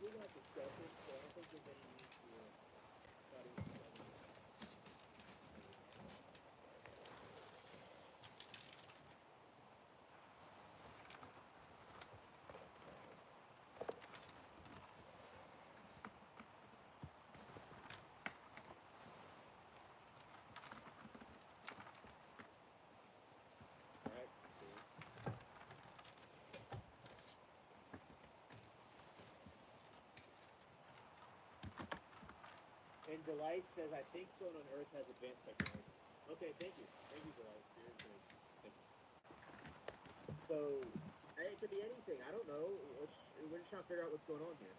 did not discuss it, so I don't think there's any need to study it together. Alright, cool. And Delight says, I think someone on Earth has advanced technology. Okay, thank you. Thank you, Delight, for your information. Thank you. So, it could be anything. I don't know. We're just trying to figure out what's going on here.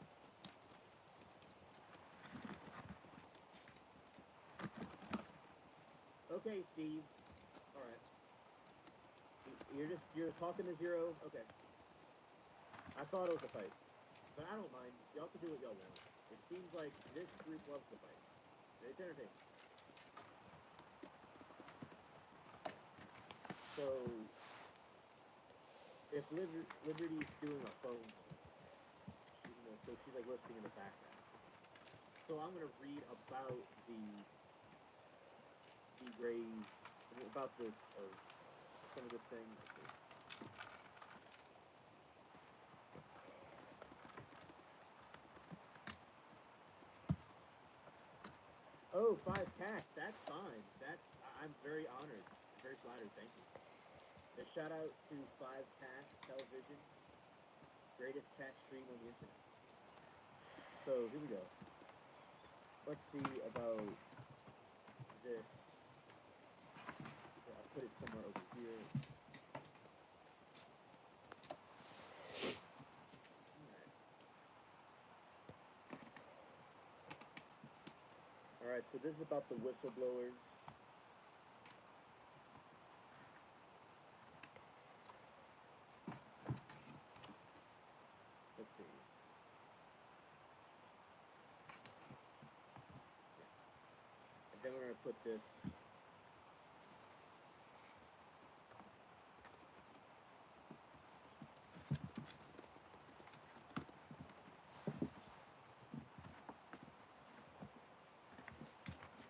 Okay, Steve. Alright. You're talking to Zero? Okay. I thought it was a fight. But I don't mind. Y'all can do what y'all want. It seems like this group loves to fight. It's entertaining. So, if Liberty's doing a phone call, so she's like listening in the background. So I'm gonna read about the Grays, about this, some of the things. Oh, 5 cats. That's fine. I'm very honored. Very flattered. Thank you. A shout out to 5 Cats Television, greatest cat stream on the internet. So here we go. Let's see about this. I'll put it somewhere over here. Alright, so this is about the whistleblowers. Let's see. And then we're going to put this.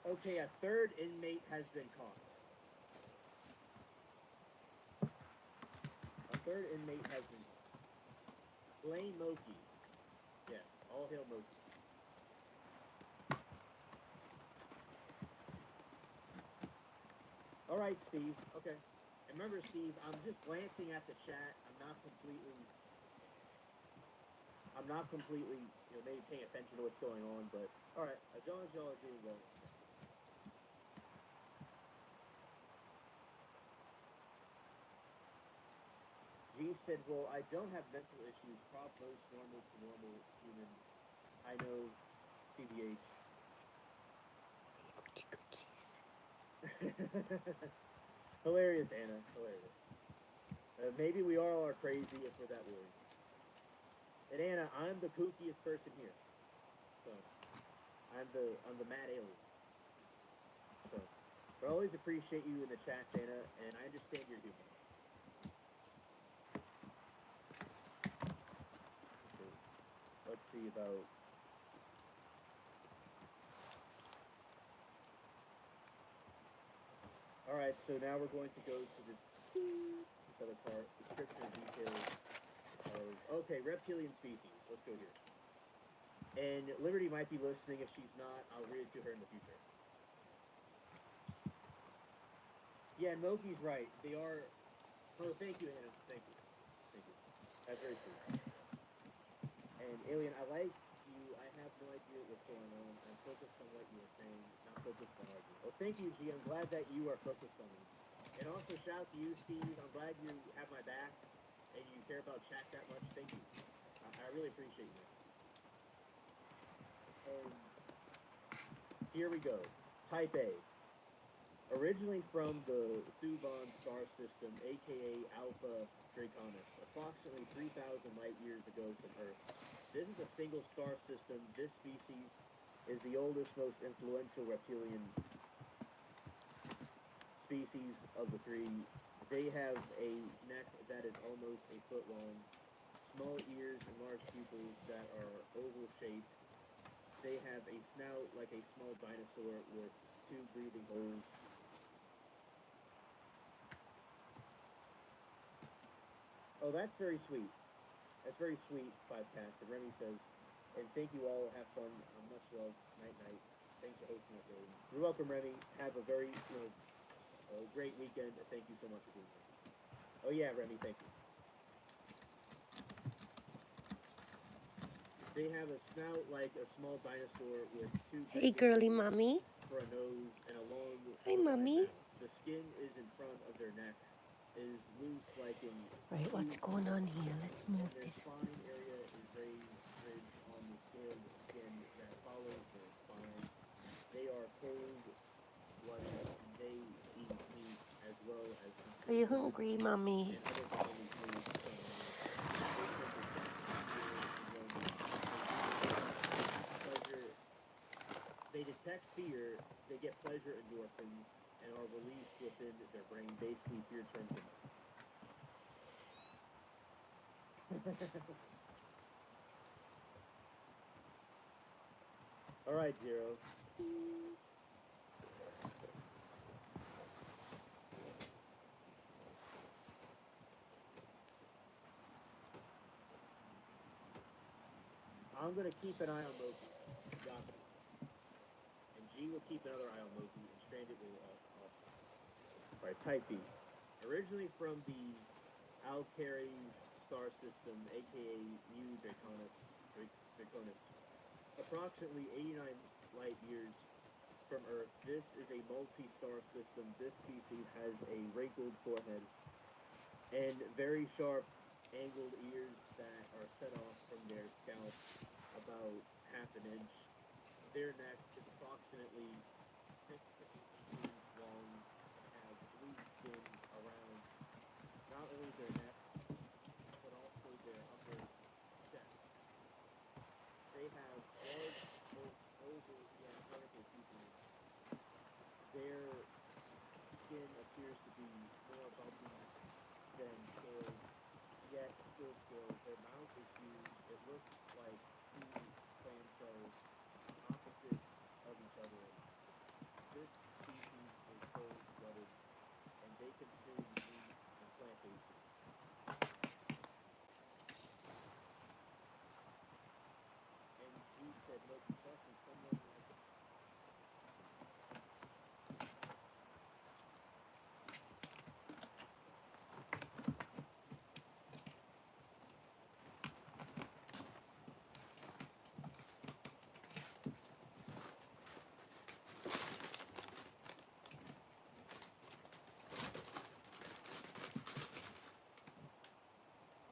Okay, a third inmate has been caught. A third inmate has been caught. Blame Moki. Yes, all hail Moki. Alright, Steve. Okay. And remember, Steve, I'm just glancing at the chat. I'm not completely, maybe paying attention to what's going on, but alright, as long as y'all are doing well. G said, well, I don't have mental issues, most normal to normal human. I know, TBH. Hilarious, Anna. Hilarious. Maybe we all are crazy if we're that worried. And Anna, I'm the kookiest person here. So, I'm the mad alien. So, but I always appreciate you in the chat, Anna, and I understand your humor. Okay. Let's see about. Alright, so now we're going to go to this other part, description and details of, okay, reptilian species. Let's go here. And Liberty might be listening. If she's not, I'll read it to her in the future. Yeah, Moki's right. They are. Oh, thank you, Anna. Thank you. Thank you. That's very sweet. And Alien, I like you. I have no idea what's going on. I'm focused on what you were saying, not focused on arguing. Well, thank you, G. I'm glad that you are focused on me. And also, shout out to you, Steve. I'm glad you have my back and you care about chat that much. Thank you. I really appreciate you. Here we go. Type A. Originally from the Thuban star system, aka Alpha Draconis, approximately 3,000 light years ago from Earth. This is a single star system. This species is the oldest, most influential reptilian species of the three. They have a neck that is almost a foot long, small ears and large pupils that are oval shaped. They have a snout like a small dinosaur with two breathing holes. Oh, that's very sweet. That's very sweet, Five Cast. And Remy says, and thank you all. Have fun. Much love. Night night. Thanks for hosting it, Remy. You're welcome, Remy. Have a very great weekend. Thank you so much for being here. Oh yeah, Remy. Thank you. They have a snout like a small dinosaur with two. Hey, girly mommy. For a nose and a long. Hi, mommy. The skin is in front of their neck. Is loose like in. Right, what's going on here? Let's move Their this. spine area is raised ridge on the scaled skin that follows their spine. They are cold-blooded and they eat meat as well as. Are you hungry, mommy? They detect fear, they get pleasure endorphins, and are released within their brain. Basically, fear turns them on. All right, Zero. I'm gonna keep an eye on Loki. Got me. And G will keep another eye on Loki, and Stranded will also. Alright, Type B. Originally from the Alcares star system, aka New Draconis, approximately 89 light years from Earth, this is a multi-star system. This species has a wrinkled forehead and very sharp, angled ears that are set off from their scalp about half an inch. Their neck is approximately 6 to 8 inches long and has blue skin around not only their neck, but also their upper chest. They have large, oval, vertical pupils. Their skin appears to be more bumpy than scaled, yet still scaled. Their mouth is huge. It looks like two clam shells opposite of each other. This species is cold-blooded, and they consume meat and plant-based. And he said, no confession, someone like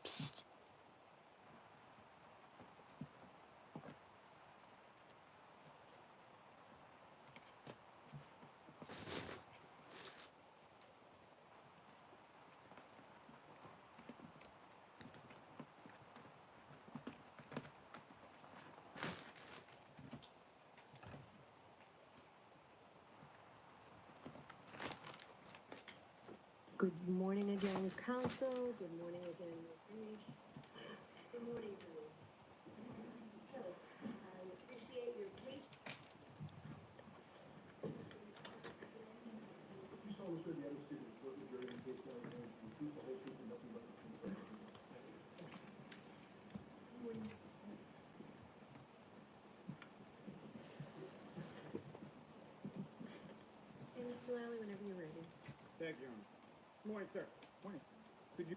Psst. Good morning again, Council. Good morning again, Ms. Reed. Good morning, Jules. So, I appreciate your patience. You saw this with the other students, what was your indication of the truth, the whole truth, and nothing but the truth. And Mr. Lally, whenever you're ready. Thank you. Good morning, sir. Morning. Could you?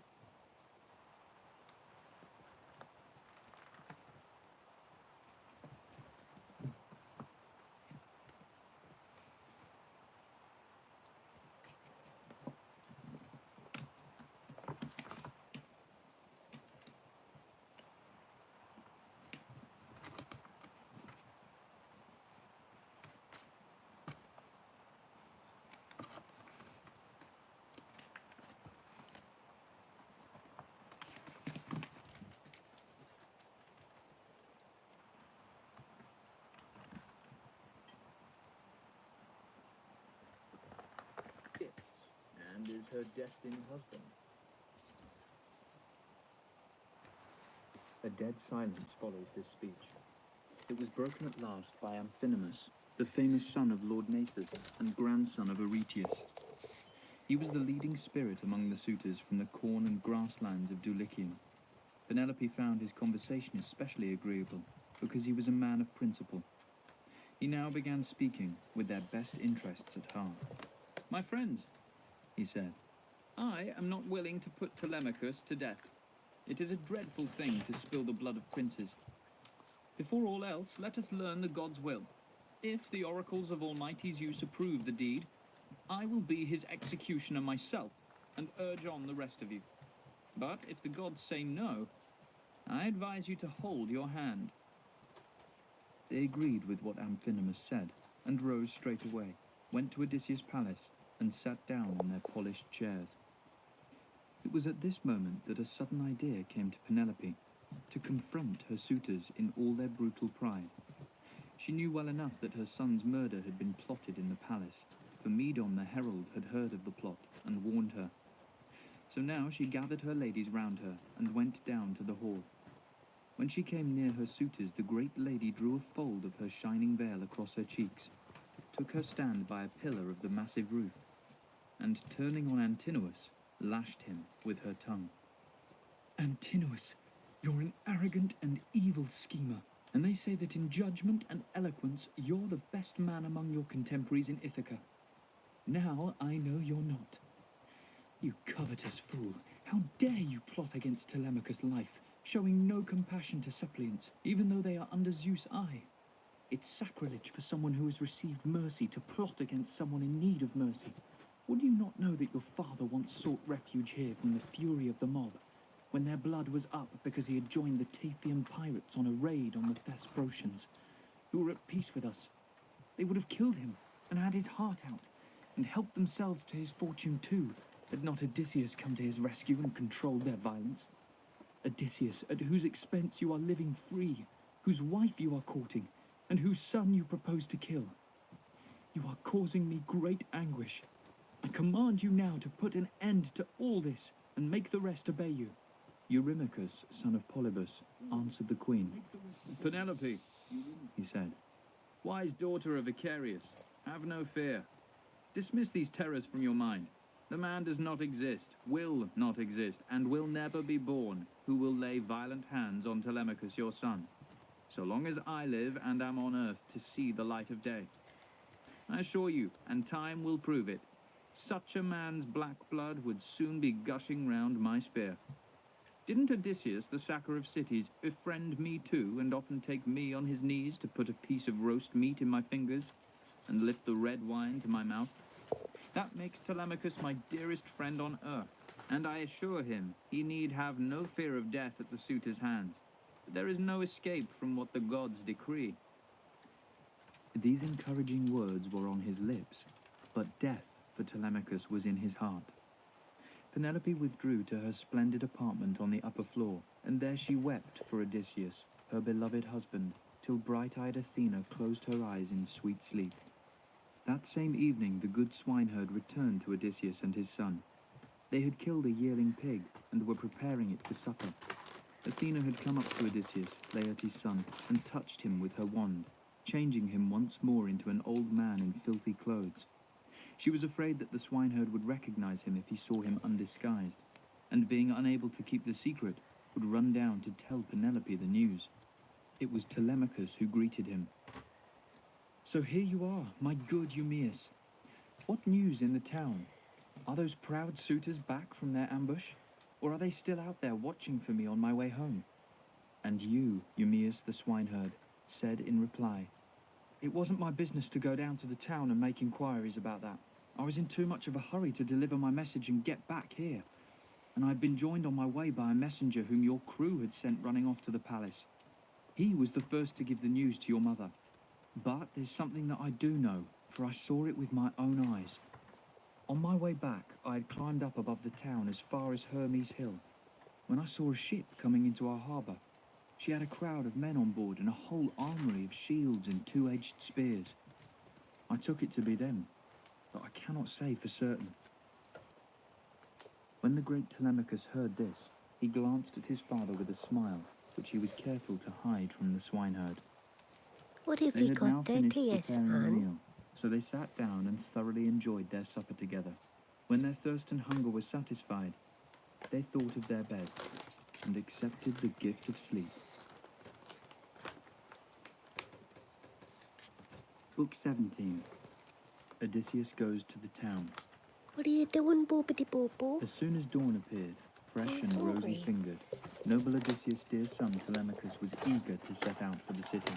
And is her destined husband. A dead silence followed this speech. It was broken at last by Amphinomus, the famous son of Lord Nathus and grandson of Aretius. He was the leading spirit among the suitors from the corn and grasslands of Dulichium. Penelope found his conversation especially agreeable, because he was a man of principle. He now began speaking with their best interests at heart. "My friends," he said, "I am not willing to put Telemachus to death. It is a dreadful thing to spill the blood of princes. Before all else, let us learn the god's will. If the oracles of Almighty Zeus approve the deed, I will be his executioner myself and urge on the rest of you. But if the gods say no, I advise you to hold your hand." They agreed with what Amphinomus said, and rose straight away, went to Odysseus' palace, and sat down on their polished chairs. It was at this moment that a sudden idea came to Penelope, to confront her suitors in all their brutal pride. She knew well enough that her son's murder had been plotted in the palace, for Medon the herald had heard of the plot and warned her. So now she gathered her ladies round her and went down to the hall. When she came near her suitors, the great lady drew a fold of her shining veil across her cheeks, took her stand by a pillar of the massive roof, and turning on Antinous, lashed him with her tongue. "Antinous, you're an arrogant and evil schemer, and they say that in judgment and eloquence you're the best man among your contemporaries in Ithaca. Now I know you're not. You covetous fool, how dare you plot against Telemachus' life, showing no compassion to suppliants, even though they are under Zeus' eye? It's sacrilege for someone who has received mercy to plot against someone in need of mercy. Would you not know that your father once sought refuge here from the fury of the mob, when their blood was up because he had joined the Taphian pirates on a raid on the Thesprotians, who were at peace with us? They would have killed him and had his heart out, and helped themselves to his fortune too, had not Odysseus come to his rescue and controlled their violence. Odysseus, at whose expense you are living free, whose wife you are courting, and whose son you propose to kill. You are causing me great anguish. I command you now to put an end to all this, and make the rest obey you." Eurymachus, son of Polybus, answered the queen. "Penelope," he said, "wise daughter of Icarius, have no fear. Dismiss these terrors from your mind. The man does not exist, will not exist, and will never be born, who will lay violent hands on Telemachus your son, so long as I live and am on earth to see the light of day. I assure you, and time will prove it, such a man's black blood would soon be gushing round my spear. Didn't Odysseus, the sacker of cities, befriend me too, and often take me on his knees to put a piece of roast meat in my fingers, and lift the red wine to my mouth? That makes Telemachus my dearest friend on earth, and I assure him he need have no fear of death at the suitor's hands. There is no escape from what the gods decree." These encouraging words were on his lips, but death for Telemachus was in his heart. Penelope withdrew to her splendid apartment on the upper floor, and there she wept for Odysseus, her beloved husband, till bright-eyed Athena closed her eyes in sweet sleep. That same evening the good swineherd returned to Odysseus and his son. They had killed a yearling pig, and were preparing it for supper. Athena had come up to Odysseus, Laertes' son, and touched him with her wand, changing him once more into an old man in filthy clothes. She was afraid that the swineherd would recognize him if he saw him undisguised, and being unable to keep the secret, would run down to tell Penelope the news. It was Telemachus who greeted him. "So here you are, my good Eumaeus. What news in the town? Are those proud suitors back from their ambush, or are they still out there watching for me on my way home?" And you, Eumaeus the swineherd, said in reply, "It wasn't my business to go down to the town and make inquiries about that. I was in too much of a hurry to deliver my message and get back here, and I had been joined on my way by a messenger whom your crew had sent running off to the palace. He was the first to give the news to your mother. But there's something that I do know, for I saw it with my own eyes. On my way back, I had climbed up above the town as far as Hermes Hill, when I saw a ship coming into our harbour. She had a crowd of men on board and a whole armoury of shields and two-edged spears. I took it to be them, but I cannot say for certain." When the great Telemachus heard this, he glanced at his father with a smile, which he was careful to hide from the swineherd. What have They you had now got there, finished T.S. preparing the man? meal, so they sat down and thoroughly enjoyed their supper together. When their thirst and hunger were satisfied, they thought of their beds and accepted the gift of sleep. Book 17. Odysseus goes to the town. What are you doing, boobity-boo-boo? As soon as dawn appeared, fresh I'm and hungry. rosy-fingered, noble Odysseus' dear son Telemachus was eager to set out for the city.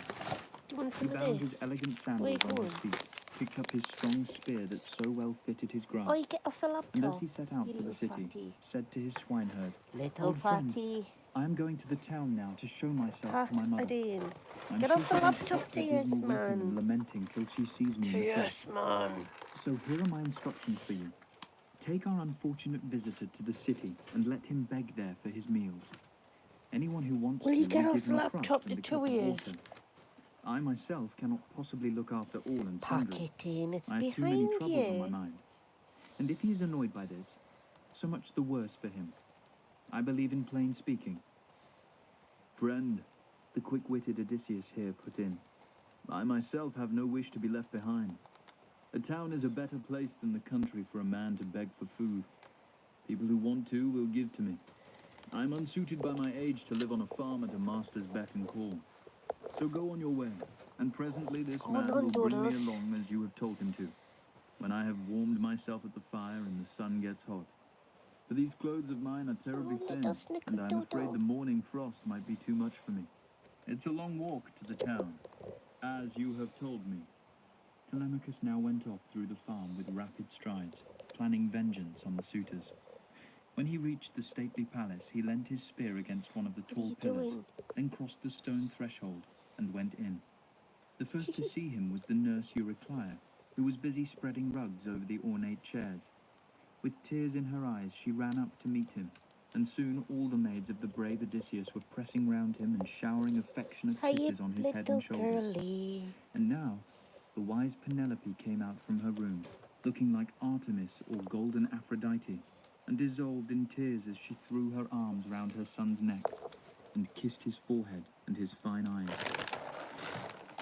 Do you want He some of bound this? his elegant Where sandals you on going? his feet, picked up his strong spear that so well fitted his grasp, Oh, you get off the and laptop. as he set out You for the little city, fatty. said to his swineherd, Little "Old friend, fatty. I am going to the town now to show myself Pack to my a mother. day in. I'm Get sure off the she'll be laptop, shocked at T.S. dismal weeping and man. lamenting till she sees me in the flesh. T.S. man. So here are my instructions for you. Take our unfortunate visitor to the city and let him beg there for his meals. Anyone who wants Will you to get will off give the him a laptop, crust you and a cup two of ears? water. I myself cannot possibly look after all and Pack sundry. it in. It's I have too many behind troubles on my you. mind. And if he is annoyed by this, so much the worse for him. I believe in plain speaking." "Friend," the quick-witted Odysseus here put in, "I myself have no wish to be left behind. A town is a better place than the country for a man to beg for food. People who want to will give to me. I am unsuited by my age to live on a farm at a master's beck and call. So go on your way, and presently this Go on, man will bring me Doodles. along as you have told him to, when I have warmed myself at the fire and the sun gets hot. For these clothes of mine are terribly Oh, thin, little and I am afraid snickerdoodle. the morning frost might be too much for me. It's a long walk to the town, as you have told me." Telemachus now went off through the farm with rapid strides, planning vengeance on the suitors. When he reached the stately palace, he leant his spear against one of the What are tall you pillars, doing? then crossed the stone threshold and went in. The first to see him was the nurse Euryclea, who was busy spreading rugs over the ornate chairs. With tears in her eyes, she ran up to meet him, and soon all the maids of the brave Odysseus were pressing round him and showering affectionate Hiya, kisses on his head and little shoulders. girly. And now, the wise Penelope came out from her room, looking like Artemis or golden Aphrodite, and dissolved in tears as she threw her arms round her son's neck and kissed his forehead and his fine eyes.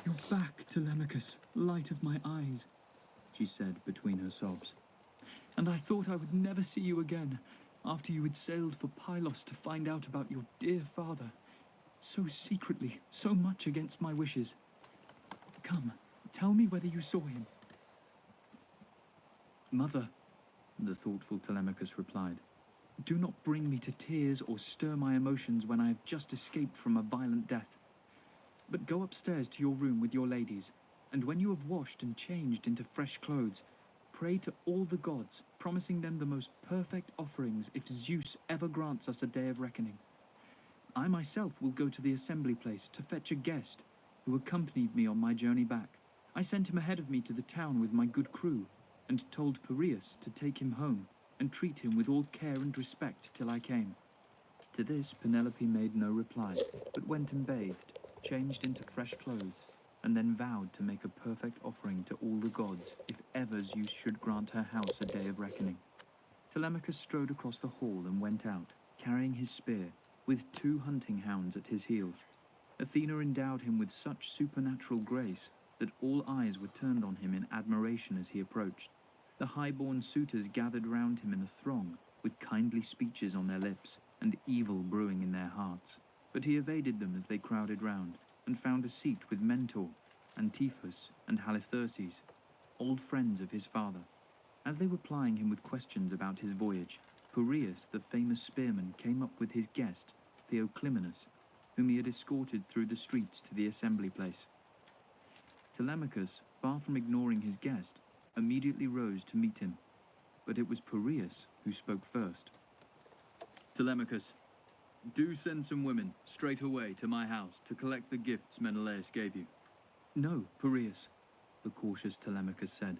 "You're back, Telemachus, light of my eyes," she said between her sobs. "And I thought I would never see you again, after you had sailed for Pylos to find out about your dear father, so secretly, so much against my wishes. Come, tell me whether you saw him." "Mother," the thoughtful Telemachus replied, "do not bring me to tears or stir my emotions when I have just escaped from a violent death. But go upstairs to your room with your ladies, and when you have washed and changed into fresh clothes, pray to all the gods, promising them the most perfect offerings if Zeus ever grants us a day of reckoning. I myself will go to the assembly place to fetch a guest who accompanied me on my journey back. I sent him ahead of me to the town with my good crew, and told Piraeus to take him home and treat him with all care and respect till I came." To this Penelope made no reply, but went and bathed, changed into fresh clothes, and then vowed to make a perfect offering to all the gods if ever Zeus should grant her house a day of reckoning. Telemachus strode across the hall and went out, carrying his spear, with 2 hunting hounds at his heels. Athena endowed him with such supernatural grace that all eyes were turned on him in admiration as he approached. The high-born suitors gathered round him in a throng, with kindly speeches on their lips and evil brewing in their hearts. But he evaded them as they crowded round, and found a seat with Mentor, Antiphus, and Halitherses, old friends of his father. As they were plying him with questions about his voyage, Piraeus, the famous spearman, came up with his guest, Theoclymenus, whom he had escorted through the streets to the assembly place. Telemachus, far from ignoring his guest, immediately rose to meet him, but it was Piraeus who spoke first. "Telemachus, do send some women straight away to my house to collect the gifts Menelaus gave you." "No, Piraeus," the cautious Telemachus said.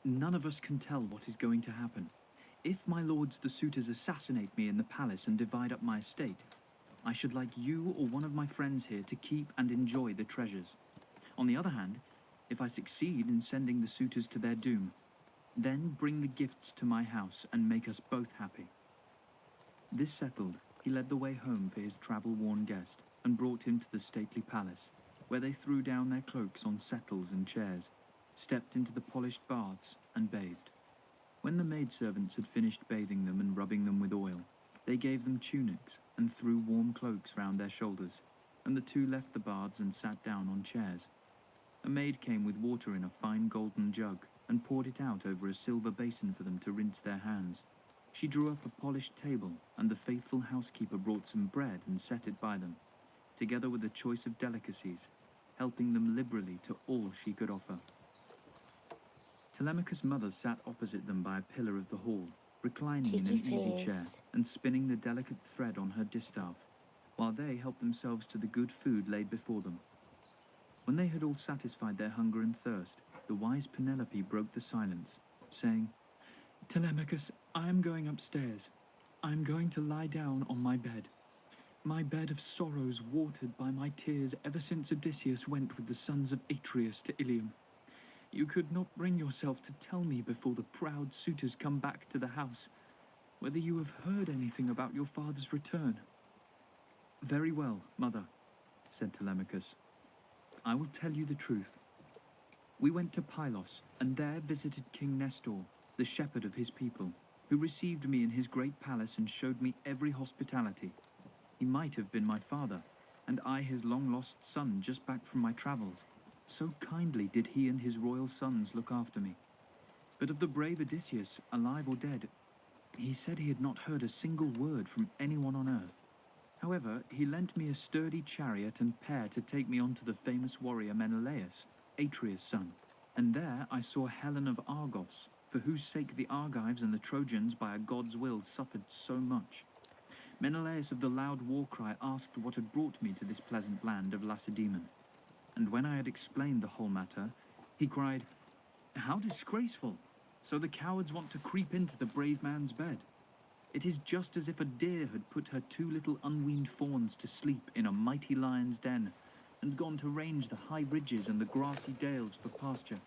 "None of us can tell what is going to happen. If my lords the suitors assassinate me in the palace and divide up my estate, I should like you or one of my friends here to keep and enjoy the treasures. On the other hand, if I succeed in sending the suitors to their doom, then bring the gifts to my house and make us both happy." This settled, he led the way home for his travel-worn guest, and brought him to the stately palace, where they threw down their cloaks on settles and chairs, stepped into the polished baths, and bathed. When the maidservants had finished bathing them and rubbing them with oil, they gave them tunics and threw warm cloaks round their shoulders, and the two left the baths and sat down on chairs. A maid came with water in a fine golden jug and poured it out over a silver basin for them to rinse their hands. She drew up a polished table, and the faithful housekeeper brought some bread and set it by them, together with a choice of delicacies, helping them liberally to all she could offer. Telemachus' mother sat opposite them by a pillar of the hall, reclining in an easy chair and spinning the delicate thread on her distaff, while they helped themselves to the good food laid before them. When they had all satisfied their hunger and thirst, the wise Penelope broke the silence, saying, "Telemachus, I am going upstairs. I am going to lie down on my bed of sorrows watered by my tears ever since Odysseus went with the sons of Atreus to Ilium. You could not bring yourself to tell me before the proud suitors come back to the house whether you have heard anything about your father's return." "Very well, mother," said Telemachus. "I will tell you the truth. We went to Pylos, and there visited King Nestor, the shepherd of his people, who received me in his great palace and showed me every hospitality. He might have been my father, and I his long-lost son just back from my travels. So kindly did he and his royal sons look after me. But of the brave Odysseus, alive or dead, he said he had not heard a single word from anyone on earth. However, he lent me a sturdy chariot and pair to take me on to the famous warrior Menelaus, Atreus' son, and there I saw Helen of Argos, for whose sake the Argives and the Trojans by a god's will suffered so much. Menelaus of the loud war cry asked what had brought me to this pleasant land of Lacedaemon, and when I had explained the whole matter, he cried, "How disgraceful! So the cowards want to creep into the brave man's bed. It is just as if a deer had put her two little unweaned fawns to sleep in a mighty lion's den, and gone to range the high ridges and the grassy dales for pasture.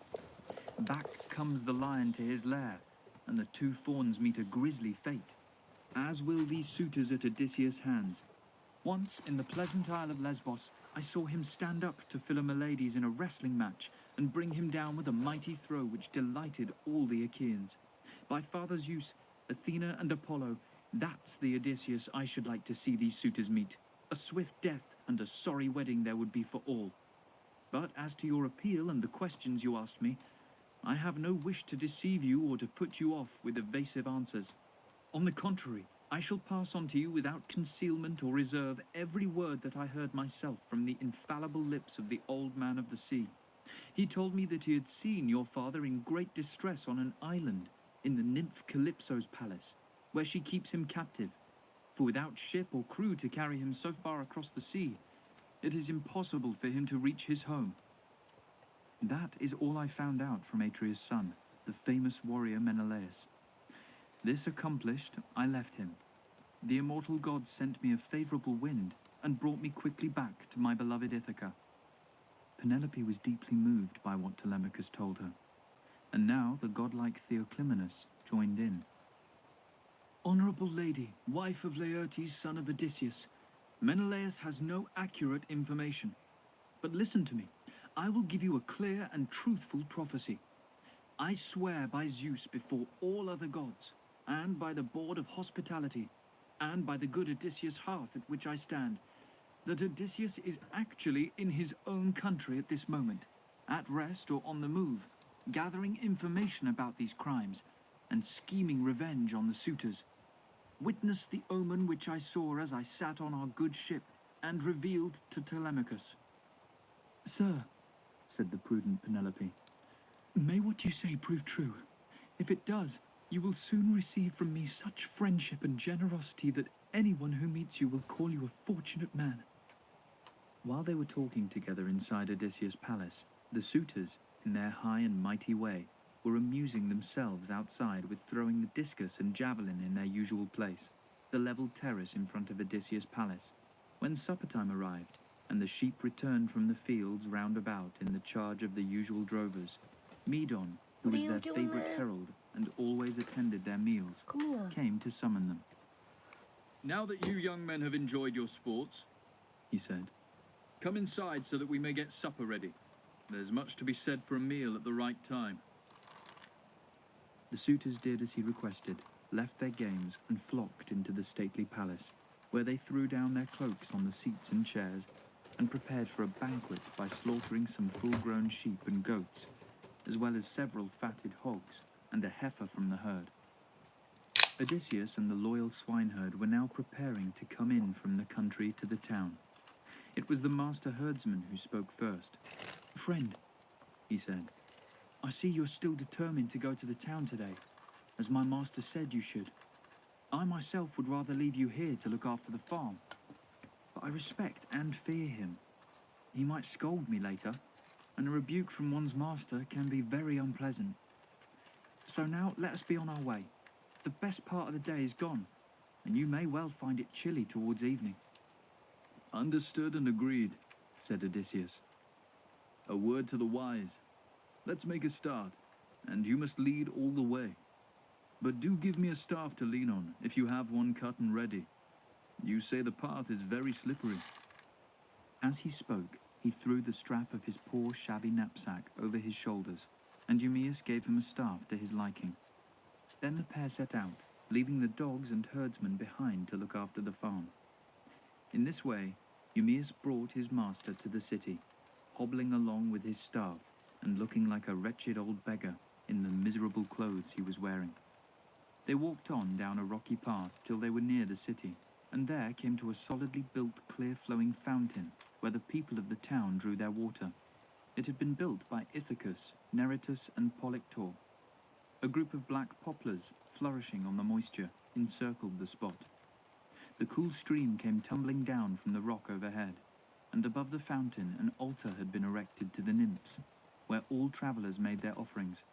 Back comes the lion to his lair, and the two fawns meet a grisly fate, as will these suitors at Odysseus' hands. Once, in the pleasant isle of Lesbos, I saw him stand up to Philomelides in a wrestling match, and bring him down with a mighty throw which delighted all the Achaeans. By Father Zeus, Athena and Apollo, that's the Odysseus I should like to see these suitors meet. A swift death and a sorry wedding there would be for all. But as to your appeal and the questions you asked me, I have no wish to deceive you or to put you off with evasive answers. On the contrary, I shall pass on to you without concealment or reserve every word that I heard myself from the infallible lips of the old man of the sea. He told me that he had seen your father in great distress on an island in the nymph Calypso's palace, where she keeps him captive, for without ship or crew to carry him so far across the sea, it is impossible for him to reach his home. That is all I found out from Atreus' son, the famous warrior Menelaus. This accomplished, I left him. The immortal gods sent me a favorable wind and brought me quickly back to my beloved Ithaca." Penelope was deeply moved by what Telemachus told her, and now the godlike Theoclymenus joined in. "Honorable lady, wife of Laertes, son of Odysseus, Menelaus has no accurate information. But listen to me. I will give you a clear and truthful prophecy. I swear by Zeus before all other gods, and by the board of hospitality, and by the good Odysseus' hearth at which I stand, that Odysseus is actually in his own country at this moment, at rest or on the move, gathering information about these crimes, and scheming revenge on the suitors. Witness the omen which I saw as I sat on our good ship, and revealed to Telemachus." "Sir," said the prudent Penelope, "may what you say prove true. If it does, you will soon receive from me such friendship and generosity that anyone who meets you will call you a fortunate man." While they were talking together inside Odysseus' palace, the suitors, in their high and mighty way, were amusing themselves outside with throwing the discus and javelin in their usual place, the level terrace in front of Odysseus' palace, when supper time arrived, and the sheep returned from the fields round about in the charge of the usual drovers. Medon, who was their favourite herald and always attended their meals, came to summon them. "Now that you young men have enjoyed your sports, he said. "Come inside so that we may get supper ready. There's much to be said for a meal at the right time." The suitors did as he requested, left their games and flocked into the stately palace, where they threw down their cloaks on the seats and chairs and prepared for a banquet by slaughtering some full-grown sheep and goats, as well as several fatted hogs and a heifer from the herd. Odysseus and the loyal swineherd were now preparing to come in from the country to the town. It was the master herdsman who spoke first. "Friend," he said, "I see you're still determined to go to the town today, as my master said you should. I myself would rather leave you here to look after the farm, but I respect and fear him. He might scold me later, and a rebuke from one's master can be very unpleasant. So now let us be on our way. The best part of the day is gone, and you may well find it chilly towards evening." "Understood and agreed," said Odysseus. "A word to the wise. Let's make a start, and you must lead all the way. But do give me a staff to lean on, if you have one cut and ready. You say the path is very slippery." As he spoke, he threw the strap of his poor shabby knapsack over his shoulders, and Eumaeus gave him a staff to his liking. Then the pair set out, leaving the dogs and herdsmen behind to look after the farm. In this way, Eumaeus brought his master to the city, hobbling along with his staff and looking like a wretched old beggar in the miserable clothes he was wearing. They walked on down a rocky path till they were near the city, and there came to a solidly built clear-flowing fountain where the people of the town drew their water. It had been built by Ithacus, Neritus, and Polyctor. A group of black poplars, flourishing on the moisture, encircled the spot. The cool stream came tumbling down from the rock overhead, and above the fountain an altar had been erected to the nymphs, where all travellers made their offerings.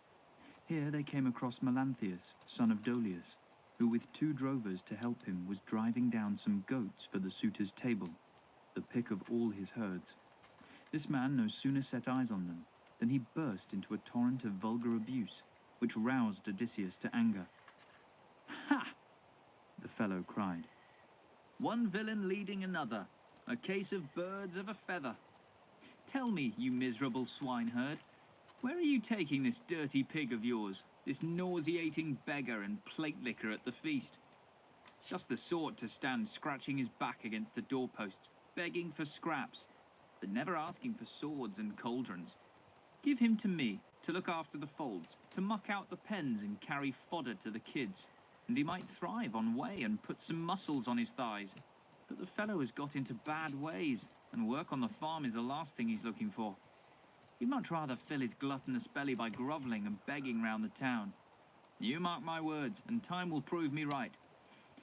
Here they came across Melanthius, son of Dolius, who with 2 drovers to help him was driving down some goats for the suitors' table, the pick of all his herds. This man no sooner set eyes on them than he burst into a torrent of vulgar abuse, which roused Odysseus to anger. "Ha!" the fellow cried. "One villain leading another, a case of birds of a feather. Tell me, you miserable swineherd, where are you taking this dirty pig of yours, this nauseating beggar and plate licker at the feast? Just the sort to stand scratching his back against the doorposts, begging for scraps, but never asking for swords and cauldrons. Give him to me, to look after the folds, to muck out the pens and carry fodder to the kids, and he might thrive on whey and put some muscles on his thighs. But the fellow has got into bad ways, and work on the farm is the last thing he's looking for. He'd much rather fill his gluttonous belly by grovelling and begging round the town. You mark my words, and time will prove me right.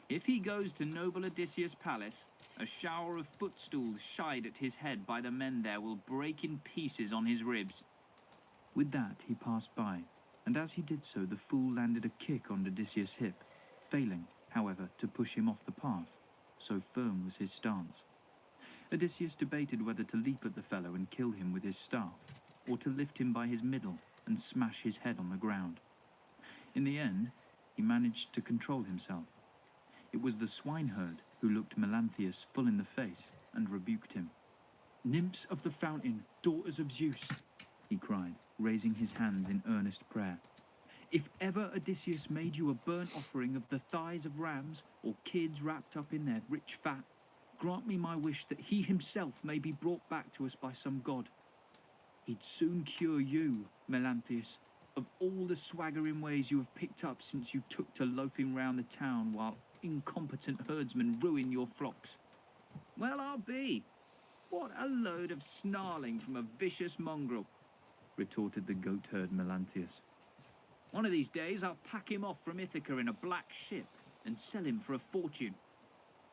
If he goes to noble Odysseus' palace, a shower of footstools shied at his head by the men there will break in pieces on his ribs." With that he passed by, and as he did so the fool landed a kick on Odysseus' hip, failing, however, to push him off the path, so firm was his stance. Odysseus debated whether to leap at the fellow and kill him with his staff, or to lift him by his middle and smash his head on the ground. In the end, he managed to control himself. It was the swineherd who looked Melanthius full in the face and rebuked him. "Nymphs of the fountain, daughters of Zeus," he cried, raising his hands in earnest prayer. "If ever Odysseus made you a burnt offering of the thighs of rams, or kids wrapped up in their rich fat, grant me my wish that he himself may be brought back to us by some god. He'd soon cure you, Melanthius, of all the swaggering ways you have picked up since you took to loafing round the town while incompetent herdsmen ruin your flocks." "Well, I'll be. What a load of snarling from a vicious mongrel," retorted the goatherd Melanthius. "One of these days I'll pack him off from Ithaca in a black ship and sell him for a fortune.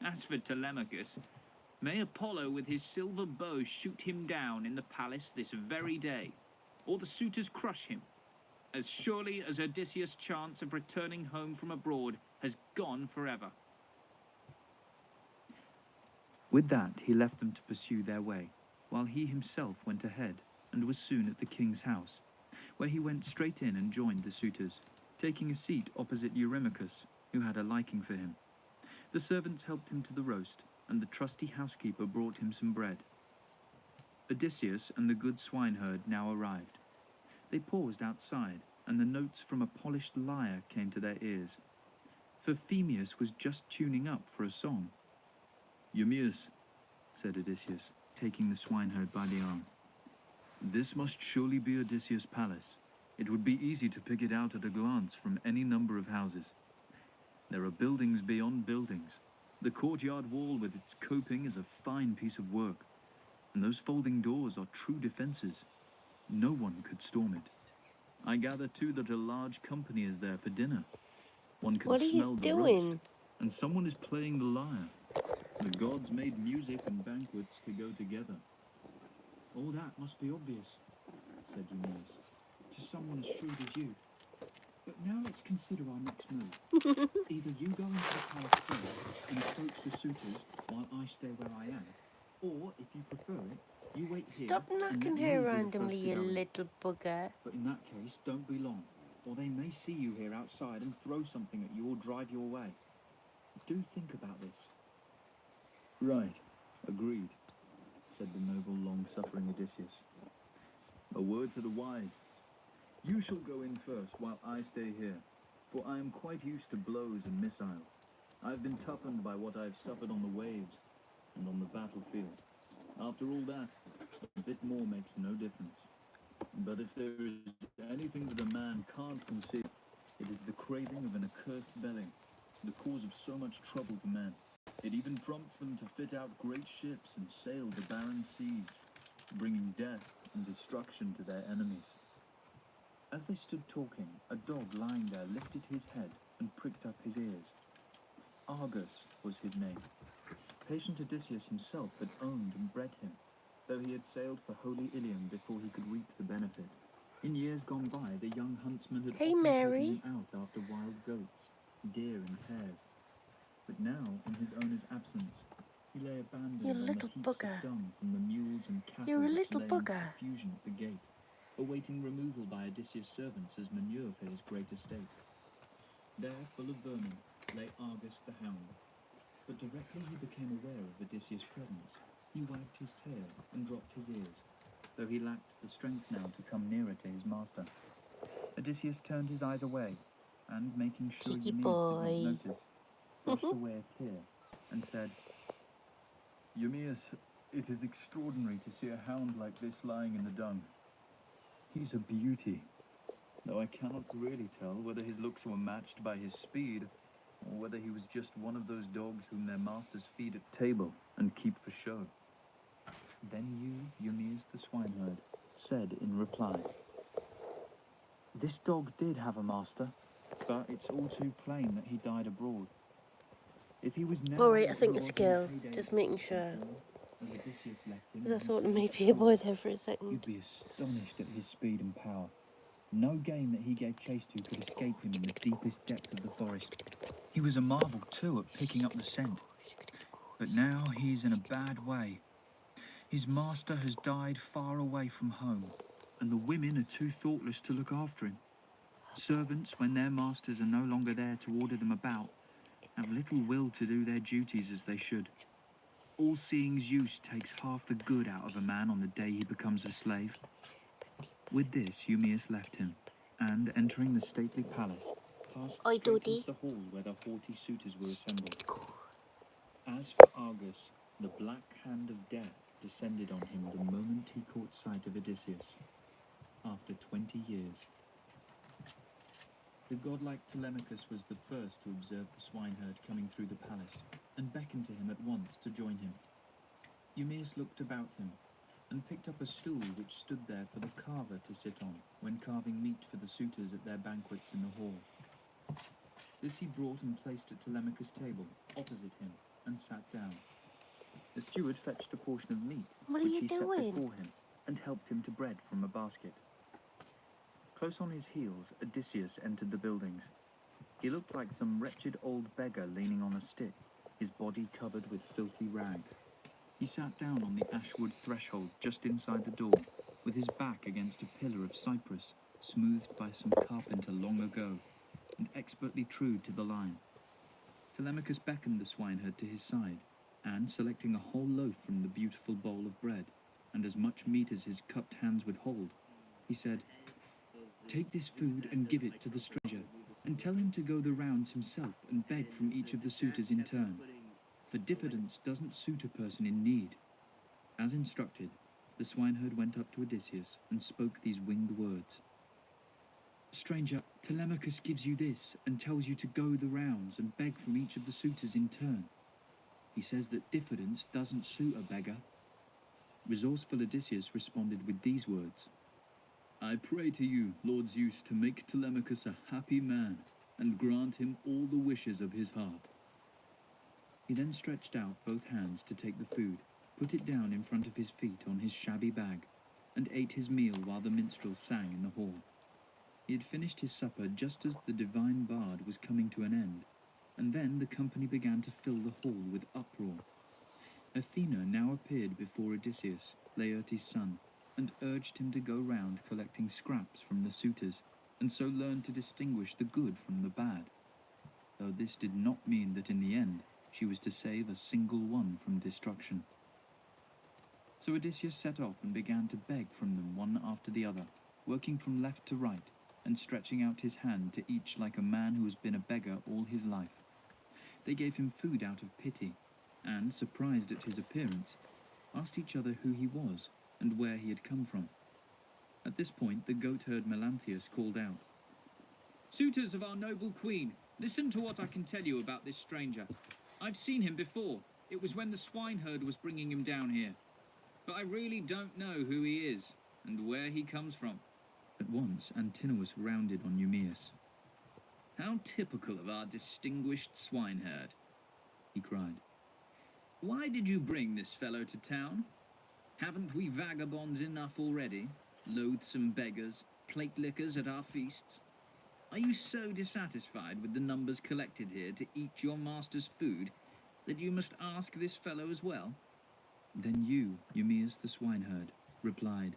As for Telemachus, may Apollo with his silver bow shoot him down in the palace this very day, or the suitors crush him, as surely as Odysseus' chance of returning home from abroad has gone forever." With that he left them to pursue their way, while he himself went ahead and was soon at the king's house, where he went straight in and joined the suitors, taking a seat opposite Eurymachus, who had a liking for him. The servants helped him to the roast, and the trusty housekeeper brought him some bread. Odysseus and the good swineherd now arrived. They paused outside, and the notes from a polished lyre came to their ears. For Phemius was just tuning up for a song. "Eumaeus," said Odysseus, taking the swineherd by the arm. "This must surely be Odysseus' palace. It would be easy to pick it out at a glance from any number of houses. There are buildings beyond buildings. The courtyard wall with its coping is a fine piece of work, and those folding doors are true defenses. No one could storm it. I gather, too, that a large company is there for dinner. One can What are you smell the doing? roast, and someone is playing the lyre. The gods made music and banquets to go together." "All that must be obvious," said Eumaeus, "to someone as shrewd as you. But now let's consider our next move. Either you go into the palace first and approach the suitors while I stay where I am, or, if you prefer it, you wait here Stop and knocking let me her be the randomly, first to you go in. little bugger. But in that case, don't be long, or they may see you here outside and throw something at you or drive you away. Do think about this." "Right, agreed," said the noble, long-suffering Odysseus. "A word to the wise. You shall go in first while I stay here, for I am quite used to blows and missiles. I have been toughened by what I have suffered on the waves and on the battlefield. After all that, a bit more makes no difference. But if there is anything that a man can't conceal, it is the craving of an accursed belly, the cause of so much trouble to men. It even prompts them to fit out great ships and sail the barren seas, bringing death and destruction to their enemies." As they stood talking, a dog lying there lifted his head and pricked up his ears. Argus was his name. Patient Odysseus himself had owned and bred him, though he had sailed for holy Ilium before he could reap the benefit. In years gone by, the young huntsman had Hey, often Mary. taken him out after wild goats, deer and hares. But now, in his owner's absence, he lay abandoned You on the little heaps bugger. of dung from the mules and cattle You're a which little lay bugger. in confusion at the gate, awaiting removal by Odysseus' servants as manure for his great estate. There, full of vermin, lay Argus the hound. But directly he became aware of Odysseus' presence, he wagged his tail and dropped his ears, though he lacked the strength now to come nearer to his master. Odysseus turned his eyes away, and, making sure Cheeky Eumaeus boy. did not notice, brushed away a tear and said, "Eumaeus, it is extraordinary to see a hound like this lying in the dung. He's a beauty, though I cannot really tell whether his looks were matched by his speed, or whether he was just one of those dogs whom their masters feed at table and keep for show." Then Eumaeus the swineherd, said in reply, "This dog did have a master, but it's all too plain that he died abroad. If he was now Alright, I what think he it's was a girl. in the heyday Just of making his sure. concern, as Odysseus left him 'Cause I and thought it set may off be a boy forward, there for a second. you'd be astonished at his speed and power. No game that he gave chase to could escape him in the deepest depth of the forest. He was a marvel, too, at picking up the scent. But now he's in a bad way. His master has died far away from home, and the women are too thoughtless to look after him. Servants, when their masters are no longer there to order them about, have little will to do their duties as they should. All-seeing Zeus takes half the good out of a man on the day he becomes a slave." With this, Eumaeus left him, and, entering the stately palace, passed Oi, straight Dodie. into the hall where the haughty suitors were assembled. As for Argus, the black hand of death descended on him the moment he caught sight of Odysseus, after 20 years. The godlike Telemachus was the first to observe the swineherd coming through the palace, and beckoned to him at once to join him. Eumaeus looked about him, and picked up a stool which stood there for the carver to sit on when carving meat for the suitors at their banquets in the hall. This he brought and placed at Telemachus' table, opposite him, and sat down. The steward fetched a portion of meat, What are which you he set doing? before him, and helped him to bread from a basket. Close on his heels, Odysseus entered the buildings. He looked like some wretched old beggar leaning on a stick, his body covered with filthy rags. He sat down on the ashwood threshold just inside the door, with his back against a pillar of cypress, smoothed by some carpenter long ago, and expertly true to the line. Telemachus beckoned the swineherd to his side, and selecting a whole loaf from the beautiful bowl of bread, and as much meat as his cupped hands would hold, he said, "Take this food and give it to the stranger, and tell him to go the rounds himself and beg from each of the suitors in turn, for diffidence doesn't suit a person in need." As instructed, the swineherd went up to Odysseus and spoke these winged words. "Stranger, Telemachus gives you this and tells you to go the rounds and beg from each of the suitors in turn. He says that diffidence doesn't suit a beggar." Resourceful Odysseus responded with these words: "I pray to you, Lord Zeus, to make Telemachus a happy man and grant him all the wishes of his heart." He then stretched out both hands to take the food, put it down in front of his feet on his shabby bag, and ate his meal while the minstrels sang in the hall. He had finished his supper just as the divine bard was coming to an end, and then the company began to fill the hall with uproar. Athena now appeared before Odysseus, Laertes' son, and urged him to go round collecting scraps from the suitors, and so learn to distinguish the good from the bad, though this did not mean that in the end she was to save a single one from destruction. So Odysseus set off and began to beg from them one after the other, working from left to right, and stretching out his hand to each like a man who has been a beggar all his life. They gave him food out of pity, and, surprised at his appearance, asked each other who he was and where he had come from. At this point, the goatherd Melanthius called out, "Suitors of our noble queen, listen to what I can tell you about this stranger. I've seen him before. It was when the swineherd was bringing him down here. But I really don't know who he is and where he comes from." At once, Antinous rounded on Eumaeus. "How typical of our distinguished swineherd," he cried. "Why did you bring this fellow to town? Haven't we vagabonds enough already? Loathsome beggars, plate lickers at our feasts? Are you so dissatisfied with the numbers collected here to eat your master's food that you must ask this fellow as well?" Then Eumaeus the swineherd, replied,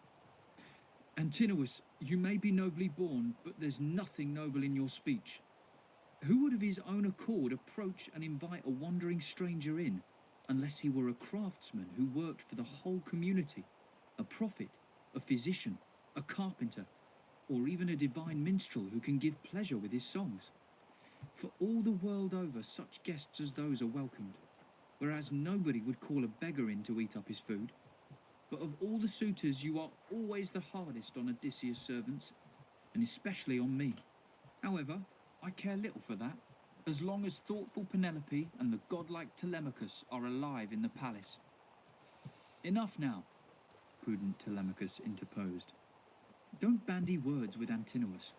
"Antinous, you may be nobly born, but there's nothing noble in your speech. Who would of his own accord approach and invite a wandering stranger in, unless he were a craftsman who worked for the whole community, a prophet, a physician, a carpenter, or even a divine minstrel who can give pleasure with his songs? For all the world over, such guests as those are welcomed, whereas nobody would call a beggar in to eat up his food. But of all the suitors, you are always the hardest on Odysseus' servants, and especially on me. However, I care little for that, as long as thoughtful Penelope and the godlike Telemachus are alive in the palace." "Enough now," prudent Telemachus interposed. "Don't bandy words with Antinous.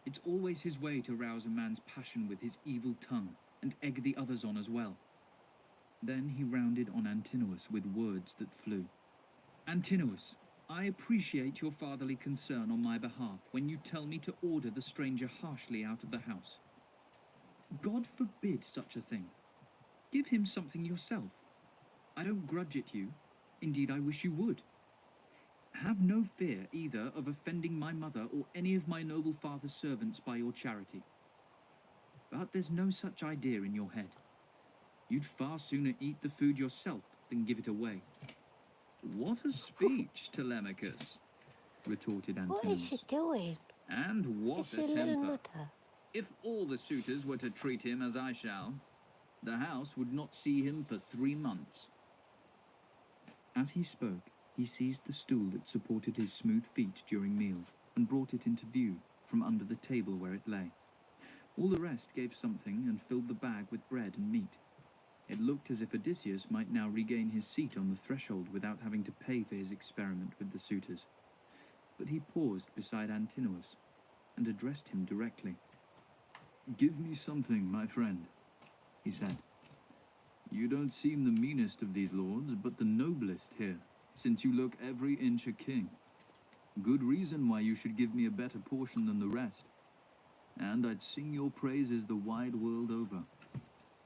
It's always his way to rouse a man's passion with his evil tongue, and egg the others on as well." Then he rounded on Antinous with words that flew. "Antinous, I appreciate your fatherly concern on my behalf when you tell me to order the stranger harshly out of the house. God forbid such a thing. Give him something yourself. I don't grudge it you. Indeed, I wish you would. Have no fear either of offending my mother or any of my noble father's servants by your charity. But there's no such idea in your head. You'd far sooner eat the food yourself than give it away." "What a speech, Telemachus," retorted Antinous. What is she doing? "And what Is a she a little temper. nutter? If all the suitors were to treat him as I shall, the house would not see him for 3 months." As he spoke, he seized the stool that supported his smooth feet during meals and brought it into view from under the table where it lay. All the rest gave something and filled the bag with bread and meat. It looked as if Odysseus might now regain his seat on the threshold without having to pay for his experiment with the suitors. But he paused beside Antinous and addressed him directly. "Give me something, my friend," he said. "You don't seem the meanest of these lords, but the noblest here, since you look every inch a king. Good reason why you should give me a better portion than the rest. And I'd sing your praises the wide world over.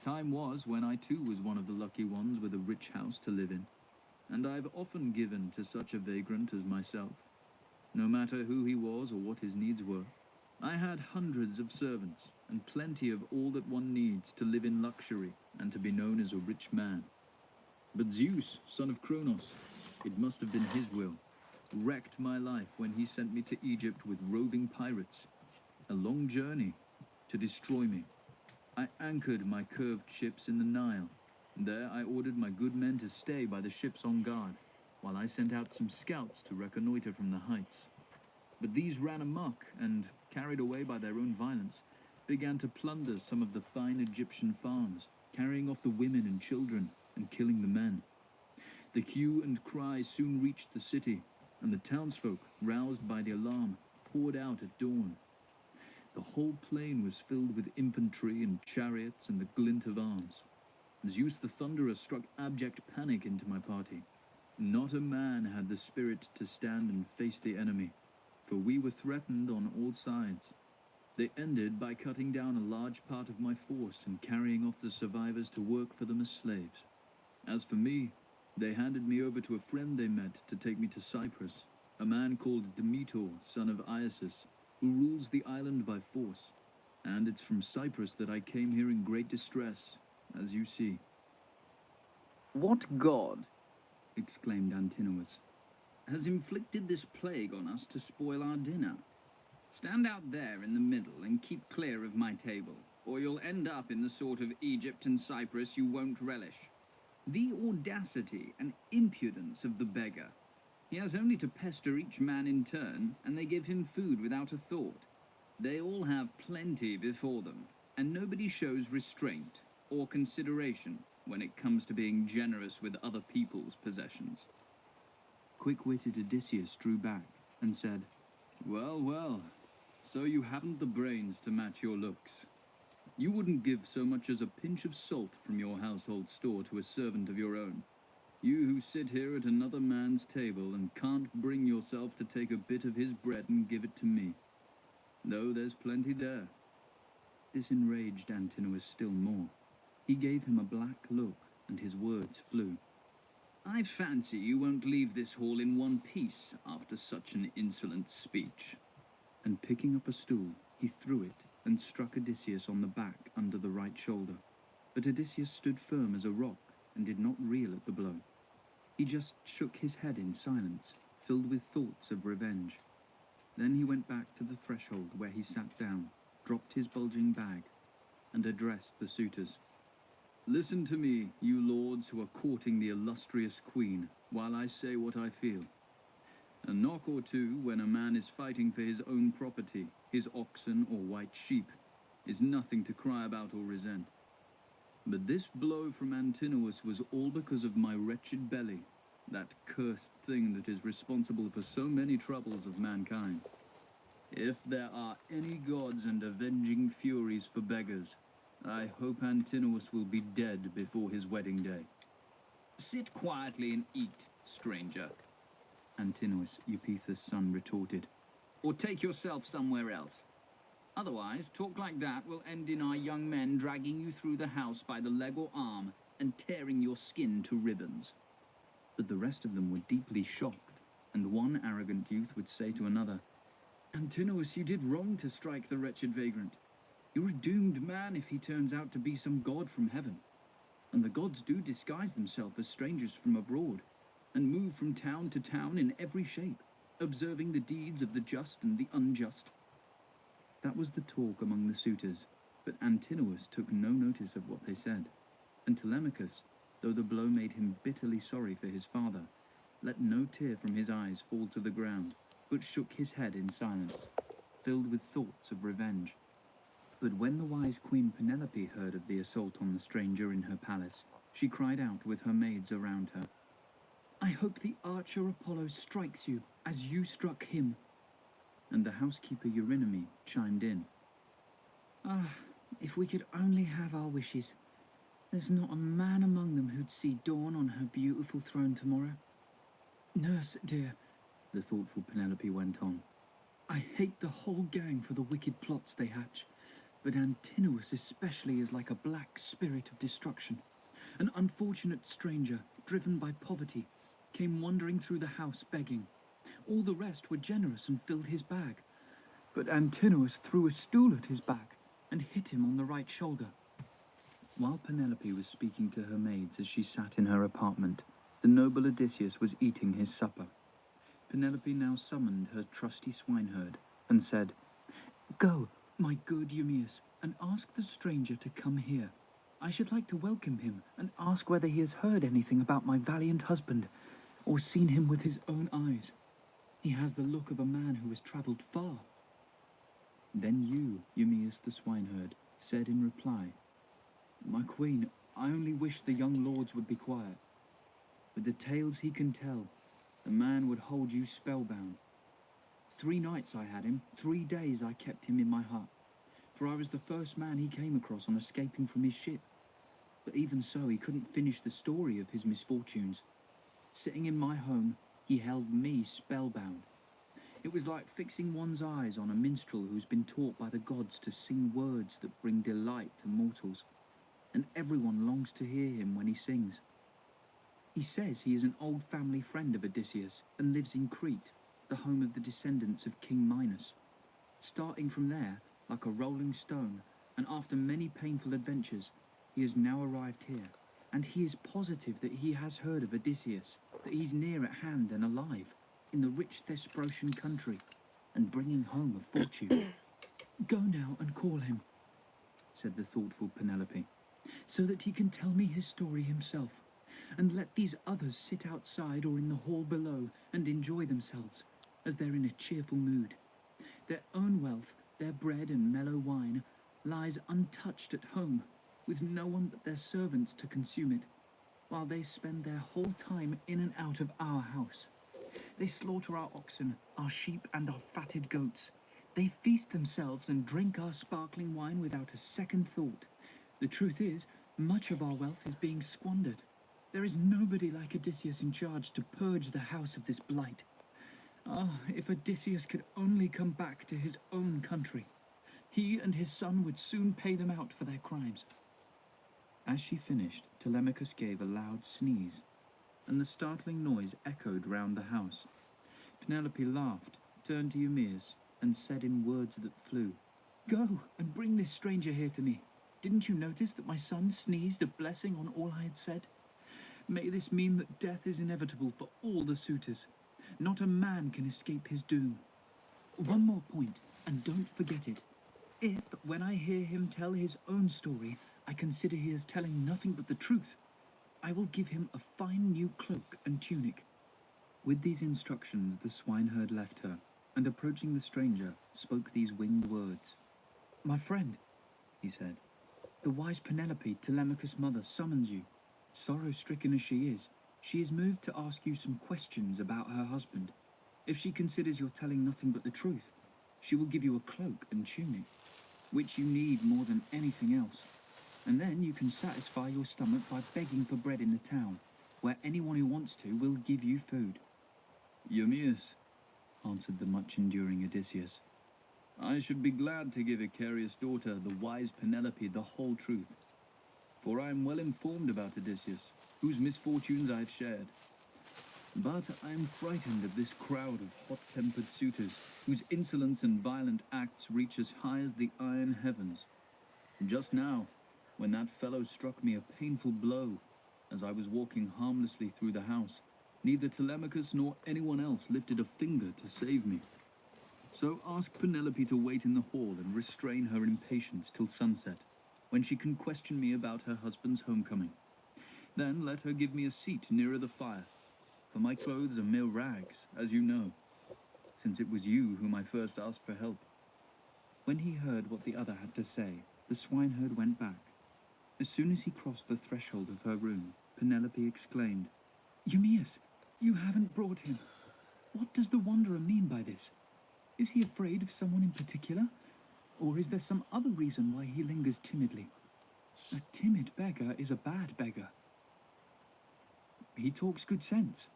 Time was when I too was one of the lucky ones with a rich house to live in, and I've often given to such a vagrant as myself, no matter who he was or what his needs were. I had hundreds of servants, and plenty of all that one needs to live in luxury and to be known as a rich man. But Zeus, son of Kronos, it must have been his will, wrecked my life when he sent me to Egypt with roving pirates. A long journey to destroy me. I anchored my curved ships in the Nile. There I ordered my good men to stay by the ships on guard, while I sent out some scouts to reconnoiter from the heights. But these ran amok and, carried away by their own violence, began to plunder some of the fine Egyptian farms, carrying off the women and children and killing the men. The hue and cry soon reached the city, and the townsfolk, roused by the alarm, poured out at dawn. The whole plain was filled with infantry and chariots and the glint of arms. Zeus the Thunderer struck abject panic into my party. Not a man had the spirit to stand and face the enemy, for we were threatened on all sides. They ended by cutting down a large part of my force and carrying off the survivors to work for them as slaves. As for me, they handed me over to a friend they met to take me to Cyprus, a man called Demeter, son of Isis, who rules the island by force. And it's from Cyprus that I came here in great distress, as you see. What god, exclaimed Antinous, has inflicted this plague on us to spoil our dinner? Stand out there in the middle and keep clear of my table, or you'll end up in the sort of Egypt and Cyprus you won't relish. The audacity and impudence of the beggar. He has only to pester each man in turn, and they give him food without a thought. They all have plenty before them, and nobody shows restraint or consideration when it comes to being generous with other people's possessions. Quick-witted Odysseus drew back and said, "Well, well, so you haven't the brains to match your looks. You wouldn't give so much as a pinch of salt from your household store to a servant of your own. You who sit here at another man's table and can't bring yourself to take a bit of his bread and give it to me. No, there's plenty there." This enraged Antinous still more. He gave him a black look, and his words flew. I fancy you won't leave this hall in one piece after such an insolent speech. And picking up a stool, he threw it and struck Odysseus on the back under the right shoulder. But Odysseus stood firm as a rock and did not reel at the blow. He just shook his head in silence, filled with thoughts of revenge. Then he went back to the threshold where he sat down, dropped his bulging bag, and addressed the suitors. "Listen to me, you lords who are courting the illustrious queen, while I say what I feel. A knock or two when a man is fighting for his own property, his oxen or white sheep, is nothing to cry about or resent. But this blow from Antinous was all because of my wretched belly, that cursed thing that is responsible for so many troubles of mankind. If there are any gods and avenging furies for beggars, I hope Antinous will be dead before his wedding day." Sit quietly and eat, stranger, Antinous, Eupeithes' son, retorted. or take yourself somewhere else. Otherwise, talk like that will end in our young men dragging you through the house by the leg or arm and tearing your skin to ribbons. But the rest of them were deeply shocked, and one arrogant youth would say to another, "Antinous, you did wrong to strike the wretched vagrant. You're a doomed man if he turns out to be some god from heaven. And the gods do disguise themselves as strangers from abroad, and move from town to town in every shape, observing the deeds of the just and the unjust." That was the talk among the suitors, but Antinous took no notice of what they said, and Telemachus, though the blow made him bitterly sorry for his father, let no tear from his eyes fall to the ground, but shook his head in silence, filled with thoughts of revenge. But when the wise Queen Penelope heard of the assault on the stranger in her palace, she cried out with her maids around her, "I hope the archer Apollo strikes you as you struck him." And the housekeeper Eurynome chimed in, Ah, if we could only have our wishes. There's not a man among them who'd see dawn on her beautiful throne tomorrow. Nurse, dear, the thoughtful Penelope went on, I hate the whole gang for the wicked plots they hatch, but Antinous especially is like a black spirit of destruction. An unfortunate stranger, driven by poverty, came wandering through the house begging. All the rest were generous and filled his bag, but Antinous threw a stool at his back and hit him on the right shoulder. While Penelope was speaking to her maids as she sat in her apartment, the noble Odysseus was eating his supper. Penelope now summoned her trusty swineherd and said, Go, my good Eumaeus, and ask the stranger to come here. I should like to welcome him and ask whether he has heard anything about my valiant husband, or seen him with his own eyes. He has the look of a man who has travelled far. Then you, Eumaeus the swineherd, said in reply, My queen, I only wish the young lords would be quiet. With the tales he can tell, the man would hold you spellbound. 3 nights I had him, 3 days I kept him in my hut, for I was the first man he came across on escaping from his ship. But even so, he couldn't finish the story of his misfortunes. Sitting in my home, he held me spellbound. It was like fixing one's eyes on a minstrel who's been taught by the gods to sing words that bring delight to mortals, and everyone longs to hear him when he sings. He says he is an old family friend of Odysseus and lives in Crete, the home of the descendants of King Minos. Starting from there, like a rolling stone, and after many painful adventures, he has now arrived here, and he is positive that he has heard of Odysseus, that he's near at hand and alive, in the rich Thesprotian country, and bringing home a fortune. Go now and call him, said the thoughtful Penelope, so that he can tell me his story himself, and let these others sit outside or in the hall below and enjoy themselves, as they're in a cheerful mood. Their own wealth, their bread and mellow wine, lies untouched at home, with no one but their servants to consume it, while they spend their whole time in and out of our house. They slaughter our oxen, our sheep, and our fatted goats. They feast themselves and drink our sparkling wine without a second thought. The truth is, much of our wealth is being squandered. There is nobody like Odysseus in charge to purge the house of this blight. Ah, if Odysseus could only come back to his own country. He and his son would soon pay them out for their crimes. As she finished, Telemachus gave a loud sneeze, and the startling noise echoed round the house. Penelope laughed, turned to Eumaeus, and said in words that flew, Go and bring this stranger here to me. Didn't you notice that my son sneezed a blessing on all I had said? May this mean that death is inevitable for all the suitors. Not a man can escape his doom. One more point, and don't forget it. If, when I hear him tell his own story, I consider he is telling nothing but the truth, I will give him a fine new cloak and tunic. With these instructions, the swineherd left her, and approaching the stranger, spoke these winged words. My friend, he said, the wise Penelope, Telemachus' mother, summons you. Sorrow-stricken as she is moved to ask you some questions about her husband. If she considers you're telling nothing but the truth, she will give you a cloak and tunic, which you need more than anything else. And then you can satisfy your stomach by begging for bread in the town, where anyone who wants to will give you food. Eumaeus, answered the much-enduring Odysseus, I should be glad to give Icarius' daughter, the wise Penelope, the whole truth. For I am well informed about Odysseus, whose misfortunes I have shared. But I am frightened of this crowd of hot-tempered suitors, whose insolence and violent acts reach as high as the iron heavens. Just now, when that fellow struck me a painful blow, as I was walking harmlessly through the house, neither Telemachus nor anyone else lifted a finger to save me. So ask Penelope to wait in the hall and restrain her impatience till sunset, when she can question me about her husband's homecoming. Then let her give me a seat nearer the fire, for my clothes are mere rags, as you know, since it was you whom I first asked for help. When he heard what the other had to say, the swineherd went back. As soon as he crossed the threshold of her room, Penelope exclaimed, Eumaeus, you haven't brought him. What does the wanderer mean by this? Is he afraid of someone in particular? Or is there some other reason why he lingers timidly? A timid beggar is a bad beggar. He talks good sense,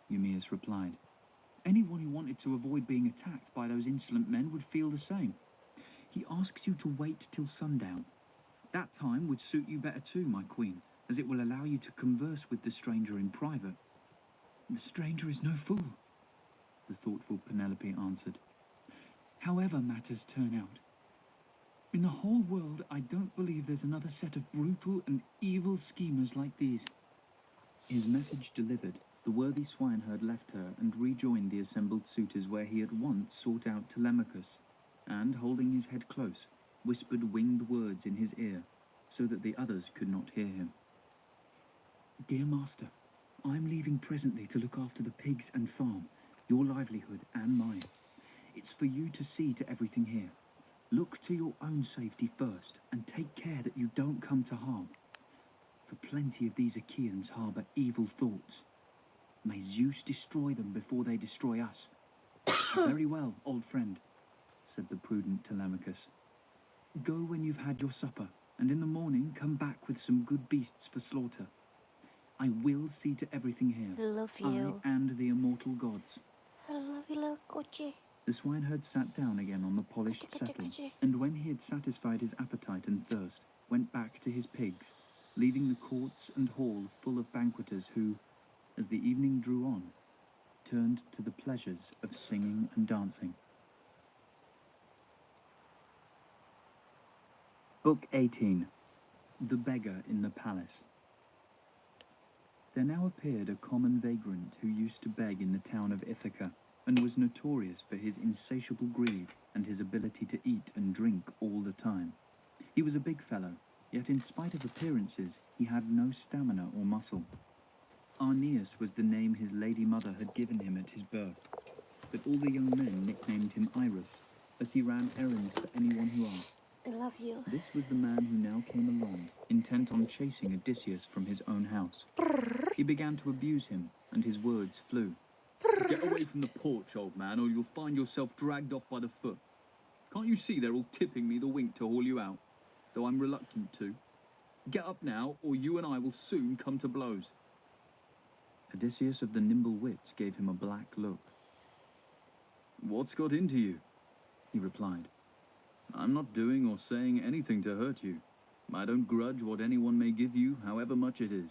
Eumaeus replied. Anyone who wanted to avoid being attacked by those insolent men would feel the same. He asks you to wait till sundown. That time would suit you better too, my queen, as it will allow you to converse with the stranger in private. The stranger is no fool, the thoughtful Penelope answered. However matters turn out. In the whole world, I don't believe there's another set of brutal and evil schemers like these. His message delivered, the worthy swineherd left her and rejoined the assembled suitors where he at once sought out Telemachus, and, holding his head close, whispered winged words in his ear, so that the others could not hear him. Dear master, I'm leaving presently to look after the pigs and farm, your livelihood and mine. It's for you to see to everything here. Look to your own safety first, and take care that you don't come to harm. For plenty of these Achaeans harbour evil thoughts. May Zeus destroy them before they destroy us. Very well, old friend, said the prudent Telemachus. Go when you've had your supper, and in the morning come back with some good beasts for slaughter. I will see to everything here. I love you. I and the immortal gods. I love you, little Gucci. The swineherd sat down again on the polished settle, and when he had satisfied his appetite and thirst, went back to his pigs, leaving the courts and hall full of banqueters who, as the evening drew on, turned to the pleasures of singing and dancing. Book 18. The Beggar in the Palace. There now appeared a common vagrant who used to beg in the town of Ithaca, and was notorious for his insatiable greed and his ability to eat and drink all the time. He was a big fellow, yet in spite of appearances, he had no stamina or muscle. Arneas was the name his lady mother had given him at his birth, but all the young men nicknamed him Iris, as he ran errands for anyone who asked. I love you. This was the man who now came along, intent on chasing Odysseus from his own house. He began to abuse him, and his words flew. Get away from the porch, old man, or you'll find yourself dragged off by the foot. Can't you see they're all tipping me the wink to haul you out, though I'm reluctant to? Get up now, or you and I will soon come to blows. Odysseus of the nimble wits gave him a black look. What's got into you? He replied. I'm not doing or saying anything to hurt you. I don't grudge what anyone may give you, however much it is.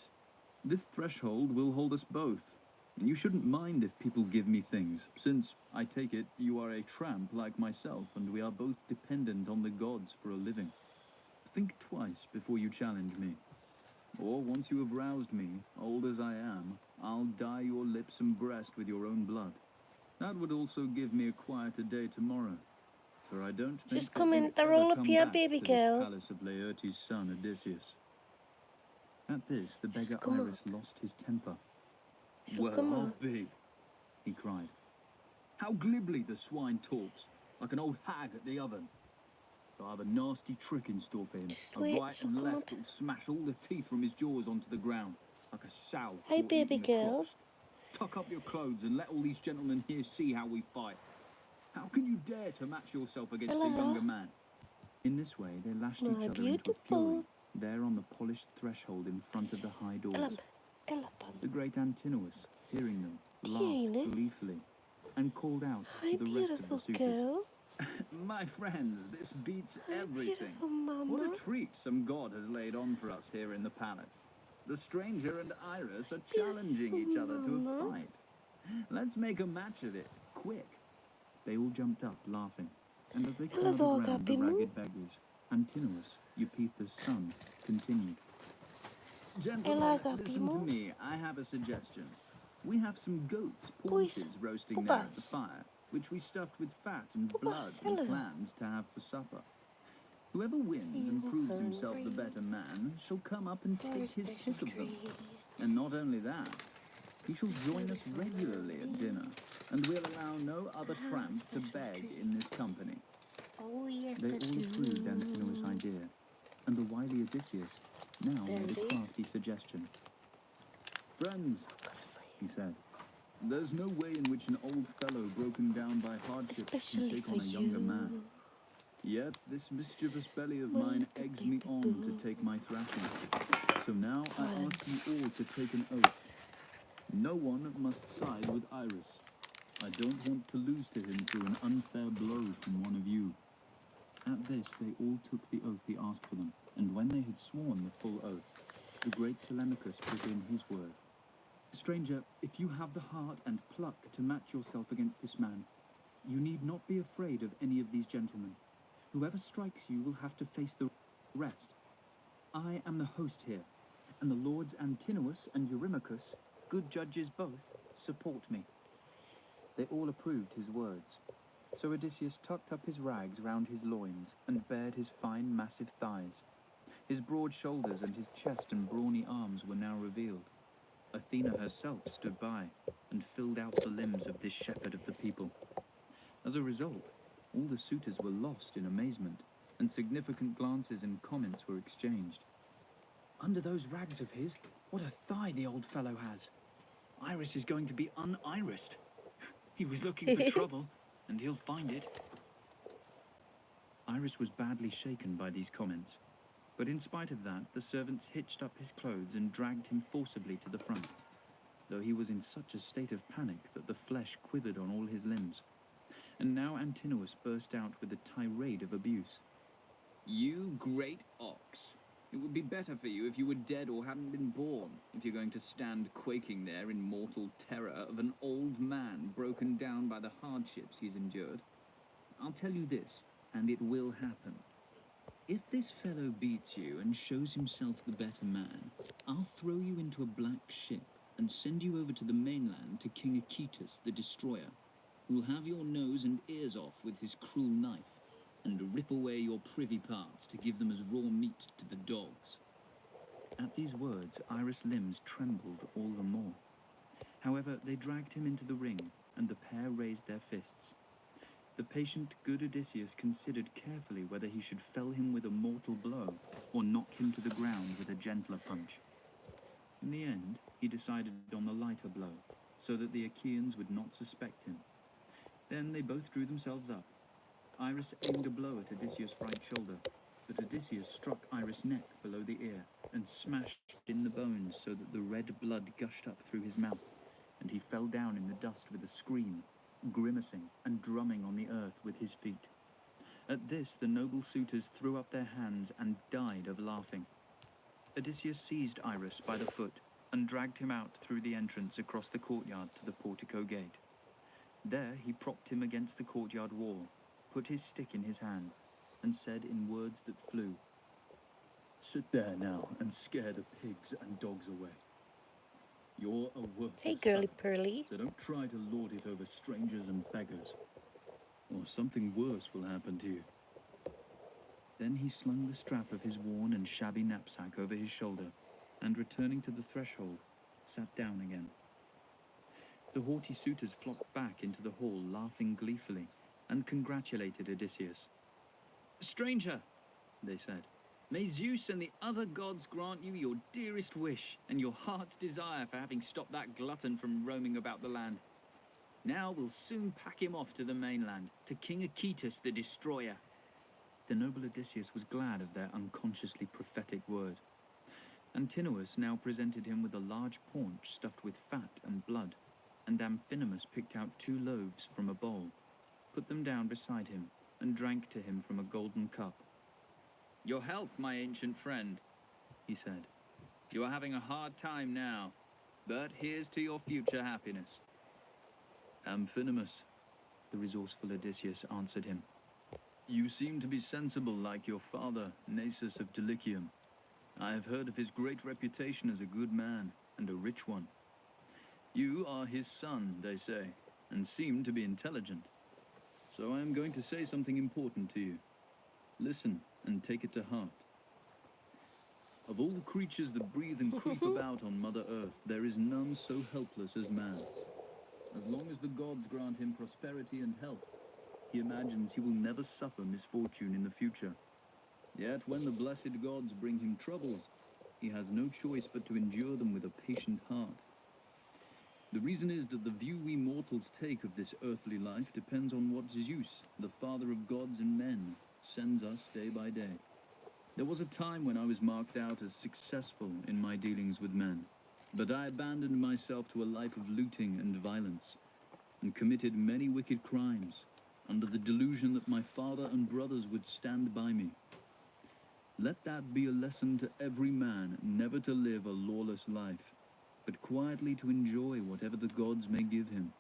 This threshold will hold us both, and you shouldn't mind if people give me things, since, I take it, you are a tramp like myself, and we are both dependent on the gods for a living. Think twice before you challenge me. Or once you have roused me, old as I am, I'll dye your lips and breast with your own blood. That would also give me a quieter day tomorrow, for I don't think Just come in, they're all up here, baby girl. The palace of Laertes' son Odysseus. At this, the beggar come Iris lost his temper. Well, come I'll on. be, he cried. How glibly the swine talks, like an old hag at the oven. I have a nasty trick in store for him. Just A wait, right she'll and come left up. that will smash all the teeth from his jaws onto the ground, like a sow. Hey, caught baby eating the girl. crops. Tuck up your clothes and let all these gentlemen here see how we fight. How can you dare to match yourself against a Hello. younger man? In this way, they lashed My each other into a beautiful. fury, there on the polished threshold in front of the high doors. The Elephant. great Antinous, hearing them, Tina. laughed gleefully, and called out Hi, to the rest of beautiful the suitors. girl. My friends, this beats Hi, everything. beautiful mama. What a treat some god has laid on for us here in the palace. The stranger and Iris are challenging each other to a Mama. fight. Let's make a match of it, quick. They all jumped up, laughing, and as they Hello, crowded round the Gabimu. ragged beggars, Antinous, Eupeithes' son, continued. Gentlemen, Hello, listen to Gabimu. me. I have a suggestion. We have some goats' Boys, paunches roasting Bubba. there at the fire, which we stuffed with fat and Bubba, blood hello. and clams to have for supper. Whoever wins and You proves are himself the hungry. better man shall come up and Very take his special pick of them. treat. And not only that, he shall join us regularly at dinner, and we'll allow no other tramp to beg in this company. Oh, yes, They I all approved do. Antinous' idea, and the wily Odysseus now There made it a is. crafty suggestion. Friends, he said, there's no way in which an old fellow broken down by hardships can Especially take for on a younger man. you. Yet this mischievous belly of My mine little eggs me baby on boo. to take my thrashing. So now I Fine. ask you all to take an oath. No one must side with Iris. I don't want to lose to him through an unfair blow from one of you. At this, they all took the oath he asked for them, and when they had sworn the full oath, the great Telemachus put in his word. Stranger, if you have the heart and pluck to match yourself against this man, you need not be afraid of any of these gentlemen. Whoever strikes you will have to face the rest. I am the host here, and the lords Antinous and Eurymachus, good judges both, support me." They all approved his words. So Odysseus tucked up his rags round his loins and bared his fine, massive thighs. His broad shoulders and his chest and brawny arms were now revealed. Athena herself stood by and filled out the limbs of this shepherd of the people. As a result, all the suitors were lost in amazement, and significant glances and comments were exchanged. "Under those rags of his, what a thigh the old fellow has! Iris is going to be un-irised. He was looking for trouble, and he'll find it." Iris was badly shaken by these comments, but in spite of that, the servants hitched up his clothes and dragged him forcibly to the front, though he was in such a state of panic that the flesh quivered on all his limbs. And now Antinous burst out with a tirade of abuse. You great ox! It would be better for you if you were dead or hadn't been born, if you're going to stand quaking there in mortal terror of an old man broken down by the hardships he's endured. I'll tell you this, and it will happen. If this fellow beats you and shows himself the better man, I'll throw you into a black ship and send you over to the mainland to King Aegetus the Destroyer, who'll have your nose and ears off with his cruel knife, and rip away your privy parts to give them as raw meat to the dogs. At these words, Iris' limbs trembled all the more. However, they dragged him into the ring, and the pair raised their fists. The patient, good Odysseus considered carefully whether he should fell him with a mortal blow or knock him to the ground with a gentler punch. In the end, he decided on the lighter blow, so that the Achaeans would not suspect him. Then they both drew themselves up. Iris aimed a blow at Odysseus' right shoulder, but Odysseus struck Iris' neck below the ear and smashed in the bones so that the red blood gushed up through his mouth, and he fell down in the dust with a scream, grimacing and drumming on the earth with his feet. At this, the noble suitors threw up their hands and died of laughing. Odysseus seized Iris by the foot and dragged him out through the entrance across the courtyard to the portico gate. There he propped him against the courtyard wall, put his stick in his hand, and said in words that flew, "Sit there now and scare the pigs and dogs away. You're a worthless Hey, girly fellow, Pearly. so don't try to lord it over strangers and beggars, or something worse will happen to you." Then he slung the strap of his worn and shabby knapsack over his shoulder, and returning to the threshold, sat down again. The haughty suitors flocked back into the hall, laughing gleefully, and congratulated Odysseus. "Stranger," they said, "may Zeus and the other gods grant you your dearest wish and your heart's desire for having stopped that glutton from roaming about the land. Now we'll soon pack him off to the mainland, to King Aegetus the Destroyer." The noble Odysseus was glad of their unconsciously prophetic word. Antinous now presented him with a large paunch stuffed with fat and blood, and Amphinomus picked out 2 loaves from a bowl, put them down beside him, and drank to him from a golden cup. "Your health, my ancient friend," he said. "You are having a hard time now, but here's to your future happiness." "Amphinomus," the resourceful Odysseus answered him, "you seem to be sensible like your father, Nasus of Dulichium. I have heard of his great reputation as a good man and a rich one. You are his son, they say, and seem to be intelligent. So I am going to say something important to you. Listen and take it to heart. Of all the creatures that breathe and creep about on Mother Earth, there is none so helpless as man. As long as the gods grant him prosperity and health, he imagines he will never suffer misfortune in the future. Yet when the blessed gods bring him troubles, he has no choice but to endure them with a patient heart. The reason is that the view we mortals take of this earthly life depends on what Zeus, the father of gods and men, sends us day by day. There was a time when I was marked out as successful in my dealings with men, but I abandoned myself to a life of looting and violence, and committed many wicked crimes, under the delusion that my father and brothers would stand by me. Let that be a lesson to every man never to live a lawless life, but quietly to enjoy whatever the gods may give him.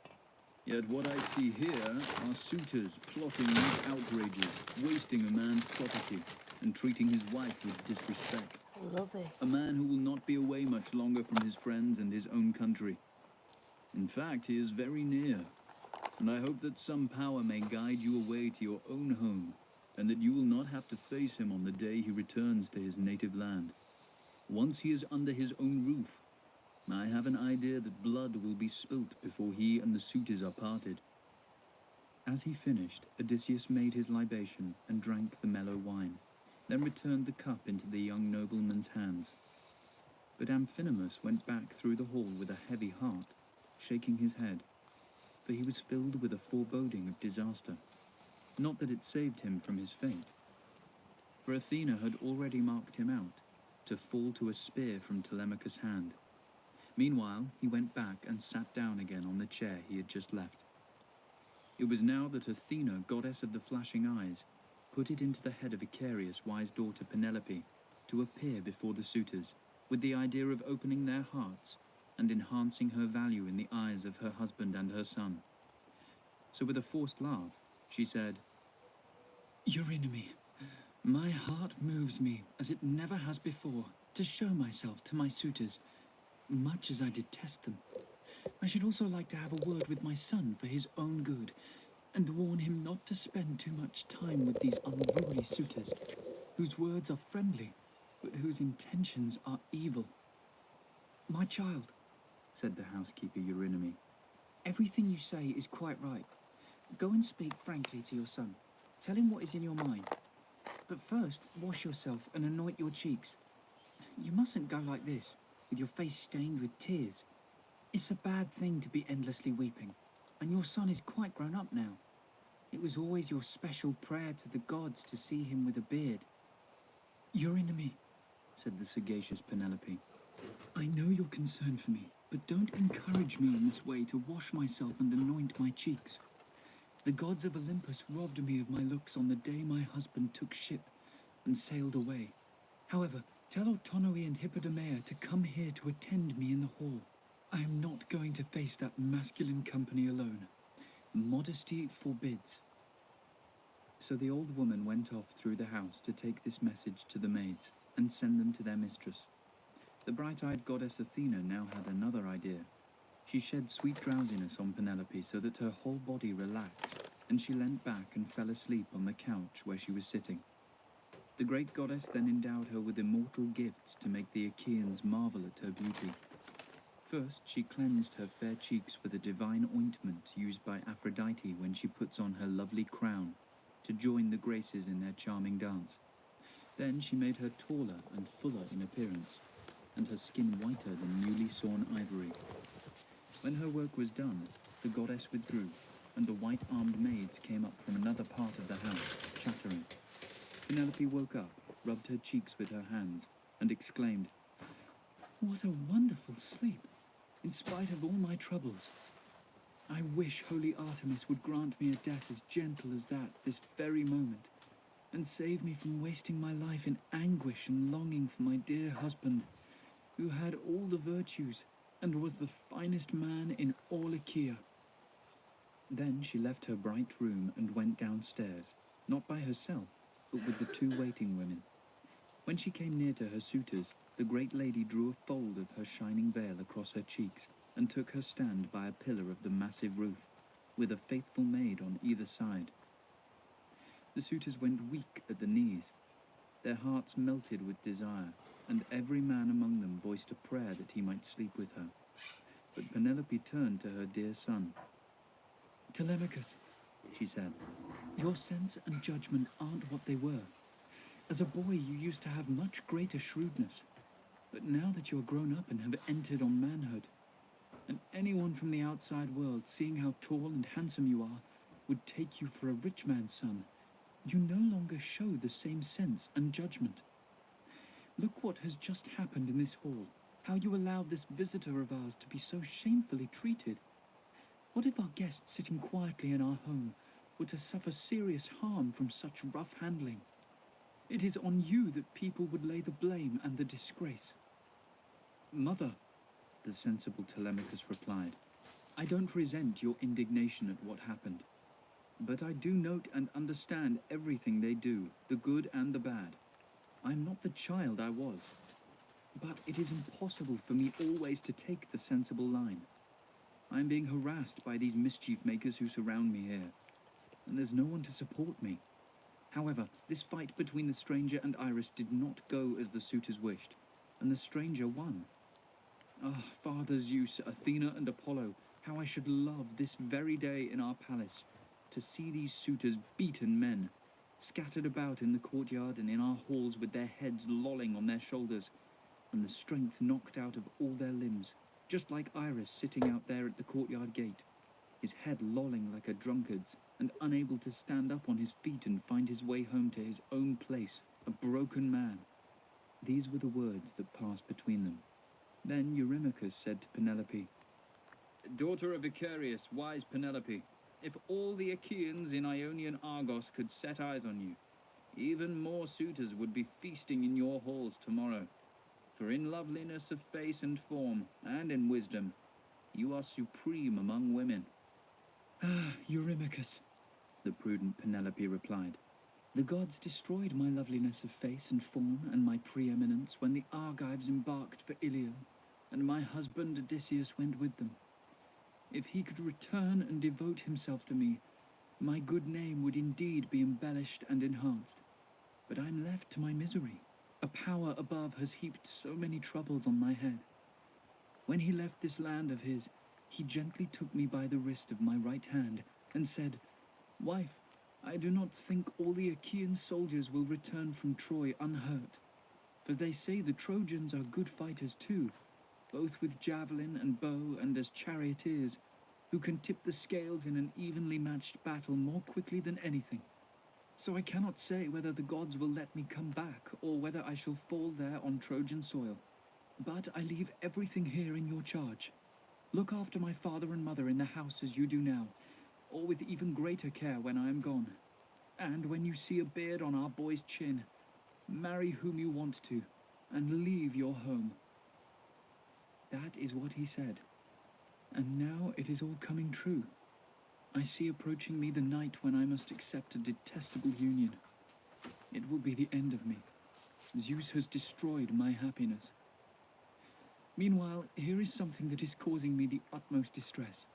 Yet what I see here are suitors plotting these outrages, wasting a man's property, and treating his wife with disrespect. Lovely. A man who will not be away much longer from his friends and his own country. In fact, he is very near, and I hope that some power may guide you away to your own home, and that you will not have to face him on the day he returns to his native land. Once he is under his own roof, I have an idea that blood will be spilt before he and the suitors are parted. As he finished, Odysseus made his libation and drank the mellow wine, then returned the cup into the young nobleman's hands. But Amphinomus went back through the hall with a heavy heart, shaking his head, for he was filled with a foreboding of disaster. Not that it saved him from his fate, for Athena had already marked him out, to fall to a spear from Telemachus' hand. Meanwhile, he went back and sat down again on the chair he had just left. It was now that Athena, goddess of the flashing eyes, put it into the head of Icarius' wise daughter Penelope to appear before the suitors, with the idea of opening their hearts and enhancing her value in the eyes of her husband and her son. So with a forced laugh, she said, "Eurynome, my heart moves me as it never has before to show myself to my suitors, much as I detest them. I should also like to have a word with my son for his own good, and warn him not to spend too much time with these unruly suitors, whose words are friendly, but whose intentions are evil." "My child," said the housekeeper Eurynome, "everything you say is quite right. Go and speak frankly to your son. Tell him what is in your mind. But first, wash yourself and anoint your cheeks. You mustn't go like this, with your face stained with tears. It's a bad thing to be endlessly weeping, and your son is quite grown up now. It was always your special prayer to the gods to see him with a beard." "Eurynome," said the sagacious Penelope, "I know you're concerned for me, but don't encourage me in this way to wash myself and anoint my cheeks. The gods of Olympus robbed me of my looks on the day my husband took ship and sailed away. However, tell Autonoe and Hippodamia to come here to attend me in the hall. I am not going to face that masculine company alone. Modesty forbids." So the old woman went off through the house to take this message to the maids and send them to their mistress. The bright-eyed goddess Athena now had another idea. She shed sweet drowsiness on Penelope so that her whole body relaxed, and she leant back and fell asleep on the couch where she was sitting. The great goddess then endowed her with immortal gifts to make the Achaeans marvel at her beauty. First, she cleansed her fair cheeks with a divine ointment used by Aphrodite when she puts on her lovely crown to join the Graces in their charming dance. Then she made her taller and fuller in appearance, and her skin whiter than newly sawn ivory. When her work was done, the goddess withdrew, and the white-armed maids came up from another part of the house, chattering. Penelope woke up, rubbed her cheeks with her hands, and exclaimed, "What a wonderful sleep, in spite of all my troubles. I wish holy Artemis would grant me a death as gentle as that this very moment, and save me from wasting my life in anguish and longing for my dear husband, who had all the virtues and was the finest man in all Achaea." Then she left her bright room and went downstairs, not by herself, but with the two waiting women. When she came near to her suitors, the great lady drew a fold of her shining veil across her cheeks and took her stand by a pillar of the massive roof, with a faithful maid on either side. The suitors went weak at the knees. Their hearts melted with desire, and every man among them voiced a prayer that he might sleep with her. But Penelope turned to her dear son. "Telemachus," she said, "your sense and judgment aren't what they were. As a boy you used to have much greater shrewdness, but now that you are grown up and have entered on manhood, and anyone from the outside world, seeing how tall and handsome you are, would take you for a rich man's son, you no longer show the same sense and judgment. Look what has just happened in this hall, how you allowed this visitor of ours to be so shamefully treated. What if our guest sitting quietly in our home were to suffer serious harm from such rough handling? It is on you that people would lay the blame and the disgrace." "Mother," the sensible Telemachus replied, I don't resent your indignation at what happened, but I do note and understand everything they do, the good and the bad. I'm not the child I was, but it is impossible for me always to take the sensible line. I'm being harassed by these mischief makers who surround me here, and there's no one to support me. However, this fight between the stranger and Iris did not go as the suitors wished, and the stranger won. Ah, Father Zeus, Athena, and Apollo, how I should love this very day in our palace to see these suitors beaten men, scattered about in the courtyard and in our halls with their heads lolling on their shoulders, and the strength knocked out of all their limbs, just like Iris sitting out there at the courtyard gate, his head lolling like a drunkard's, and unable to stand up on his feet and find his way home to his own place, a broken man. These were the words that passed between them. Then Eurymachus said to Penelope, "Daughter of Icarius, wise Penelope, if all the Achaeans in Ionian Argos could set eyes on you, even more suitors would be feasting in your halls tomorrow. For in loveliness of face and form, and in wisdom, you are supreme among women." "Ah, Eurymachus," the prudent Penelope replied, "the gods destroyed my loveliness of face and form and my preeminence when the Argives embarked for Ilion, and my husband Odysseus went with them. If he could return and devote himself to me, my good name would indeed be embellished and enhanced. But I'm left to my misery. A power above has heaped so many troubles on my head. When he left this land of his, he gently took me by the wrist of my right hand and said, 'Wife, I do not think all the Achaean soldiers will return from Troy unhurt, for they say the Trojans are good fighters too, both with javelin and bow and as charioteers, who can tip the scales in an evenly matched battle more quickly than anything. So I cannot say whether the gods will let me come back or whether I shall fall there on Trojan soil. But I leave everything here in your charge. Look after my father and mother in the house as you do now, or with even greater care when I am gone. And when you see a beard on our boy's chin, marry whom you want to, and leave your home.' That is what he said. And now it is all coming true. I see approaching me the night when I must accept a detestable union. It will be the end of me. Zeus has destroyed my happiness. Meanwhile, here is something that is causing me the utmost distress.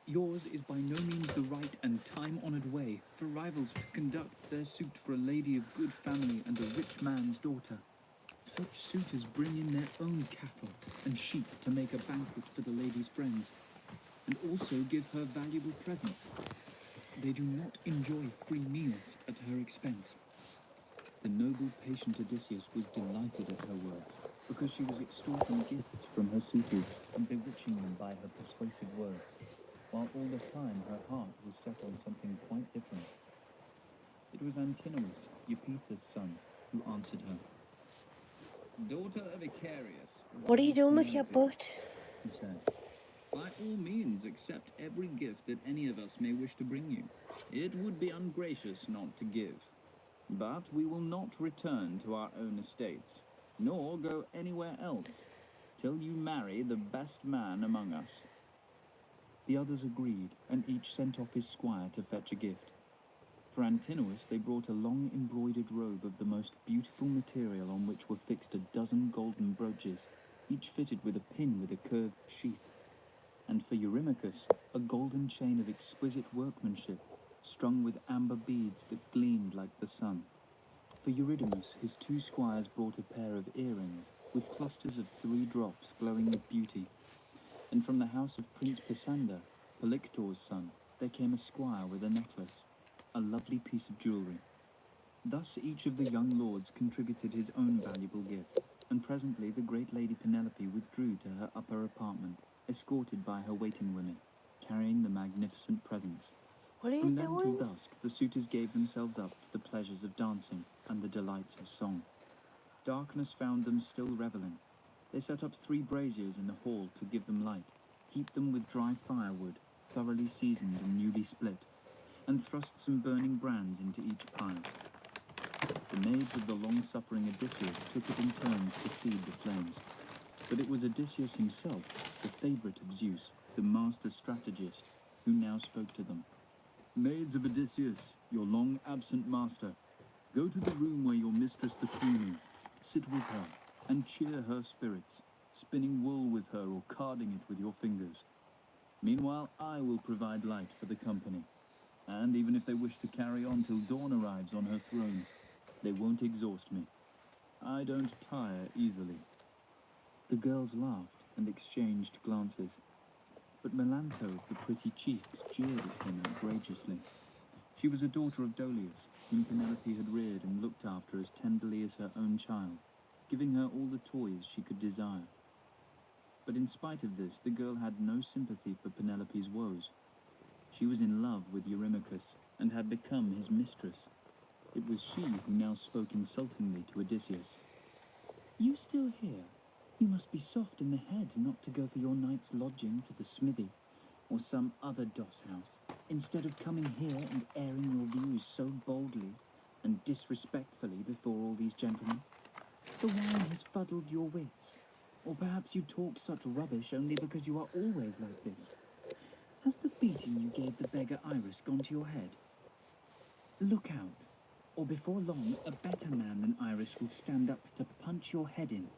Yours is by no means the right and time-honored way for rivals to conduct their suit for a lady of good family and a rich man's daughter. Such suitors bring in their own cattle and sheep to make a banquet for the lady's friends, and also give her valuable presents. They do not enjoy free meals at her expense." The noble, patient Odysseus was delighted at her words, because she was extorting gifts from her suitors and bewitching them by her persuasive words, while all the time her heart was set on something quite different. It was Antinous, Eupeithes' son, who answered her. "Daughter of Icarius, What are you doing with your Penelope," butt? he said, "by all means accept every gift that any of us may wish to bring you. It would be ungracious not to give. But we will not return to our own estates, nor go anywhere else, till you marry the best man among us." The others agreed, and each sent off his squire to fetch a gift. For Antinous they brought a long embroidered robe of the most beautiful material on which were fixed a dozen golden brooches, each fitted with a pin with a curved sheath. And for Eurymachus, a golden chain of exquisite workmanship, strung with amber beads that gleamed like the sun. For Eurydamas, his two squires brought a pair of earrings, with clusters of 3 drops glowing with beauty. And from the house of Prince Pisander, Polyctor's son, there came a squire with a necklace, a lovely piece of jewellery. Thus each of the young lords contributed his own valuable gift, and presently the great lady Penelope withdrew to her upper apartment, escorted by her waiting women, carrying the magnificent presents. What are you From then till doing? dusk, the suitors gave themselves up to the pleasures of dancing and the delights of song. Darkness found them still revelling. They set up 3 braziers in the hall to give them light, heaped them with dry firewood, thoroughly seasoned and newly split, and thrust some burning brands into each pile. The maids of the long-suffering Odysseus took it in turns to feed the flames, but it was Odysseus himself, the favourite of Zeus, the master strategist, who now spoke to them. Maids of Odysseus, your long-absent master, go to the room where your mistress the queen is, sit with her, and cheer her spirits, spinning wool with her or carding it with your fingers. Meanwhile, I will provide light for the company, and even if they wish to carry on till dawn arrives on her throne, they won't exhaust me. I don't tire easily." The girls laughed and exchanged glances, but Melantho of the pretty cheeks jeered at him outrageously. She was a daughter of Dolius, whom Penelope had reared and looked after as tenderly as her own child, giving her all the toys she could desire. But in spite of this, the girl had no sympathy for Penelope's woes. She was in love with Eurymachus, and had become his mistress. It was she who now spoke insultingly to Odysseus. "You still here? You must be soft in the head not to go for your night's lodging to the smithy, or some other doss house, instead of coming here and airing your views so boldly and disrespectfully before all these gentlemen. The wine has fuddled your wits, or perhaps you talk such rubbish only because you are always like this. Has the beating you gave the beggar Iris gone to your head? Look out, or before long a better man than Iris will stand up to punch your head in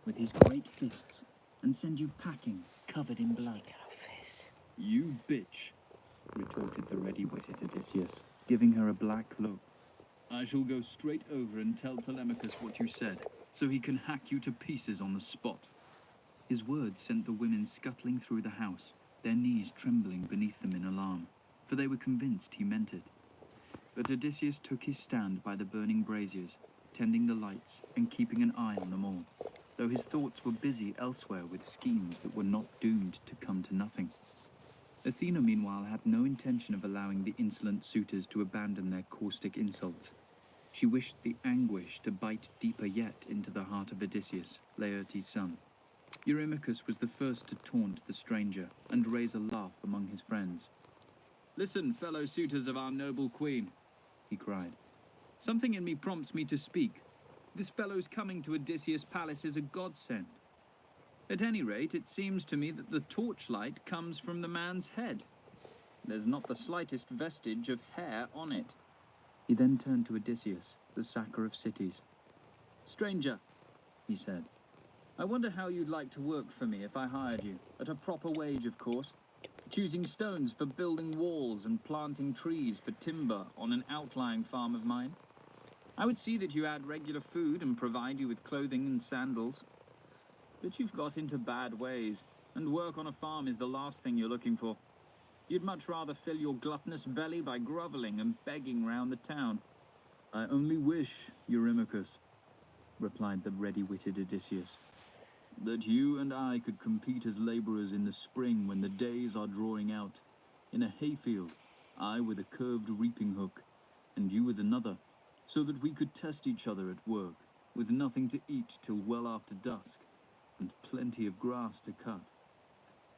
with his great fists and send you packing, covered in blood." "You bitch," retorted the ready-witted Odysseus, giving her a black look. "I shall go straight over and tell Telemachus what you said, so he can hack you to pieces on the spot." His words sent the women scuttling through the house, their knees trembling beneath them in alarm, for they were convinced he meant it. But Odysseus took his stand by the burning braziers, tending the lights and keeping an eye on them all, though his thoughts were busy elsewhere with schemes that were not doomed to come to nothing. Athena, meanwhile, had no intention of allowing the insolent suitors to abandon their caustic insults. She wished the anguish to bite deeper yet into the heart of Odysseus, Laertes' son. Eurymachus was the first to taunt the stranger and raise a laugh among his friends. "Listen, fellow suitors of our noble queen," he cried. "Something in me prompts me to speak. This fellow's coming to Odysseus' palace is a godsend. At any rate, it seems to me that the torchlight comes from the man's head. There's not the slightest vestige of hair on it." He then turned to Odysseus, the sacker of cities. "Stranger," he said, "I wonder how you'd like to work for me if I hired you, at a proper wage, of course, choosing stones for building walls and planting trees for timber on an outlying farm of mine. I would see that you had regular food and provide you with clothing and sandals. But you've got into bad ways, and work on a farm is the last thing you're looking for. You'd much rather fill your gluttonous belly by groveling and begging round the town." "I only wish, Eurymachus," replied the ready-witted Odysseus, "that you and I could compete as labourers in the spring when the days are drawing out, in a hayfield, I with a curved reaping hook, and you with another, so that we could test each other at work, with nothing to eat till well after dusk, and plenty of grass to cut.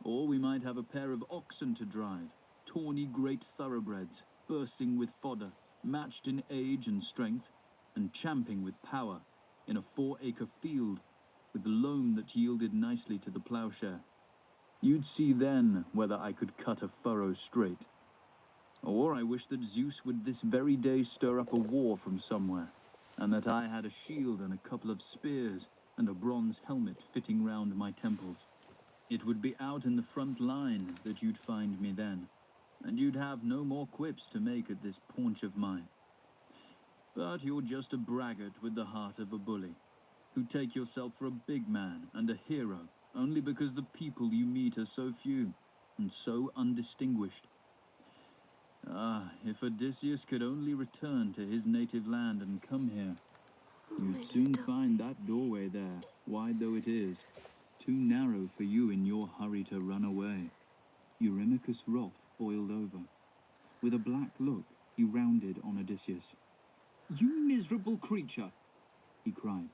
Or we might have a pair of oxen to drive, tawny great thoroughbreds, bursting with fodder, matched in age and strength, and champing with power, in a 4-acre field, with loam that yielded nicely to the ploughshare. You'd see then whether I could cut a furrow straight. Or I wish that Zeus would this very day stir up a war from somewhere, and that I had a shield and a couple of spears, and a bronze helmet fitting round my temples. It would be out in the front line that you'd find me then, and you'd have no more quips to make at this paunch of mine. But you're just a braggart with the heart of a bully, who take yourself for a big man and a hero only because the people you meet are so few and so undistinguished. Ah, if Odysseus could only return to his native land and come here, you'd soon find that doorway there, wide though it is, too narrow for you in your hurry to run away." Eurymachus' wrath boiled over. With a black look, he rounded on Odysseus. "You miserable creature!" he cried.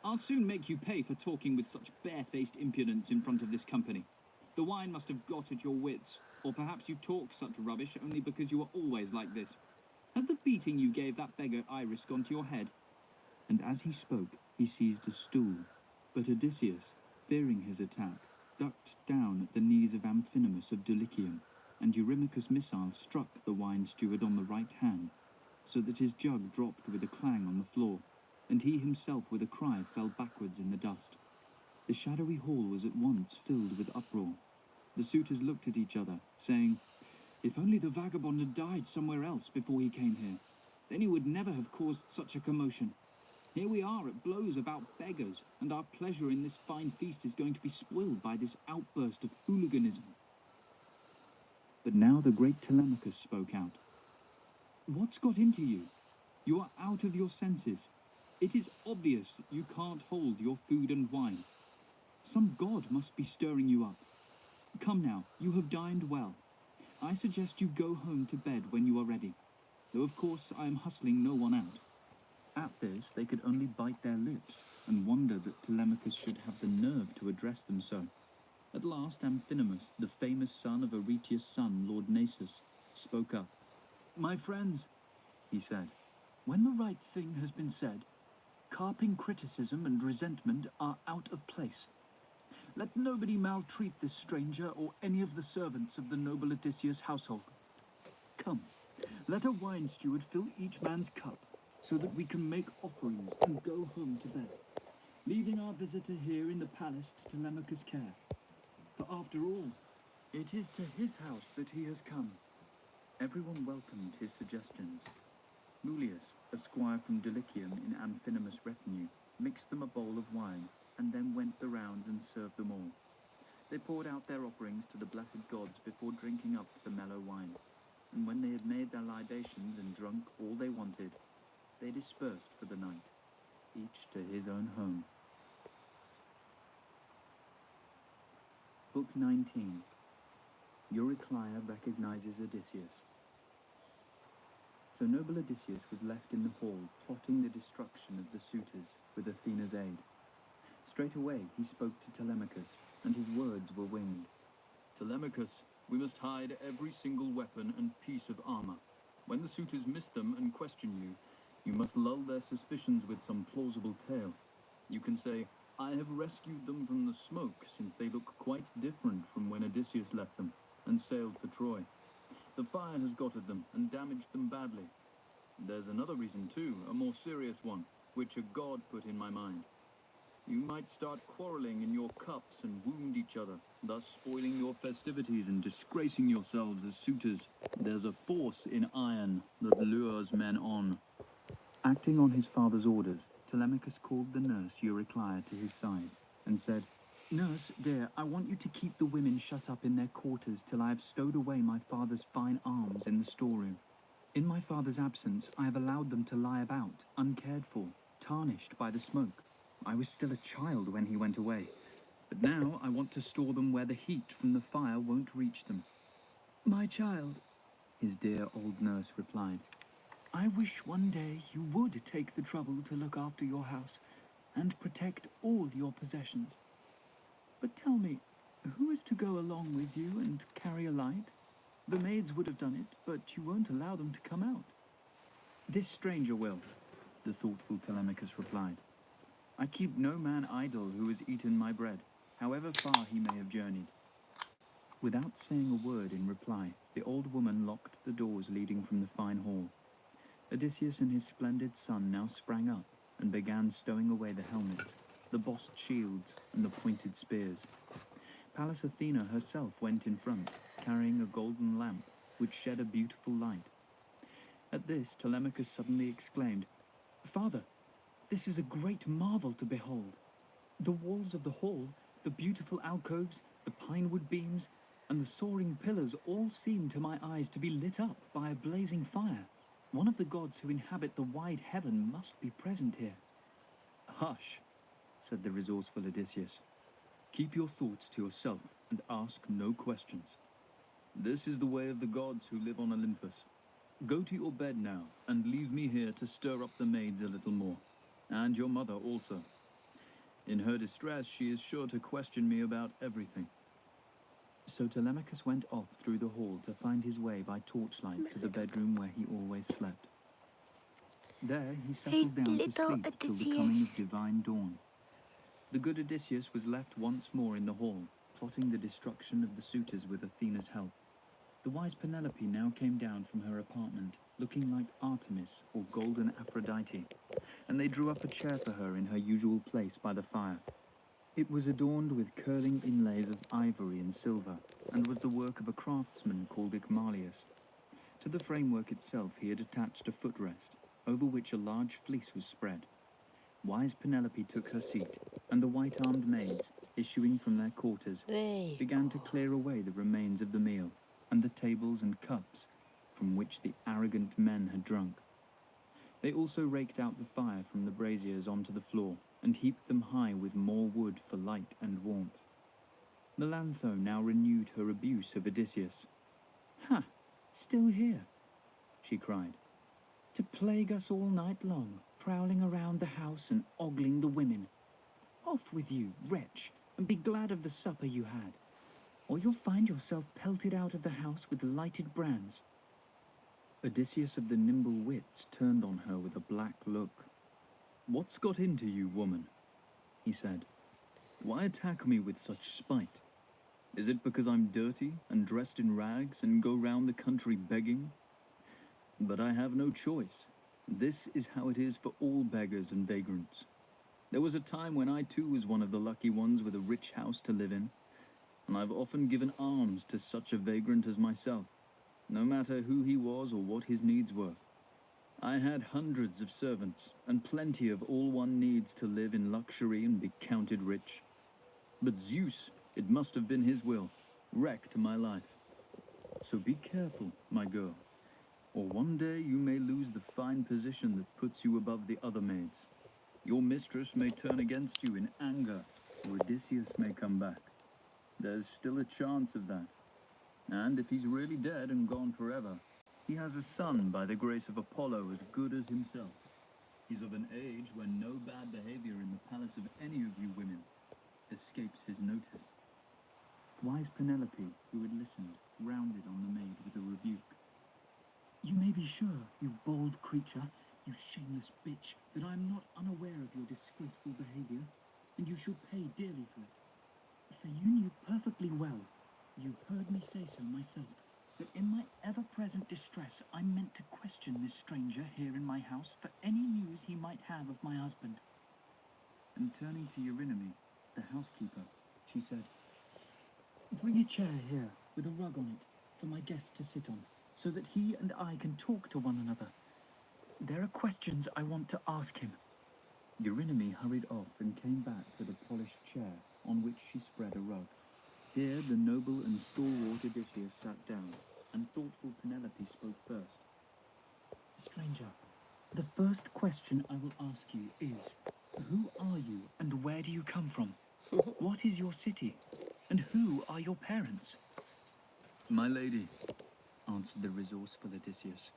"I'll soon make you pay for talking with such barefaced impudence in front of this company. The wine must have got at your wits, or perhaps you talk such rubbish only because you are always like this. Has the beating you gave that beggar Iris gone to your head?" And as he spoke, he seized a stool, but Odysseus, fearing his attack, ducked down at the knees of Amphinomus of Dulichium, and Eurymachus' missile struck the wine steward on the right hand, so that his jug dropped with a clang on the floor, and he himself with a cry fell backwards in the dust. The shadowy hall was at once filled with uproar. The suitors looked at each other, saying, "If only the vagabond had died somewhere else before he came here, then he would never have caused such a commotion. Here we are at blows about beggars, and our pleasure in this fine feast is going to be spoiled by this outburst of hooliganism." But now the great Telemachus spoke out. "What's got into you? You are out of your senses. It is obvious that you can't hold your food and wine. Some god must be stirring you up. Come now, you have dined well. I suggest you go home to bed when you are ready, though of course I am hustling no one out." At this they could only bite their lips and wonder that Telemachus should have the nerve to address them so. At last Amphinomus, the famous son of Aretius' son, Lord Nasus, spoke up. "My friends," he said, "when the right thing has been said, carping criticism and resentment are out of place. Let nobody maltreat this stranger or any of the servants of the noble Odysseus' household. Come, let a wine steward fill each man's cup, so that we can make offerings and go home to bed, leaving our visitor here in the palace to Telemachus' care. For after all, it is to his house that he has come." Everyone welcomed his suggestions. Mulius, a squire from Dulichium in Amphinomus' retinue, mixed them a bowl of wine, and then went the rounds and served them all. They poured out their offerings to the blessed gods before drinking up the mellow wine, and when they had made their libations and drunk all they wanted, they dispersed for the night, each to his own home. Book 19. Euryclea recognizes Odysseus. So noble Odysseus was left in the hall, plotting the destruction of the suitors with Athena's aid. Straight away he spoke to Telemachus, and his words were winged. "Telemachus, we must hide every single weapon and piece of armor. When the suitors miss them and question you, you must lull their suspicions with some plausible tale. You can say, 'I have rescued them from the smoke, since they look quite different from when Odysseus left them and sailed for Troy. The fire has got at them and damaged them badly. There's another reason too, a more serious one, which a god put in my mind. You might start quarreling in your cups and wound each other, thus spoiling your festivities and disgracing yourselves as suitors. There's a force in iron that lures men on." Acting on his father's orders, Telemachus called the nurse Euryclea to his side and said, "Nurse, dear, I want you to keep the women shut up in their quarters till I have stowed away my father's fine arms in the storeroom. In my father's absence, I have allowed them to lie about, uncared for, tarnished by the smoke. I was still a child when he went away, but now I want to store them where the heat from the fire won't reach them." "My child," his dear old nurse replied, "I wish one day you would take the trouble to look after your house and protect all your possessions. But tell me, who is to go along with you and carry a light? The maids would have done it, but you won't allow them to come out." "This stranger will," the thoughtful Telemachus replied. "I keep no man idle who has eaten my bread, however far he may have journeyed." Without saying a word in reply, the old woman locked the doors leading from the fine hall. Odysseus and his splendid son now sprang up and began stowing away the helmets, the bossed shields, and the pointed spears. Pallas Athena herself went in front, carrying a golden lamp, which shed a beautiful light. At this, Telemachus suddenly exclaimed, "Father, this is a great marvel to behold. The walls of the hall, the beautiful alcoves, the pinewood beams, and the soaring pillars all seem to my eyes to be lit up by a blazing fire. One of the gods who inhabit the wide heaven must be present here." "Hush," said the resourceful Odysseus. "Keep your thoughts to yourself and ask no questions. This is the way of the gods who live on Olympus. Go to your bed now, and leave me here to stir up the maids a little more, and your mother also. In her distress, she is sure to question me about everything." So Telemachus went off through the hall to find his way by torchlight to the bedroom where he always slept. There he settled down to little sleep till the coming of Odysseus. divine dawn. The good Odysseus was left once more in the hall, plotting the destruction of the suitors with Athena's help. The wise Penelope now came down from her apartment, looking like Artemis or golden Aphrodite, and they drew up a chair for her in her usual place by the fire. It was adorned with curling inlays of ivory and silver, and was the work of a craftsman called Icmalius. To the framework itself he had attached a footrest, over which a large fleece was spread. Wise Penelope took her seat, and the white-armed maids, issuing from their quarters, Very began to clear away the remains of the meal, and the tables and cups from which the arrogant men had drunk. They also raked out the fire from the braziers onto the floor, and heaped them high with more wood for light and warmth. Melantho now renewed her abuse of Odysseus. "Ha! Still here," she cried, "to plague us all night long, prowling around the house and ogling the women. Off with you, wretch, and be glad of the supper you had, or you'll find yourself pelted out of the house with lighted brands." Odysseus of the nimble wits turned on her with a black look. "What's got into you, woman?" he said. "Why attack me with such spite? Is it because I'm dirty and dressed in rags and go round the country begging? But I have no choice. This is how it is for all beggars and vagrants. There was a time when I too was one of the lucky ones with a rich house to live in, and I've often given alms to such a vagrant as myself, no matter who he was or what his needs were. I had hundreds of servants, and plenty of all one needs to live in luxury and be counted rich. But Zeus, it must have been his will, wrecked my life. So be careful, my girl, or one day you may lose the fine position that puts you above the other maids. Your mistress may turn against you in anger, or Odysseus may come back. There's still a chance of that. And if he's really dead and gone forever, he has a son by the grace of Apollo as good as himself. He's of an age when no bad behavior in the palace of any of you women escapes his notice." Wise Penelope, who had listened, rounded on the maid with a rebuke. "You may be sure, you bold creature, you shameless bitch, that I am not unaware of your disgraceful behavior, and you shall pay dearly for it. For you knew perfectly well, you heard me say so myself, that in my ever-present distress I meant to question this stranger here in my house for any news he might have of my husband." And turning to Eurynome, the housekeeper, she said, "Bring a chair here with a rug on it for my guest to sit on, so that he and I can talk to one another. There are questions I want to ask him." Eurynome hurried off and came back with a polished chair on which she spread a rug. Here the noble and stalwart Odysseus sat down, and thoughtful Penelope spoke first. "Stranger, the first question I will ask you is, who are you and where do you come from? What is your city, and who are your parents?" "My lady," answered the resourceful Odysseus,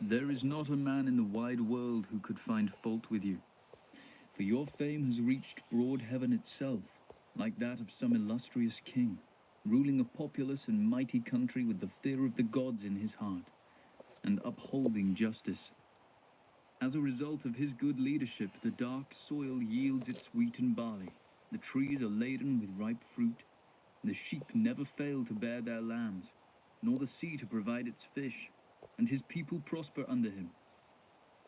"there is not a man in the wide world who could find fault with you, for your fame has reached broad heaven itself, like that of some illustrious king, ruling a populous and mighty country with the fear of the gods in his heart, and upholding justice. As a result of his good leadership, the dark soil yields its wheat and barley, the trees are laden with ripe fruit, the sheep never fail to bear their lambs, nor the sea to provide its fish, and his people prosper under him.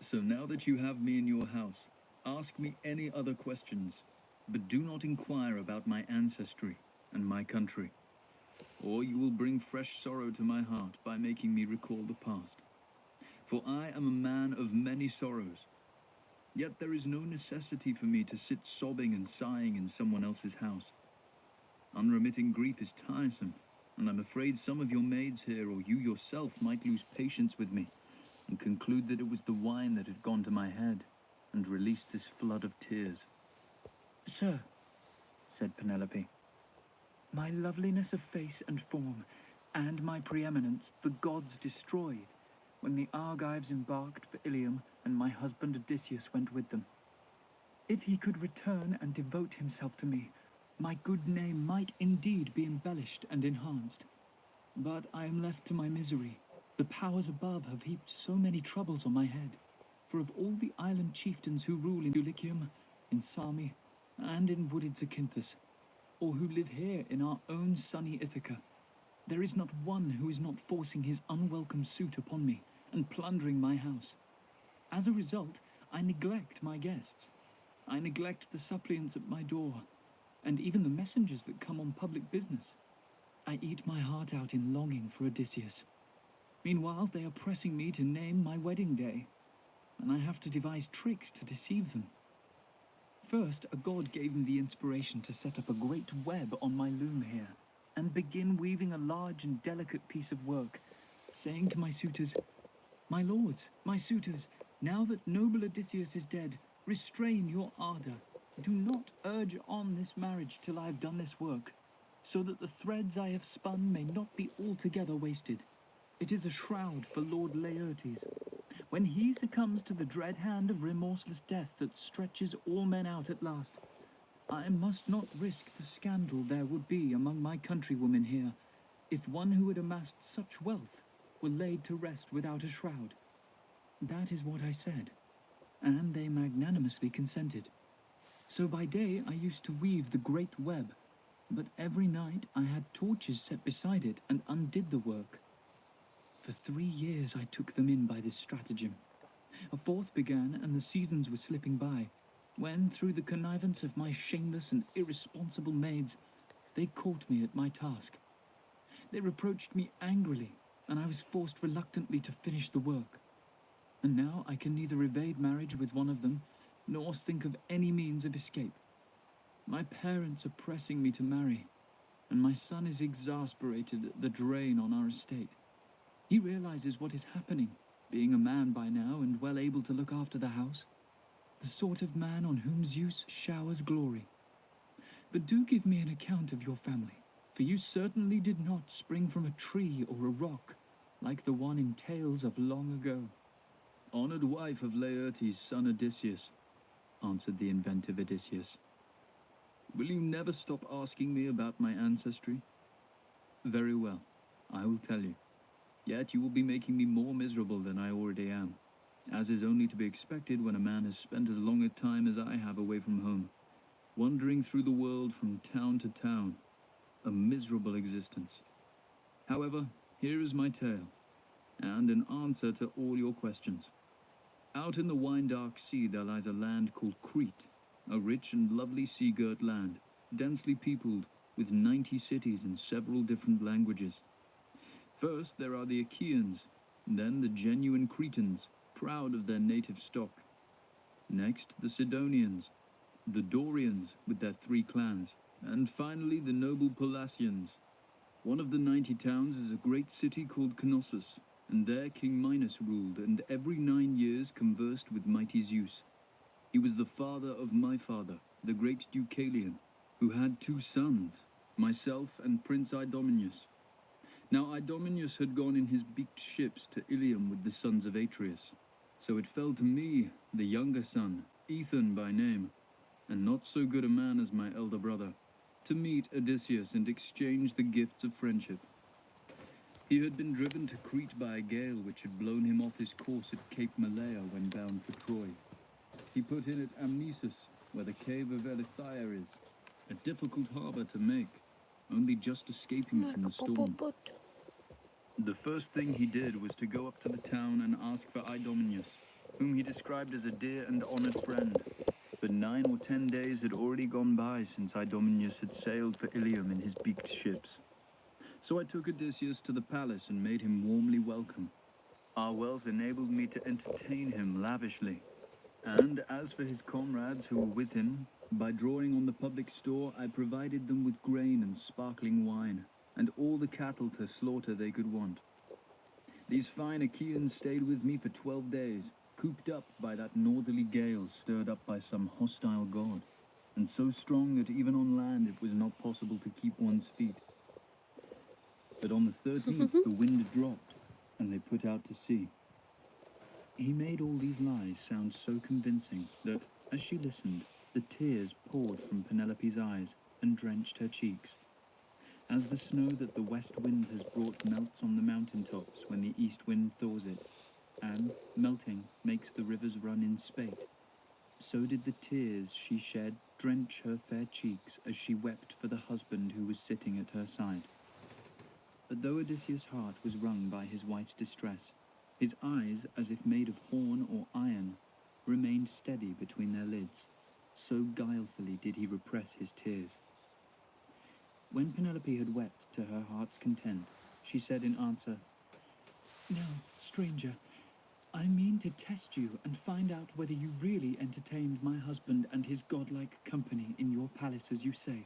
So now that you have me in your house, ask me any other questions, but do not inquire about my ancestry and my country, or you will bring fresh sorrow to my heart by making me recall the past. For I am a man of many sorrows, yet there is no necessity for me to sit sobbing and sighing in someone else's house. Unremitting grief is tiresome, and I'm afraid some of your maids here or you yourself might lose patience with me and conclude that it was the wine that had gone to my head and released this flood of tears." "Sir," said Penelope, "my loveliness of face and form, and my preeminence, the gods destroyed when the Argives embarked for Ilium and my husband Odysseus went with them. If he could return and devote himself to me, my good name might indeed be embellished and enhanced. But I am left to my misery. The powers above have heaped so many troubles on my head, for of all the island chieftains who rule in Dulichium, in Sami, and in wooded Zacynthus, or who live here in our own sunny Ithaca. There is not one who is not forcing his unwelcome suit upon me and plundering my house. As a result, I neglect my guests. I neglect the suppliants at my door, and even the messengers that come on public business. I eat my heart out in longing for Odysseus. Meanwhile, they are pressing me to name my wedding day, and I have to devise tricks to deceive them. First, a god gave me the inspiration to set up a great web on my loom here, and begin weaving a large and delicate piece of work, saying to my suitors, "My lords, my suitors, now that noble Odysseus is dead, restrain your ardor. Do not urge on this marriage till I have done this work, so that the threads I have spun may not be altogether wasted. It is a shroud for Lord Laertes. When he succumbs to the dread hand of remorseless death that stretches all men out at last, I must not risk the scandal there would be among my countrywomen here if one who had amassed such wealth were laid to rest without a shroud." That is what I said, and they magnanimously consented. So by day I used to weave the great web, but every night I had torches set beside it and undid the work. For 3 years I took them in by this stratagem. A fourth began, and the seasons were slipping by, when, through the connivance of my shameless and irresponsible maids, they caught me at my task. They reproached me angrily, and I was forced reluctantly to finish the work. And now I can neither evade marriage with one of them, nor think of any means of escape. My parents are pressing me to marry, and my son is exasperated at the drain on our estate. He realizes what is happening, being a man by now and well able to look after the house. The sort of man on whom Zeus showers glory. But do give me an account of your family, for you certainly did not spring from a tree or a rock, like the one in tales of long ago. "Honored wife of Laertes' son Odysseus," answered the inventive Odysseus. "Will you never stop asking me about my ancestry? Very well, I will tell you. Yet you will be making me more miserable than I already am, as is only to be expected when a man has spent as long a time as I have away from home, wandering through the world from town to town, a miserable existence. However, here is my tale, and an answer to all your questions. Out in the wine-dark sea there lies a land called Crete, a rich and lovely sea-girt land, densely peopled, with 90 cities and several different languages. First there are the Achaeans, then the genuine Cretans, proud of their native stock. Next the Sidonians, the Dorians with their 3 clans, and finally the noble Pelasgians. One of the 90 towns is a great city called Knossos, and there King Minos ruled, and every 9 years conversed with mighty Zeus. He was the father of my father, the great Deucalion, who had 2 sons, myself and Prince Idomeneus. Now Idomeneus had gone in his beaked ships to Ilium with the sons of Atreus, so it fell to me, the younger son, Ethan by name, and not so good a man as my elder brother, to meet Odysseus and exchange the gifts of friendship. He had been driven to Crete by a gale which had blown him off his course at Cape Malea when bound for Troy. He put in at Amnisus, where the cave of Eleuthia is, a difficult harbour to make, only just escaping from the storm. The first thing he did was to go up to the town and ask for Idomeneus, whom he described as a dear and honoured friend. But 9 or 10 days had already gone by since Idomeneus had sailed for Ilium in his beaked ships. So I took Odysseus to the palace and made him warmly welcome. Our wealth enabled me to entertain him lavishly. And as for his comrades who were with him, by drawing on the public store, I provided them with grain and sparkling wine, and all the cattle to slaughter they could want. These fine Achaeans stayed with me for 12 days, cooped up by that northerly gale stirred up by some hostile god, and so strong that even on land it was not possible to keep one's feet. But on the 13th the wind dropped, and they put out to sea. He made all these lies sound so convincing that, as she listened, the tears poured from Penelope's eyes and drenched her cheeks. As the snow that the west wind has brought melts on the mountain tops when the east wind thaws it, and, melting, makes the rivers run in spate, So did the tears she shed drench her fair cheeks as she wept for the husband who was sitting at her side. But though Odysseus' heart was wrung by his wife's distress, his eyes, as if made of horn or iron, remained steady between their lids, so guilefully did he repress his tears. When Penelope had wept to her heart's content, she said in answer, "Now, stranger, I mean to test you and find out whether you really entertained my husband and his godlike company in your palace as you say.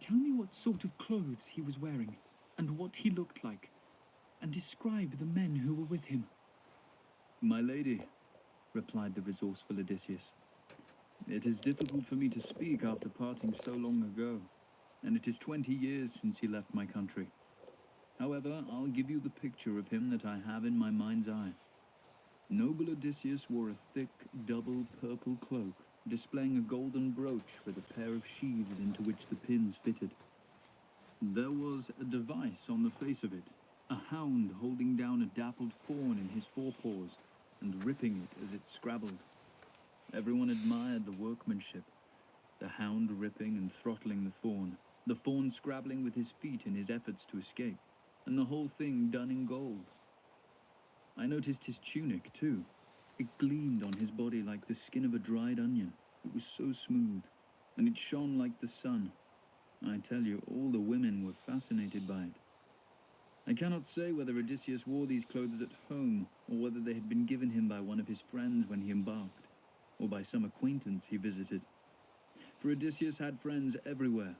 Tell me what sort of clothes he was wearing, and what he looked like, and describe the men who were with him." "My lady," replied the resourceful Odysseus, "it is difficult for me to speak after parting so long ago, and it is 20 years since he left my country. However, I'll give you the picture of him that I have in my mind's eye. Noble Odysseus wore a thick, double purple cloak, displaying a golden brooch with a pair of sheaths into which the pins fitted. There was a device on the face of it, a hound holding down a dappled fawn in his forepaws and ripping it as it scrabbled. Everyone admired the workmanship, the hound ripping and throttling the fawn scrabbling with his feet in his efforts to escape, and the whole thing done in gold. I noticed his tunic, too. It gleamed on his body like the skin of a dried onion. It was so smooth, and it shone like the sun. I tell you, all the women were fascinated by it. I cannot say whether Odysseus wore these clothes at home, or whether they had been given him by one of his friends when he embarked, or by some acquaintance he visited. For Odysseus had friends everywhere.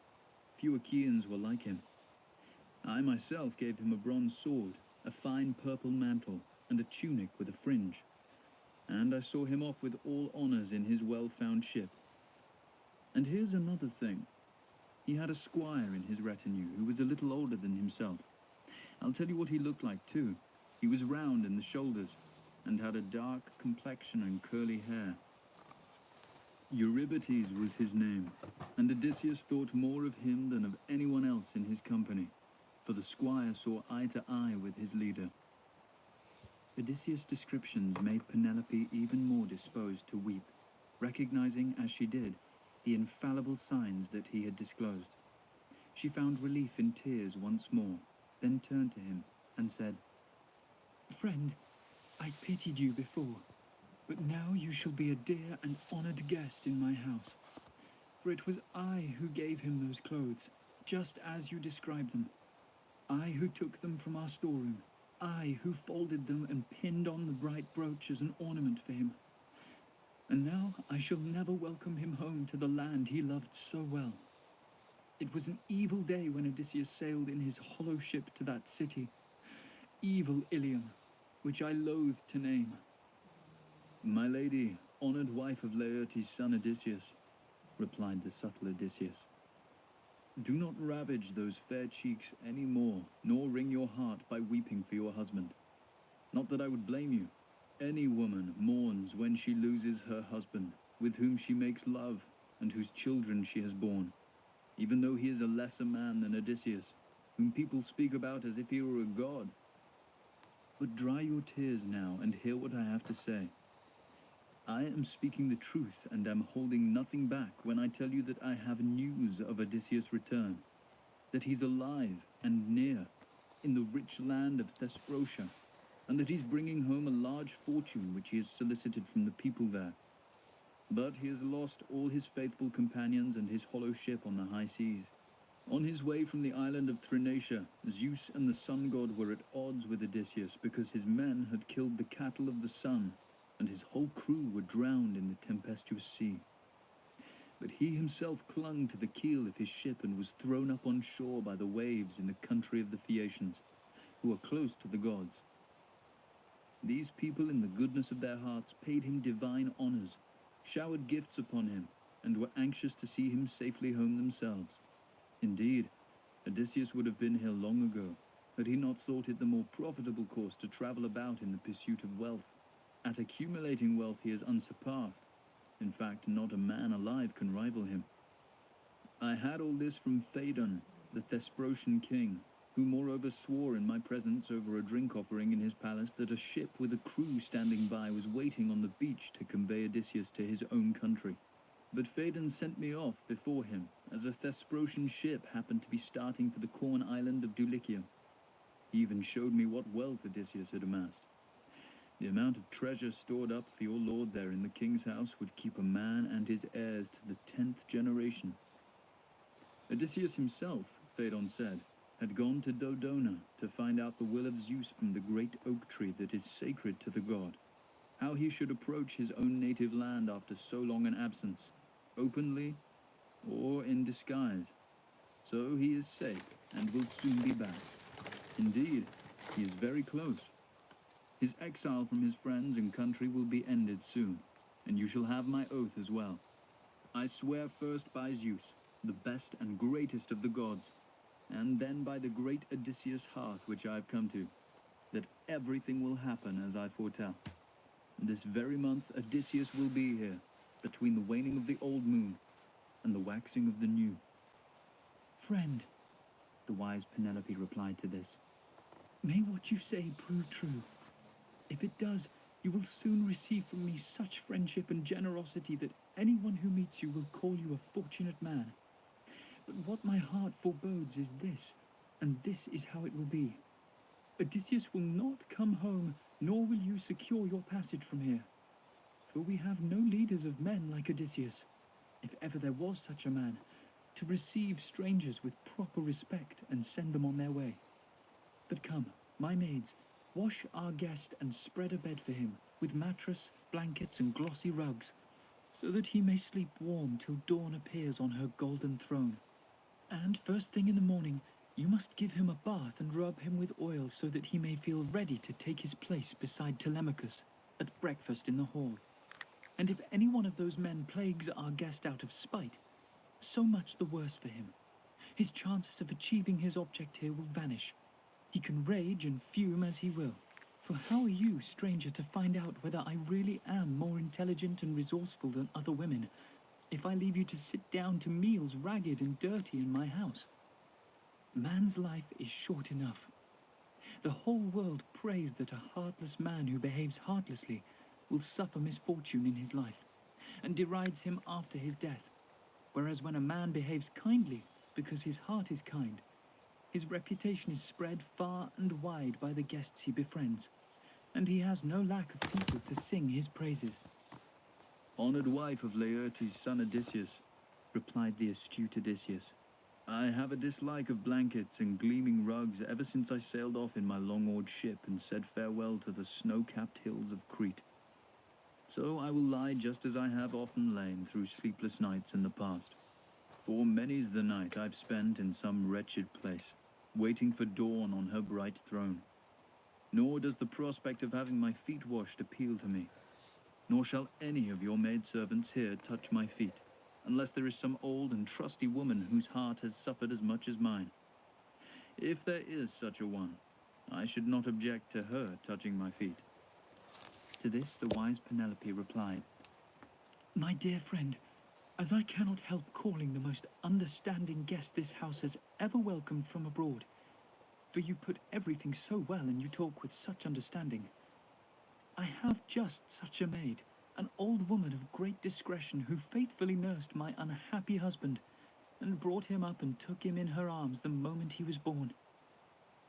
Few Achaeans were like him. I myself gave him a bronze sword, a fine purple mantle, and a tunic with a fringe. And I saw him off with all honors in his well-found ship. And here's another thing. He had a squire in his retinue who was a little older than himself. I'll tell you what he looked like, too. He was round in the shoulders, and had a dark complexion and curly hair. Eurybates was his name, and Odysseus thought more of him than of anyone else in his company, for the squire saw eye to eye with his leader. Odysseus' descriptions made Penelope even more disposed to weep, recognizing, as she did, the infallible signs that he had disclosed. She found relief in tears once more, then turned to him and said, "Friend, I pitied you before, but now you shall be a dear and honored guest in my house. For it was I who gave him those clothes, just as you described them. I who took them from our storeroom. I who folded them and pinned on the bright brooch as an ornament for him. And now I shall never welcome him home to the land he loved so well. It was an evil day when Odysseus sailed in his hollow ship to that city, evil Ilium, which I loathe to name." "My lady, honored wife of Laertes' son Odysseus," replied the subtle Odysseus, "do not ravage those fair cheeks any more, nor wring your heart by weeping for your husband. Not that I would blame you. Any woman mourns when she loses her husband, with whom she makes love, and whose children she has borne, even though he is a lesser man than Odysseus, whom people speak about as if he were a god. But dry your tears now, and hear what I have to say. I am speaking the truth, and am holding nothing back when I tell you that I have news of Odysseus' return, that he's alive and near, in the rich land of Thesprotia, and that he's bringing home a large fortune which he has solicited from the people there. But he has lost all his faithful companions and his hollow ship on the high seas. On his way from the island of Thrinacia, Zeus and the sun god were at odds with Odysseus because his men had killed the cattle of the sun, and his whole crew were drowned in the tempestuous sea. But he himself clung to the keel of his ship and was thrown up on shore by the waves in the country of the Phaeacians, who are close to the gods. These people, in the goodness of their hearts, paid him divine honors, showered gifts upon him, and were anxious to see him safely home themselves. Indeed, Odysseus would have been here long ago, had he not thought it the more profitable course to travel about in the pursuit of wealth. At accumulating wealth he is unsurpassed. In fact, not a man alive can rival him. I had all this from Phaedon, the Thesprotian king, who moreover swore in my presence over a drink offering in his palace that a ship with a crew standing by was waiting on the beach to convey Odysseus to his own country. But Phaedon sent me off before him, as a Thesprotian ship happened to be starting for the corn island of Dulichium. He even showed me what wealth Odysseus had amassed. The amount of treasure stored up for your lord there in the king's house would keep a man and his heirs to the 10th generation. Odysseus himself, Phaedon said, had gone to Dodona to find out the will of Zeus from the great oak tree that is sacred to the god, how he should approach his own native land after so long an absence, openly or in disguise. So he is safe and will soon be back. Indeed, he is very close. His exile from his friends and country will be ended soon, and you shall have my oath as well. I swear first by Zeus, the best and greatest of the gods, and then by the great Odysseus' hearth which I have come to, that everything will happen as I foretell. This very month Odysseus will be here, between the waning of the old moon and the waxing of the new. Friend, The wise Penelope replied to this. may what you say prove true. If it does, you will soon receive from me such friendship and generosity that anyone who meets you will call you a fortunate man. But what my heart forebodes is this, and this is how it will be. Odysseus will not come home, nor will you secure your passage from here. For we have no leaders of men like Odysseus, if ever there was such a man, to receive strangers with proper respect and send them on their way. But come, my maids, wash our guest and spread a bed for him, with mattress, blankets, and glossy rugs, so that he may sleep warm till dawn appears on her golden throne. And first thing in the morning, you must give him a bath and rub him with oil so that he may feel ready to take his place beside Telemachus at breakfast in the hall. And if any one of those men plagues our guest out of spite, so much the worse for him. His chances of achieving his object here will vanish. He can rage and fume as he will. For how are you, stranger, to find out whether I really am more intelligent and resourceful than other women, if I leave you to sit down to meals ragged and dirty in my house? Man's life is short enough. The whole world prays that a heartless man who behaves heartlessly will suffer misfortune in his life, and derides him after his death. Whereas when a man behaves kindly because his heart is kind, his reputation is spread far and wide by the guests he befriends, and he has no lack of people to sing his praises. Honored wife of Laertes' son Odysseus, replied the astute Odysseus, I have a dislike of blankets and gleaming rugs ever since I sailed off in my long-oared ship and said farewell to the snow-capped hills of Crete. So I will lie just as I have often lain through sleepless nights in the past. For many's the night I've spent in some wretched place, waiting for dawn on her bright throne. Nor does the prospect of having my feet washed appeal to me, nor shall any of your maidservants here touch my feet, unless there is some old and trusty woman whose heart has suffered as much as mine. If there is such a one, I should not object to her touching my feet. To this the wise Penelope replied, My dear friend, as I cannot help calling the most understanding guest this house has ever welcomed from abroad, for you put everything so well and you talk with such understanding, I have just such a maid, an old woman of great discretion who faithfully nursed my unhappy husband and brought him up and took him in her arms the moment he was born.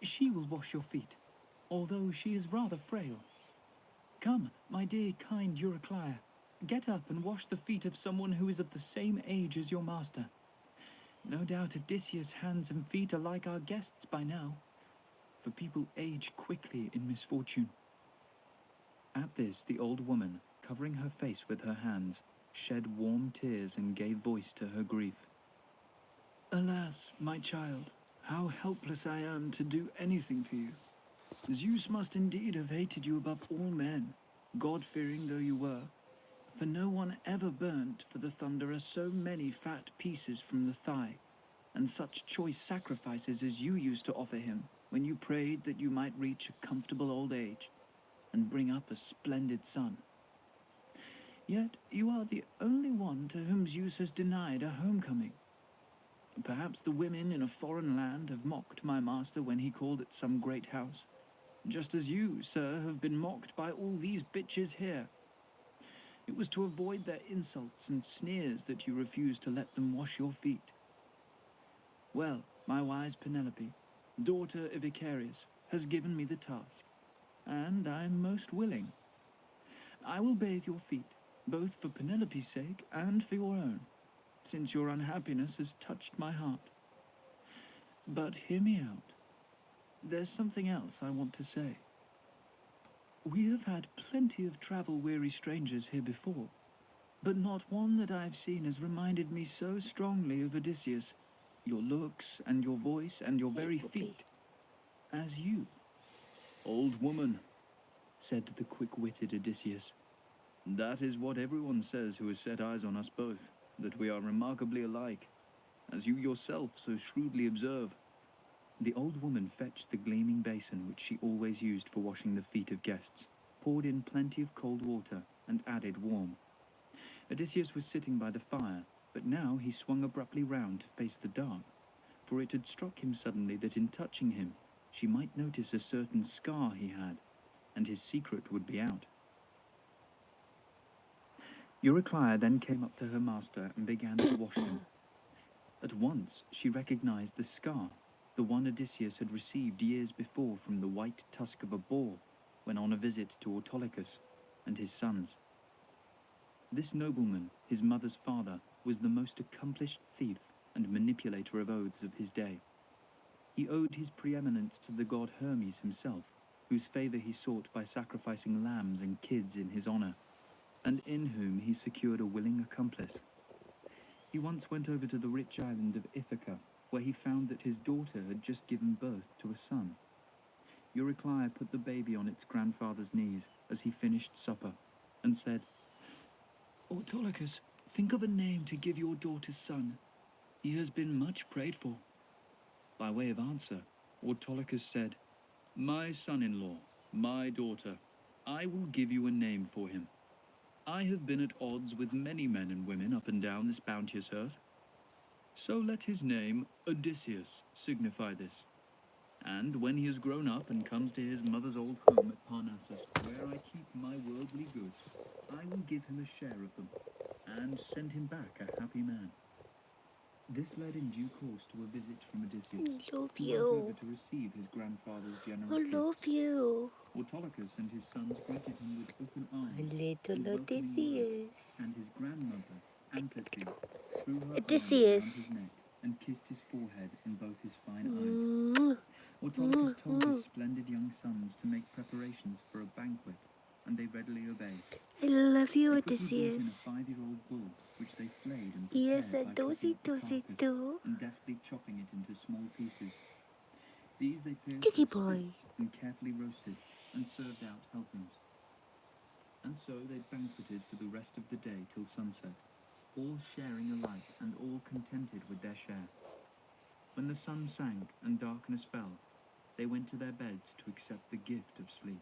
She will wash your feet, although she is rather frail. Come, my dear kind Eurycleia, get up and wash the feet of someone who is of the same age as your master. No doubt Odysseus' hands and feet are like our guests by now, for people age quickly in misfortune. At this, the old woman, covering her face with her hands, shed warm tears and gave voice to her grief. Alas, my child, how helpless I am to do anything for you. Zeus must indeed have hated you above all men, God-fearing though you were, for no one ever burnt for the Thunderer so many fat pieces from the thigh, and such choice sacrifices as you used to offer him when you prayed that you might reach a comfortable old age and bring up a splendid son. Yet you are the only one to whom Zeus has denied a homecoming. Perhaps the women in a foreign land have mocked my master when he called at some great house, just as you, sir, have been mocked by all these bitches here. It was to avoid their insults and sneers that you refused to let them wash your feet. Well, my wise Penelope, daughter of Icarius, has given me the task, and I am most willing. I will bathe your feet, both for Penelope's sake and for your own, since your unhappiness has touched my heart. But hear me out. There's something else I want to say. We have had plenty of travel-weary strangers here before, but not one that I've seen has reminded me so strongly of Odysseus, your looks and your voice and your very feet, as you. Old woman, said the quick-witted Odysseus, that is what everyone says who has set eyes on us both, that we are remarkably alike, as you yourself so shrewdly observe. The old woman fetched the gleaming basin which she always used for washing the feet of guests, poured in plenty of cold water, and added warm. Odysseus was sitting by the fire, but now he swung abruptly round to face the dark, for it had struck him suddenly that in touching him she might notice a certain scar he had, and his secret would be out. Eurycleia then came up to her master and began to wash him. At once she recognized the scar, the one Odysseus had received years before from the white tusk of a boar when on a visit to Autolycus and his sons. This nobleman, his mother's father, was the most accomplished thief and manipulator of oaths of his day. He owed his preeminence to the god Hermes himself, whose favor he sought by sacrificing lambs and kids in his honor, and in whom he secured a willing accomplice. He once went over to the rich island of Ithaca, where he found that his daughter had just given birth to a son. Eurycleia put the baby on its grandfather's knees as he finished supper, and said, Autolycus, think of a name to give your daughter's son. He has been much prayed for. By way of answer, Autolycus said, My son-in-law, my daughter, I will give you a name for him. I have been at odds with many men and women up and down this bounteous earth. So let his name, Odysseus, signify this. And when he has grown up and comes to his mother's old home at Parnassus, where I keep my worldly goods, I will give him a share of them, and send him back a happy man. This led in due course to a visit from Odysseus, I love who went you. over to receive his grandfather's I generous love gifts. you. Autolycus and his sons greeted him with open arms, A and little welcoming words, Odysseus. and his grandmother, Anthe, threw her arms Odysseus. around his neck and kissed his forehead and both his fine eyes. Mwah. Autolycus told his splendid young sons to make preparations for a banquet, and they readily obeyed. I love you, They quickly brought in a Odysseus. 5-year-old bull, which they flayed and Yes, a prepared by dozy cutting off the dozy carcass do. and deftly chopping it into small pieces. These they pierced Kitty with boy. spits and carefully roasted, and served out helpings. And so they banqueted for the rest of the day till sunset, all sharing alike and all contented with their share. When the sun sank and darkness fell, they went to their beds to accept the gift of sleep.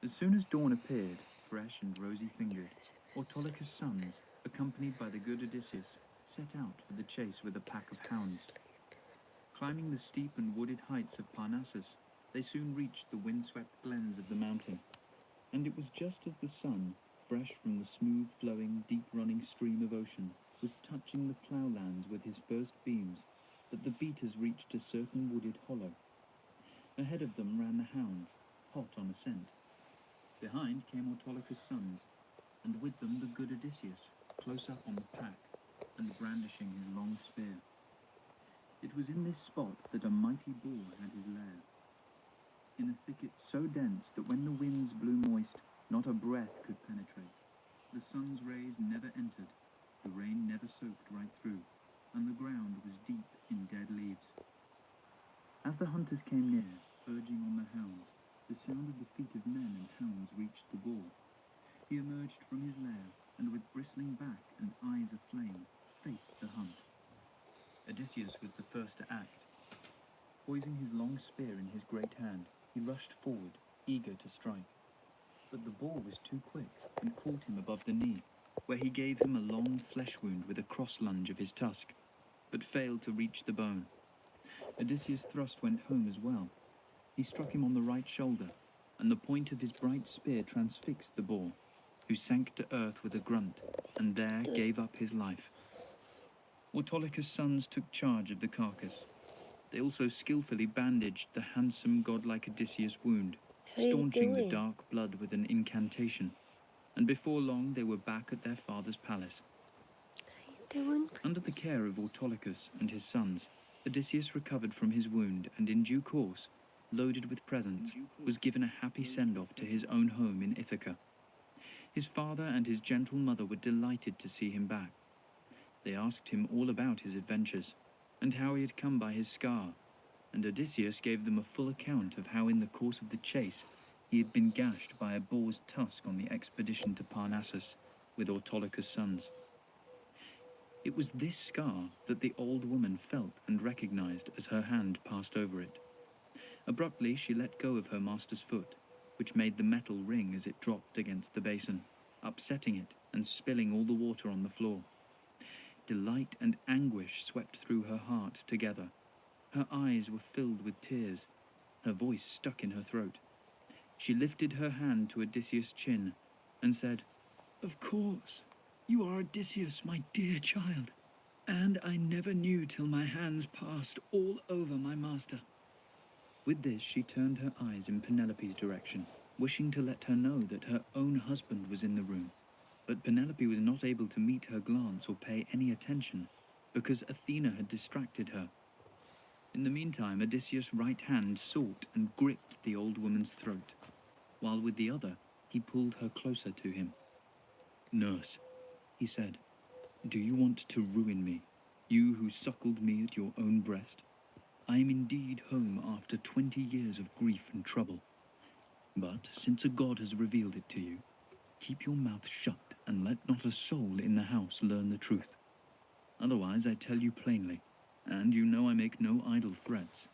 As soon as dawn appeared, fresh and rosy-fingered, Autolycus' sons, accompanied by the good Odysseus, set out for the chase with a pack of hounds. Climbing the steep and wooded heights of Parnassus, they soon reached the wind-swept glens of the mountain, and it was just as the sun, fresh from the smooth-flowing, deep-running stream of ocean, was touching the ploughlands with his first beams, that the beaters reached a certain wooded hollow. Ahead of them ran the hounds, hot on a scent. Behind came Autolycus' sons, and with them the good Odysseus, close up on the pack, and brandishing his long spear. It was in this spot that a mighty bull had his lair, in a thicket so dense that when the winds blew moist, not a breath could penetrate. The sun's rays never entered, the rain never soaked right through, and the ground was deep in dead leaves. As the hunters came near, urging on the hounds, the sound of the feet of men and hounds reached the bull. He emerged from his lair, and with bristling back and eyes aflame, faced the hunt. Odysseus was the first to act. Poising his long spear in his great hand, he rushed forward, eager to strike. But the boar was too quick, and caught him above the knee, where he gave him a long flesh wound with a cross lunge of his tusk. but failed to reach the bone. Odysseus' thrust went home as well. He struck him on the right shoulder, and the point of his bright spear transfixed the boar, who sank to earth with a grunt, and there gave up his life. Autolycus' sons took charge of the carcass. They also skillfully bandaged the handsome, godlike Odysseus' wound, How you staunching the doing? dark blood with an incantation, and before long they were back at their father's palace. How you doing? Under the care of Autolycus and his sons, Odysseus recovered from his wound and in due course, loaded with presents, was given a happy send-off to his own home in Ithaca. His father and his gentle mother were delighted to see him back. They asked him all about his adventures, and how he had come by his scar, and Odysseus gave them a full account of how in the course of the chase he had been gashed by a boar's tusk on the expedition to Parnassus with Autolycus' sons. It was this scar that the old woman felt and recognized as her hand passed over it. Abruptly, she let go of her master's foot, which made the metal ring as it dropped against the basin, upsetting it and spilling all the water on the floor. Delight and anguish swept through her heart together. Her eyes were filled with tears. Her voice stuck in her throat. She lifted her hand to Odysseus' chin and said, "Of course, you are Odysseus, my dear child, and I never knew till my hands passed all over my master." With this, she turned her eyes in Penelope's direction, wishing to let her know that her own husband was in the room. But Penelope was not able to meet her glance or pay any attention, because Athena had distracted her. In the meantime, Odysseus' right hand sought and gripped the old woman's throat, while with the other he pulled her closer to him. "Nurse," he said, "do you want to ruin me, you who suckled me at your own breast? I am indeed home after 20 years of grief and trouble. But since a god has revealed it to you, keep your mouth shut and let not a soul in the house learn the truth. Otherwise, I tell you plainly, and you know I make no idle threats,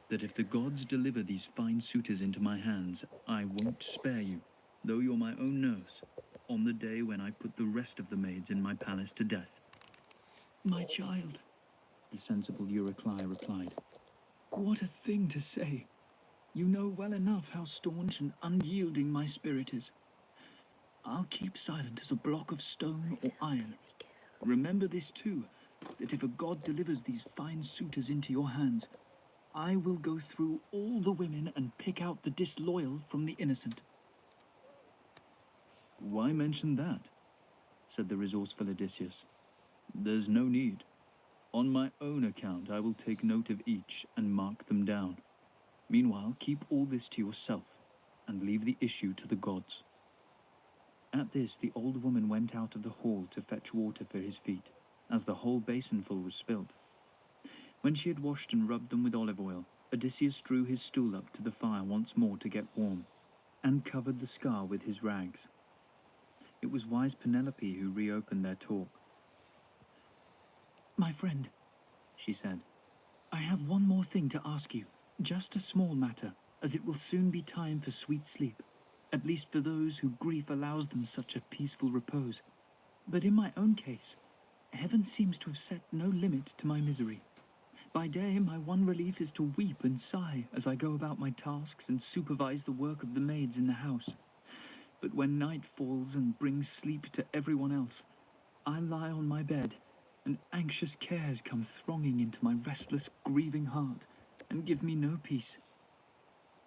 that if the gods deliver these fine suitors into my hands, I won't spare you, though you're my own nurse, on the day when I put the rest of the maids in my palace to death." "My child," the sensible Euryclea replied, "what a thing to say! You know well enough how staunch and unyielding my spirit is. I'll keep silent as a block of stone or iron. Remember this too, that if a god delivers these fine suitors into your hands, I will go through all the women and pick out the disloyal from the innocent." "Why mention that?" said the resourceful Odysseus. "There's no need. On my own account, I will take note of each and mark them down. Meanwhile, keep all this to yourself, and leave the issue to the gods." At this, the old woman went out of the hall to fetch water for his feet, as the whole basinful was spilt. When she had washed and rubbed them with olive oil, Odysseus drew his stool up to the fire once more to get warm, and covered the scar with his rags. It was wise Penelope who reopened their talk. "My friend," she said, "I have one more thing to ask you, just a small matter, as it will soon be time for sweet sleep, at least for those who grief allows them such a peaceful repose. But in my own case, heaven seems to have set no limit to my misery. By day, my one relief is to weep and sigh as I go about my tasks and supervise the work of the maids in the house. But when night falls and brings sleep to everyone else, I lie on my bed, and anxious cares come thronging into my restless, grieving heart, and give me no peace.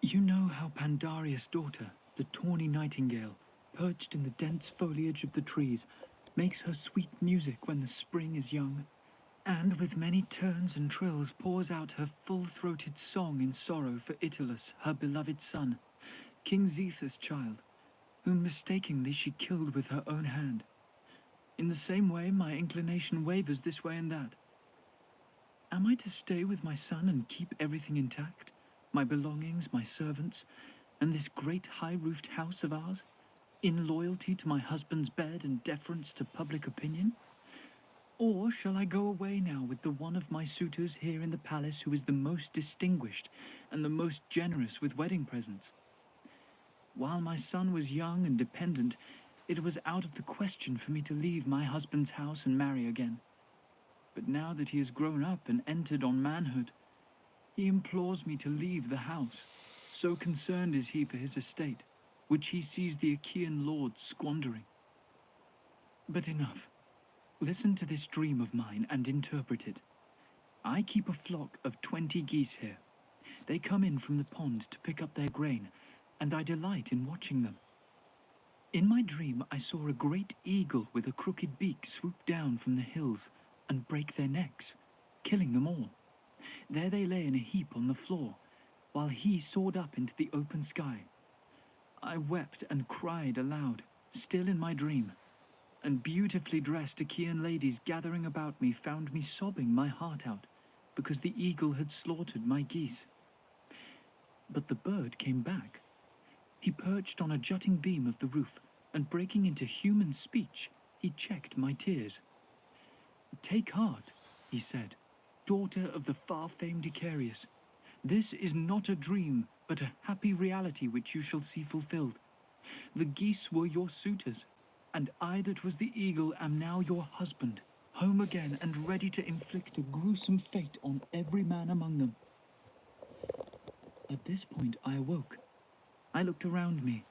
You know how Pandarius' daughter, the tawny nightingale, perched in the dense foliage of the trees, makes her sweet music when the spring is young, and with many turns and trills pours out her full-throated song in sorrow for Italus, her beloved son, King Zethus' child, whom mistakenly she killed with her own hand. In the same way, my inclination wavers this way and that. Am I to stay with my son and keep everything intact, my belongings, my servants, and this great high-roofed house of ours, in loyalty to my husband's bed and deference to public opinion? Or shall I go away now with the one of my suitors here in the palace who is the most distinguished and the most generous with wedding presents? While my son was young and dependent, it was out of the question for me to leave my husband's house and marry again. But now that he has grown up and entered on manhood, he implores me to leave the house. So concerned is he for his estate, which he sees the Achaean lords squandering. But enough. Listen to this dream of mine and interpret it. I keep a flock of 20 geese here. They come in from the pond to pick up their grain, and I delight in watching them. In my dream, I saw a great eagle with a crooked beak swoop down from the hills and break their necks, killing them all. There they lay in a heap on the floor, while he soared up into the open sky. I wept and cried aloud, still in my dream, and beautifully dressed Achaean ladies gathering about me found me sobbing my heart out, because the eagle had slaughtered my geese. But the bird came back. He perched on a jutting beam of the roof, and breaking into human speech, he checked my tears. "Take heart," he said, "daughter of the far-famed Icarius. This is not a dream, but a happy reality which you shall see fulfilled. The geese were your suitors, and I that was the eagle am now your husband, home again and ready to inflict a gruesome fate on every man among them." At this point I awoke. I looked around me,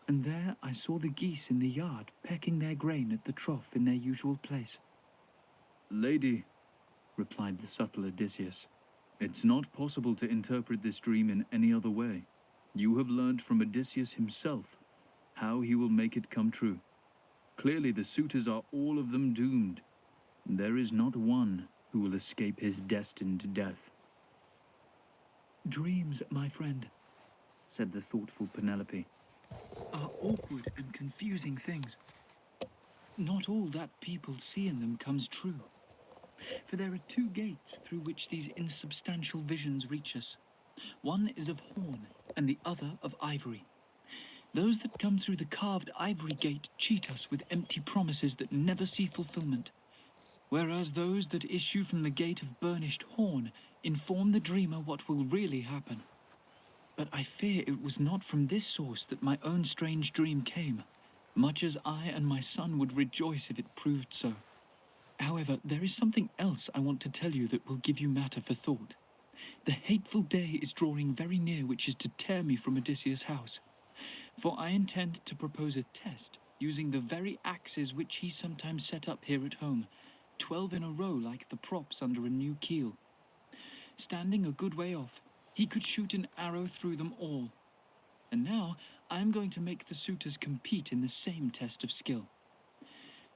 and there I saw the geese in the yard pecking their grain at the trough in their usual place. Lady, replied the subtle Odysseus, it's not possible to interpret this dream in any other way. You have learned from Odysseus himself how he will make it come true. Clearly the suitors are all of them doomed. There is not one who will escape his destined death. Dreams, my friend, said the thoughtful Penelope, are awkward and confusing things. Not all that people see in them comes true. For there are two gates through which these insubstantial visions reach us. One is of horn, and the other of ivory. Those that come through the carved ivory gate cheat us with empty promises that never see fulfillment, whereas those that issue from the gate of burnished horn inform the dreamer what will really happen. But I fear it was not from this source that my own strange dream came, much as I and my son would rejoice if it proved so. However, there is something else I want to tell you that will give you matter for thought. The hateful day is drawing very near which is to tear me from Odysseus' house, for I intend to propose a test using the very axes which he sometimes set up here at home, 12 in a row like the props under a new keel. Standing a good way off, he could shoot an arrow through them all. And now I am going to make the suitors compete in the same test of skill.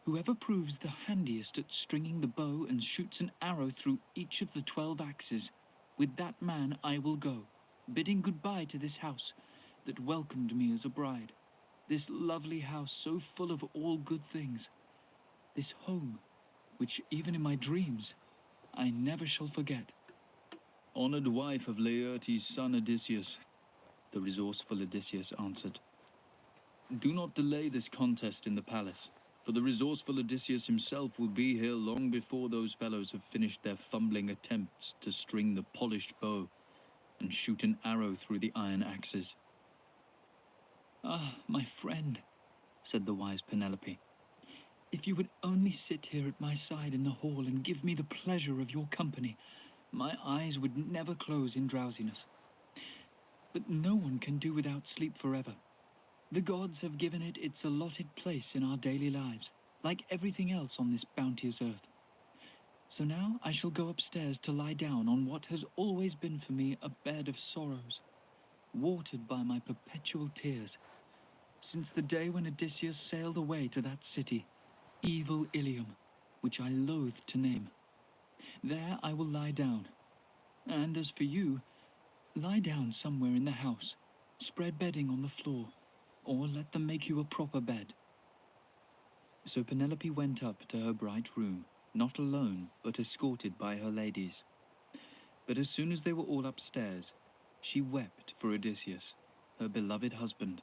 Whoever proves the handiest at stringing the bow and shoots an arrow through each of the 12 axes, with that man I will go, bidding goodbye to this house that welcomed me as a bride, this lovely house so full of all good things, this home which even in my dreams I never shall forget. Honored wife of Laertes' son Odysseus, the resourceful Odysseus answered, do not delay this contest in the palace, for the resourceful Odysseus himself will be here long before those fellows have finished their fumbling attempts to string the polished bow and shoot an arrow through the iron axes. "Ah, my friend," said the wise Penelope, "if you would only sit here at my side in the hall and give me the pleasure of your company, my eyes would never close in drowsiness. But no one can do without sleep forever. The gods have given it its allotted place in our daily lives, like everything else on this bounteous earth. So now I shall go upstairs to lie down on what has always been for me a bed of sorrows, watered by my perpetual tears, since the day when Odysseus sailed away to that city, evil Ilium, which I loathe to name. There I will lie down. And as for you, lie down somewhere in the house, spread bedding on the floor, or let them make you a proper bed." So Penelope went up to her bright room, not alone, but escorted by her ladies. But as soon as they were all upstairs, she wept for Odysseus, her beloved husband,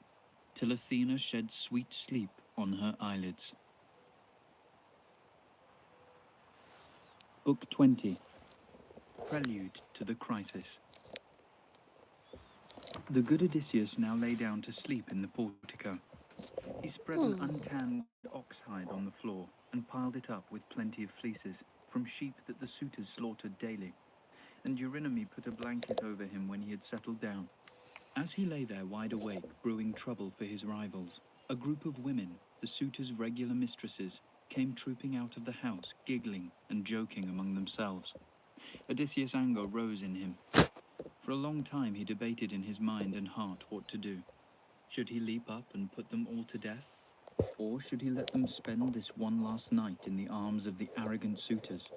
till Athena shed sweet sleep on her eyelids. Book 20. Prelude to the Crisis. The good Odysseus now lay down to sleep in the portico. He spread an untanned ox hide on the floor and piled it up with plenty of fleeces, from sheep that the suitors slaughtered daily, and Eurynome put a blanket over him when he had settled down. As he lay there wide awake, brewing trouble for his rivals, a group of women, the suitors' regular mistresses, came trooping out of the house, giggling and joking among themselves. Odysseus' anger rose in him. For a long time he debated in his mind and heart what to do. Should he leap up and put them all to death? Or should he let them spend this one last night in the arms of the arrogant suitors?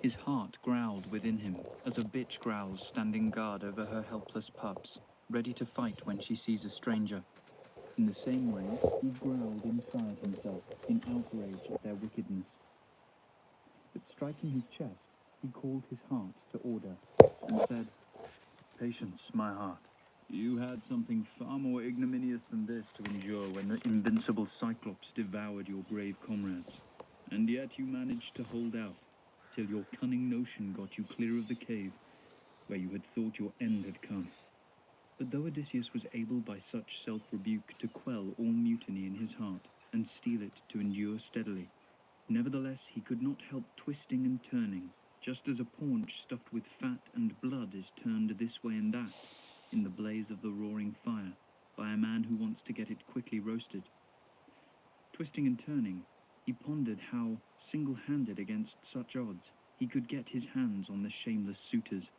His heart growled within him, as a bitch growls standing guard over her helpless pups, ready to fight when she sees a stranger. In the same way, he growled inside himself in outrage at their wickedness. But striking his chest, he called his heart to order and said, "Patience, my heart. You had something far more ignominious than this to endure when the invincible Cyclops devoured your brave comrades. And yet you managed to hold out, till your cunning notion got you clear of the cave, where you had thought your end had come." But though Odysseus was able by such self-rebuke to quell all mutiny in his heart, and steel it to endure steadily, nevertheless he could not help twisting and turning, just as a paunch stuffed with fat and blood is turned this way and that, in the blaze of the roaring fire, by a man who wants to get it quickly roasted. Twisting and turning, he pondered how, single-handed against such odds, he could get his hands on the shameless suitors,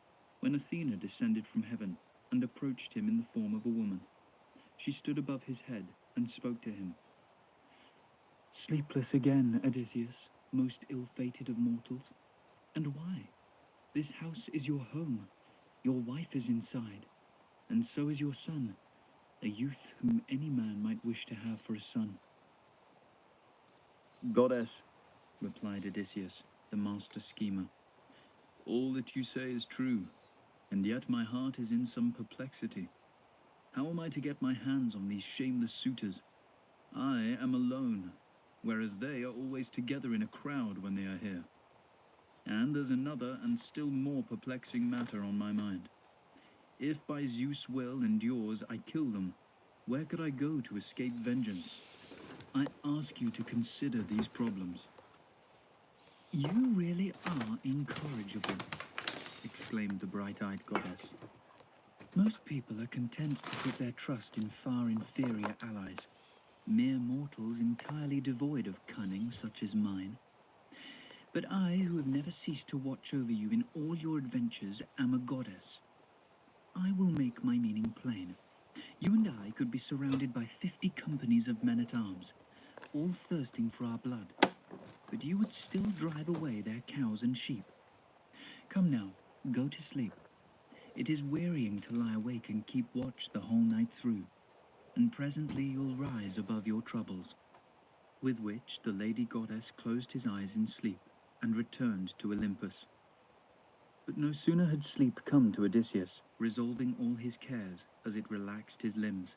when Athena descended from heaven and approached him in the form of a woman. She stood above his head and spoke to him. "Sleepless again, Odysseus, most ill-fated of mortals. And why? This house is your home. Your wife is inside, and so is your son, a youth whom any man might wish to have for a son." "Goddess," replied Odysseus, the master schemer, "all that you say is true, and yet my heart is in some perplexity. How am I to get my hands on these shameless suitors? I am alone, whereas they are always together in a crowd when they are here. And there's another and still more perplexing matter on my mind. If by Zeus' will and yours I kill them, where could I go to escape vengeance? I ask you to consider these problems." "You really are incorrigible," exclaimed the bright-eyed goddess. "Most people are content to put their trust in far inferior allies, mere mortals entirely devoid of cunning such as mine. But I, who have never ceased to watch over you in all your adventures, am a goddess. I will make my meaning plain. You and I could be surrounded by 50 companies of men-at-arms, all thirsting for our blood, but you would still drive away their cows and sheep. Come now, go to sleep. It is wearying to lie awake and keep watch the whole night through, and presently you'll rise above your troubles." With which the lady goddess closed his eyes in sleep and returned to Olympus. But no sooner had sleep come to Odysseus, resolving all his cares as it relaxed his limbs,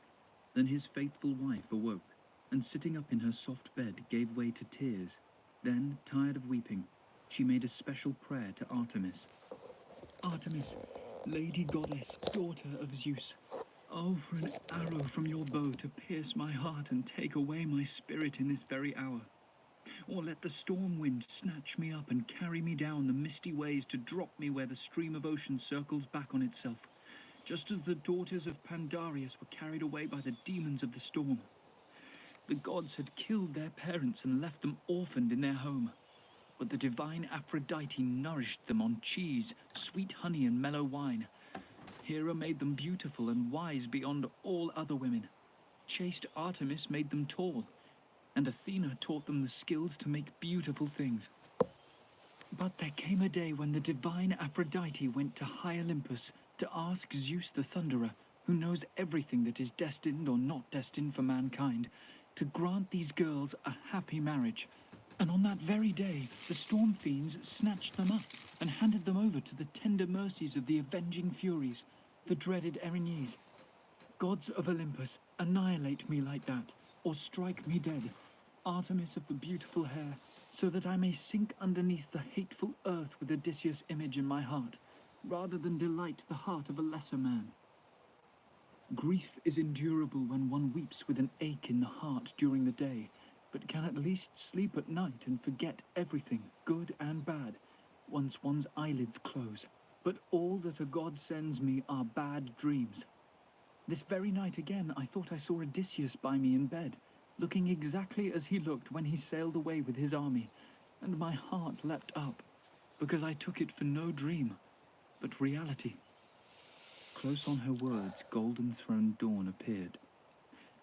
than his faithful wife awoke, and sitting up in her soft bed gave way to tears. Then, tired of weeping, she made a special prayer to Artemis. "Artemis, lady goddess, daughter of Zeus, oh, for an arrow from your bow to pierce my heart and take away my spirit in this very hour. Or let the storm wind snatch me up and carry me down the misty ways to drop me where the stream of ocean circles back on itself, just as the daughters of Pandarius were carried away by the demons of the storm. The gods had killed their parents and left them orphaned in their home, but the divine Aphrodite nourished them on cheese, sweet honey, and mellow wine. Hera made them beautiful and wise beyond all other women. Chaste Artemis made them tall, and Athena taught them the skills to make beautiful things. But there came a day when the divine Aphrodite went to high Olympus to ask Zeus the Thunderer, who knows everything that is destined or not destined for mankind, to grant these girls a happy marriage. And on that very day, the storm fiends snatched them up and handed them over to the tender mercies of the avenging Furies, the dreaded Erinyes. Gods of Olympus, annihilate me like that, or strike me dead, Artemis of the beautiful hair, so that I may sink underneath the hateful earth with Odysseus' image in my heart, rather than delight the heart of a lesser man. Grief is endurable when one weeps with an ache in the heart during the day, but can at least sleep at night and forget everything, good and bad, once one's eyelids close. But all that a god sends me are bad dreams. This very night again, I thought I saw Odysseus by me in bed, looking exactly as he looked when he sailed away with his army, and my heart leapt up, because I took it for no dream, but reality. Close on her words, golden-throned dawn appeared.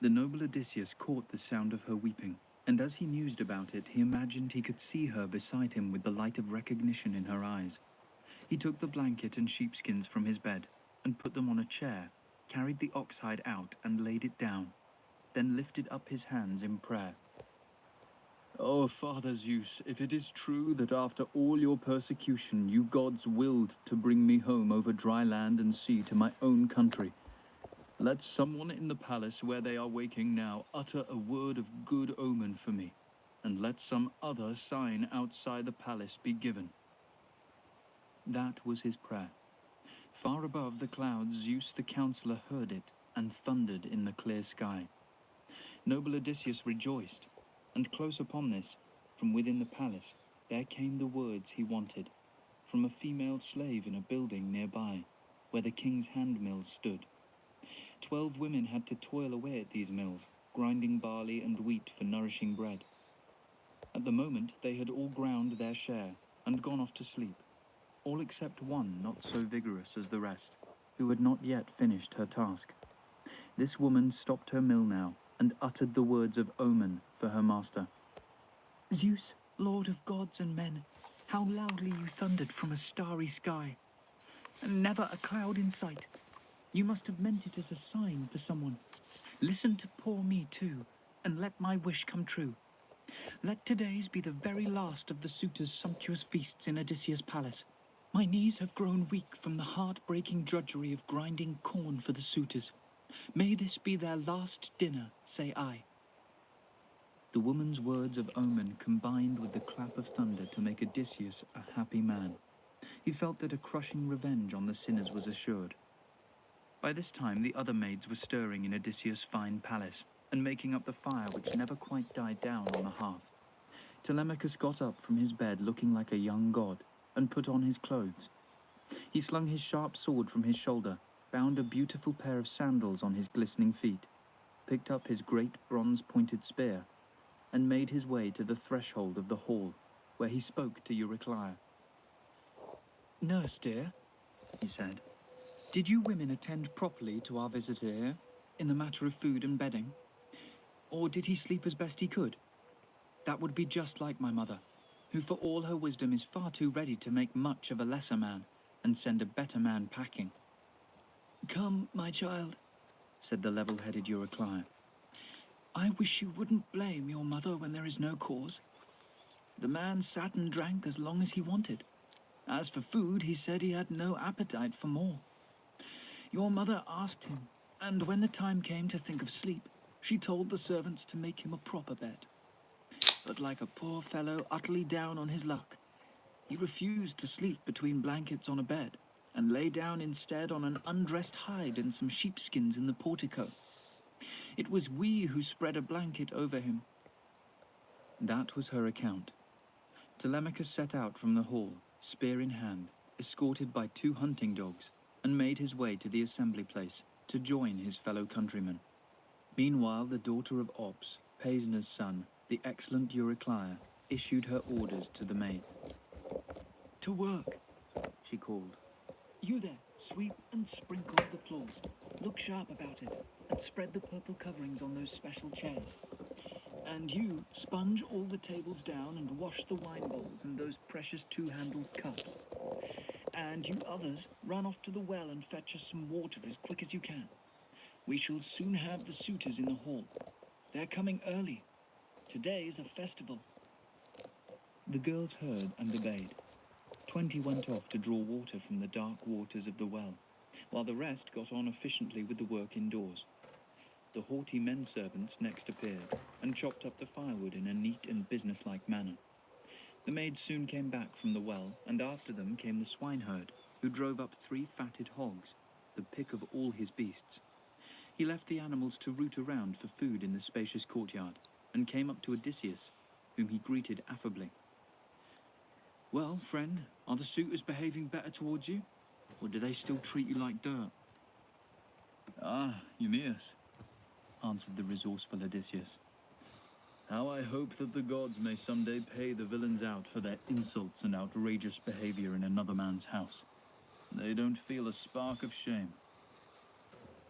The noble Odysseus caught the sound of her weeping, and as he mused about it, he imagined he could see her beside him with the light of recognition in her eyes. He took the blanket and sheepskins from his bed, and put them on a chair, carried the oxhide out and laid it down, then lifted up his hands in prayer. "O Father Zeus, if it is true that after all your persecution you gods willed to bring me home over dry land and sea to my own country, let someone in the palace where they are waking now utter a word of good omen for me, and let some other sign outside the palace be given." That was his prayer. Far above the clouds, Zeus the counselor heard it and thundered in the clear sky. Noble Odysseus rejoiced, and close upon this, from within the palace, there came the words he wanted, from a female slave in a building nearby, where the king's hand mills stood. 12 women had to toil away at these mills, grinding barley and wheat for nourishing bread. At the moment, they had all ground their share and gone off to sleep, all except one not so vigorous as the rest, who had not yet finished her task. This woman stopped her mill now and uttered the words of omen for her master. Zeus, lord of gods and men, how loudly you thundered from a starry sky, and never a cloud in sight. You must have meant it as a sign for someone. Listen to poor me too, and let my wish come true. Let today's be the very last of the suitors' sumptuous feasts in Odysseus' palace. My knees have grown weak from the heart-breaking drudgery of grinding corn for the suitors. May this be their last dinner, say I. The woman's words of omen combined with the clap of thunder to make Odysseus a happy man. He felt that a crushing revenge on the sinners was assured. By this time the other maids were stirring in Odysseus' fine palace, and making up the fire which never quite died down on the hearth. Telemachus got up from his bed looking like a young god, and put on his clothes. He slung his sharp sword from his shoulder, bound a beautiful pair of sandals on his glistening feet, picked up his great bronze-pointed spear, and made his way to the threshold of the hall, where he spoke to Euryclea. Nurse, dear, he said, did you women attend properly to our visitor here, in the matter of food and bedding? Or did he sleep as best he could? That would be just like my mother, who for all her wisdom is far too ready to make much of a lesser man and send a better man packing. Come, my child, said the level-headed Euryclea. I wish you wouldn't blame your mother when there is no cause. The man sat and drank as long as he wanted. As for food, he said he had no appetite for more. Your mother asked him, and when the time came to think of sleep, she told the servants to make him a proper bed. But like a poor fellow utterly down on his luck, he refused to sleep between blankets on a bed, and lay down instead on an undressed hide and some sheepskins in the portico. It was we who spread a blanket over him. That was her account. Telemachus set out from the hall, spear in hand, escorted by 2 hunting dogs, and made his way to the assembly place to join his fellow countrymen. Meanwhile, the daughter of Ops, Paesena's son, the excellent Euryclea, issued her orders to the maids. To work, she called. You there, sweep and sprinkle the floors. Look sharp about it, and spread the purple coverings on those special chairs. And you, sponge all the tables down and wash the wine bowls and those precious 2-handled cups. And you others, run off to the well and fetch us some water as quick as you can. We shall soon have the suitors in the hall. They're coming early. Today is a festival. The girls heard and obeyed. 20 went off to draw water from the dark waters of the well, while the rest got on efficiently with the work indoors. The haughty men-servants next appeared, and chopped up the firewood in a neat and businesslike manner. The maids soon came back from the well, and after them came the swineherd, who drove up 3 fatted hogs, the pick of all his beasts. He left the animals to root around for food in the spacious courtyard, and came up to Odysseus, whom he greeted affably. "Well, friend, are the suitors behaving better towards you? Or do they still treat you like dirt?" "Ah, Eumaeus," answered the resourceful Odysseus. "How I hope that the gods may someday pay the villains out for their insults and outrageous behavior in another man's house. They don't feel a spark of shame."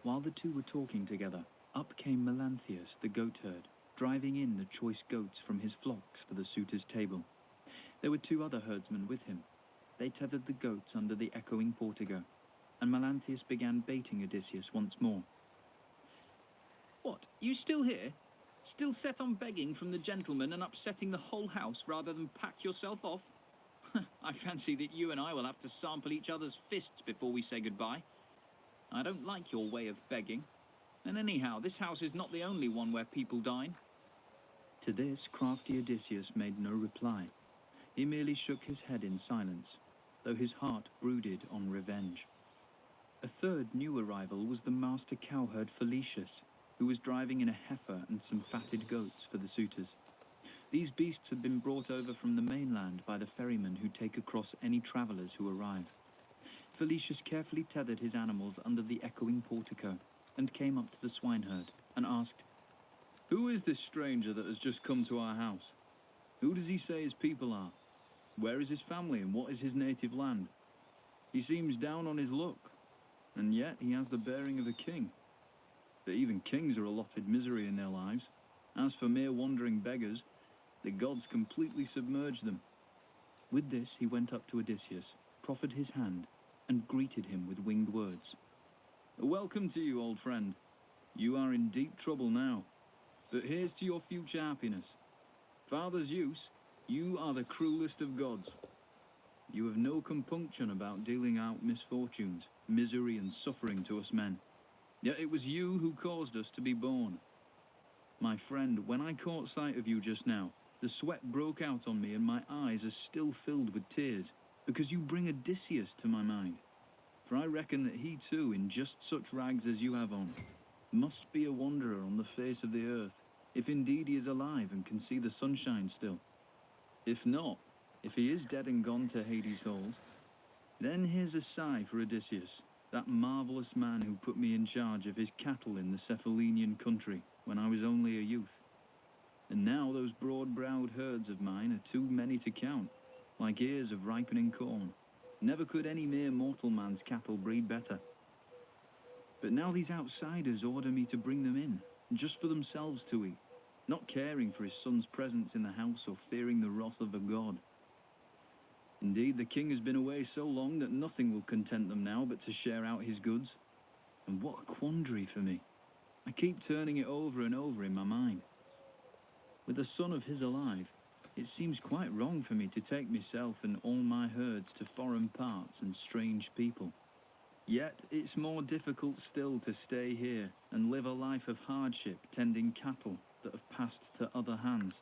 While the two were talking together, up came Melanthius the goatherd, driving in the choice goats from his flocks for the suitors' table. There were 2 other herdsmen with him. They tethered the goats under the echoing portico, and Melanthius began baiting Odysseus once more. "What, you still here? Still set on begging from the gentleman and upsetting the whole house rather than pack yourself off? I fancy that you and I will have to sample each other's fists before we say goodbye. I don't like your way of begging. And anyhow, this house is not the only one where people dine." To this, crafty Odysseus made no reply. He merely shook his head in silence, though his heart brooded on revenge. A third new arrival was the master cowherd Felicius, who was driving in a heifer and some fatted goats for the suitors. These beasts had been brought over from the mainland by the ferrymen who take across any travellers who arrive. Felicius carefully tethered his animals under the echoing portico and came up to the swineherd and asked, "Who is this stranger that has just come to our house? Who does he say his people are? Where is his family and what is his native land? He seems down on his luck, and yet he has the bearing of a king. But even kings are allotted misery in their lives. As for mere wandering beggars, the gods completely submerge them." With this he went up to Odysseus, proffered his hand, and greeted him with winged words. "Welcome to you, old friend. You are in deep trouble now, but here's to your future happiness. Father Zeus, you are the cruelest of gods. You have no compunction about dealing out misfortunes, misery and suffering to us men. Yet it was you who caused us to be born. My friend, when I caught sight of you just now, the sweat broke out on me and my eyes are still filled with tears, because you bring Odysseus to my mind. For I reckon that he too, in just such rags as you have on, must be a wanderer on the face of the earth, if indeed he is alive and can see the sunshine still. If not, if he is dead and gone to Hades' halls, then here's a sigh for Odysseus, that marvellous man who put me in charge of his cattle in the Cephallenian country when I was only a youth. And now those broad-browed herds of mine are too many to count, like ears of ripening corn. Never could any mere mortal man's cattle breed better. But now these outsiders order me to bring them in, just for themselves to eat, not caring for his son's presence in the house or fearing the wrath of a god. Indeed, the king has been away so long that nothing will content them now but to share out his goods. And what a quandary for me. I keep turning it over and over in my mind. With a son of his alive, it seems quite wrong for me to take myself and all my herds to foreign parts and strange people. Yet it's more difficult still to stay here and live a life of hardship tending cattle that have passed to other hands.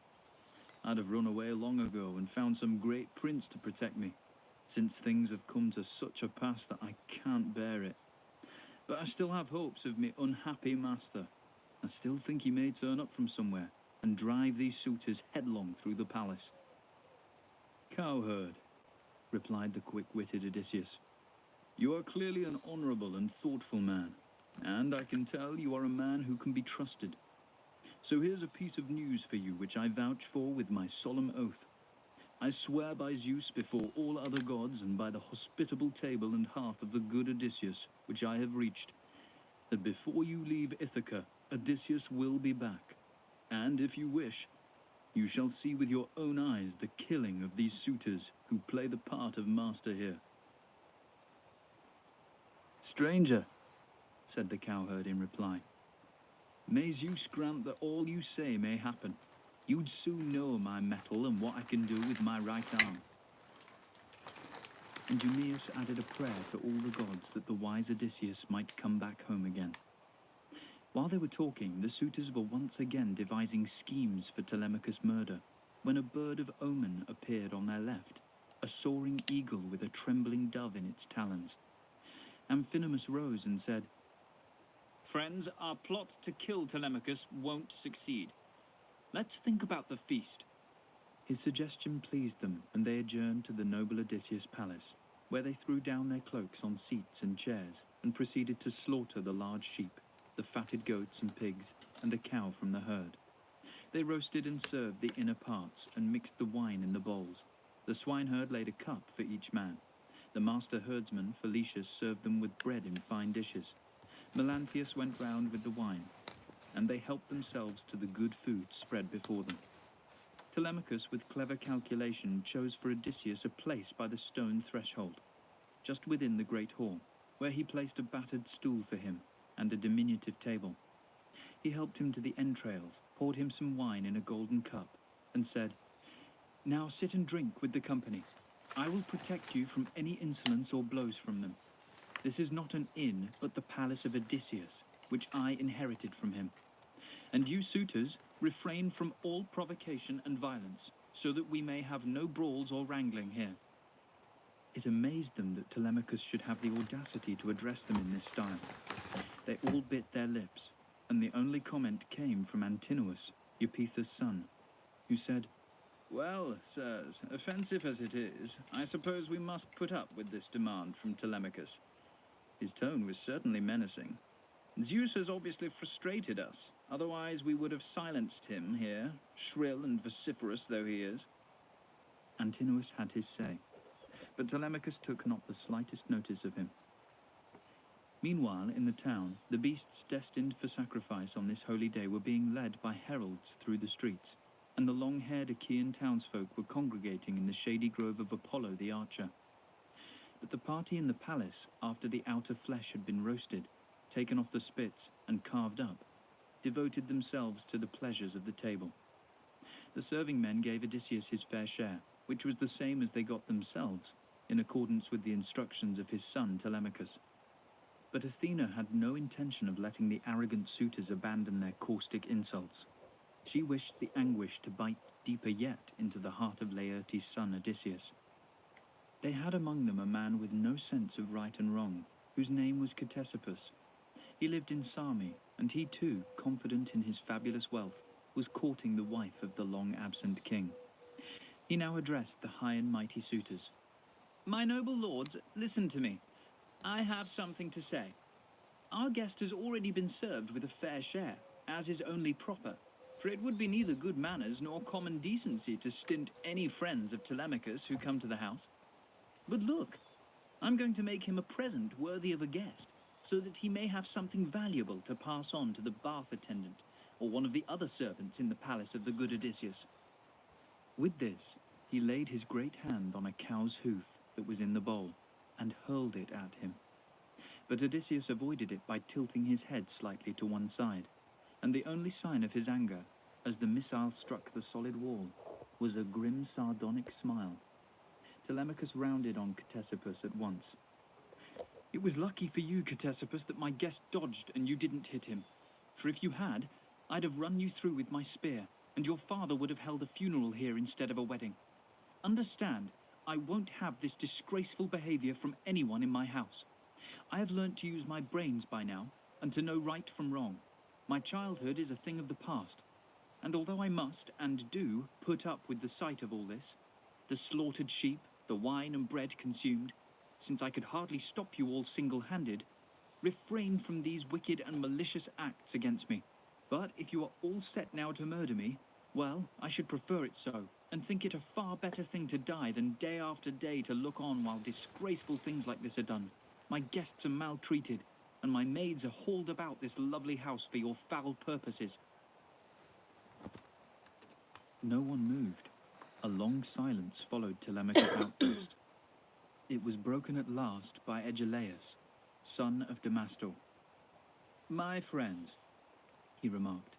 I'd have run away long ago and found some great prince to protect me, since things have come to such a pass that I can't bear it. But I still have hopes of me unhappy master. I still think he may turn up from somewhere and drive these suitors headlong through the palace." "Cowherd," replied the quick-witted Odysseus, "you are clearly an honourable and thoughtful man, and I can tell you are a man who can be trusted. So here's a piece of news for you which I vouch for with my solemn oath. I swear by Zeus before all other gods and by the hospitable table and hearth of the good Odysseus, which I have reached, that before you leave Ithaca, Odysseus will be back. And if you wish, you shall see with your own eyes the killing of these suitors who play the part of master here." "Stranger," said the cowherd in reply, "may Zeus grant that all you say may happen. You'd soon know my mettle and what I can do with my right arm." And Eumaeus added a prayer to all the gods that the wise Odysseus might come back home again. While they were talking, the suitors were once again devising schemes for Telemachus' murder, when a bird of omen appeared on their left, a soaring eagle with a trembling dove in its talons. Amphinomus rose and said, "Friends, our plot to kill Telemachus won't succeed. Let's think about the feast. His suggestion pleased them, and they adjourned to the noble Odysseus' palace, where they threw down their cloaks on seats and chairs and proceeded to slaughter the large sheep, the fatted goats and pigs, and a cow from the herd. They roasted and served the inner parts and mixed the wine in the bowls. The swineherd laid a cup for each man. The master herdsman, Felicius, served them with bread in fine dishes. Melanthius went round with the wine, and they helped themselves to the good food spread before them. Telemachus, with clever calculation, chose for Odysseus a place by the stone threshold, just within the great hall, where he placed a battered stool for him and a diminutive table. He helped him to the entrails, poured him some wine in a golden cup, and said, "Now sit and drink with the company. I will protect you from any insolence or blows from them. This is not an inn, but the palace of Odysseus, which I inherited from him. And you suitors, refrain from all provocation and violence, so that we may have no brawls or wrangling here." It amazed them that Telemachus should have the audacity to address them in this style. They all bit their lips, and the only comment came from Antinous, Eupeithes' son, who said, Well, sirs, offensive as it is, I suppose we must put up with this demand from Telemachus. His tone was certainly menacing. Zeus has obviously frustrated us, otherwise we would have silenced him here, shrill and vociferous though he is. Antinous had his say, but Telemachus took not the slightest notice of him. Meanwhile, in the town, the beasts destined for sacrifice on this holy day were being led by heralds through the streets, and the long-haired Achaean townsfolk were congregating in the shady grove of Apollo the archer. But the party in the palace, after the outer flesh had been roasted, taken off the spits, and carved up, devoted themselves to the pleasures of the table. The serving men gave Odysseus his fair share, which was the same as they got themselves, in accordance with the instructions of his son Telemachus. But Athena had no intention of letting the arrogant suitors abandon their caustic insults. She wished the anguish to bite deeper yet into the heart of Laertes' son Odysseus. They had among them a man with no sense of right and wrong, whose name was Ctesippus. He lived in Same, and he too, confident in his fabulous wealth, was courting the wife of the long-absent king. He now addressed the high and mighty suitors. My noble lords, listen to me. I have something to say. Our guest has already been served with a fair share, as is only proper, for it would be neither good manners nor common decency to stint any friends of Telemachus who come to the house. But look, I'm going to make him a present worthy of a guest, so that he may have something valuable to pass on to the bath attendant, or one of the other servants in the palace of the good Odysseus. With this, he laid his great hand on a cow's hoof that was in the bowl, and hurled it at him. But Odysseus avoided it by tilting his head slightly to one side, and the only sign of his anger, as the missile struck the solid wall, was a grim sardonic smile. Telemachus rounded on Ctesippus at once. It was lucky for you, Ctesippus, that my guest dodged and you didn't hit him. For if you had, I'd have run you through with my spear, and your father would have held a funeral here instead of a wedding. Understand, I won't have this disgraceful behavior from anyone in my house. I have learnt to use my brains by now, and to know right from wrong. My childhood is a thing of the past, and although I must, and do, put up with the sight of all this, the slaughtered sheep, the wine and bread consumed, since I could hardly stop you all single-handed, refrain from these wicked and malicious acts against me. But if you are all set now to murder me, well, I should prefer it so, and think it a far better thing to die than day after day to look on while disgraceful things like this are done. My guests are maltreated, and my maids are hauled about this lovely house for your foul purposes. No one moved. A long silence followed Telemachus' outburst. It was broken at last by Agelaus, son of Damastor. My friends, he remarked,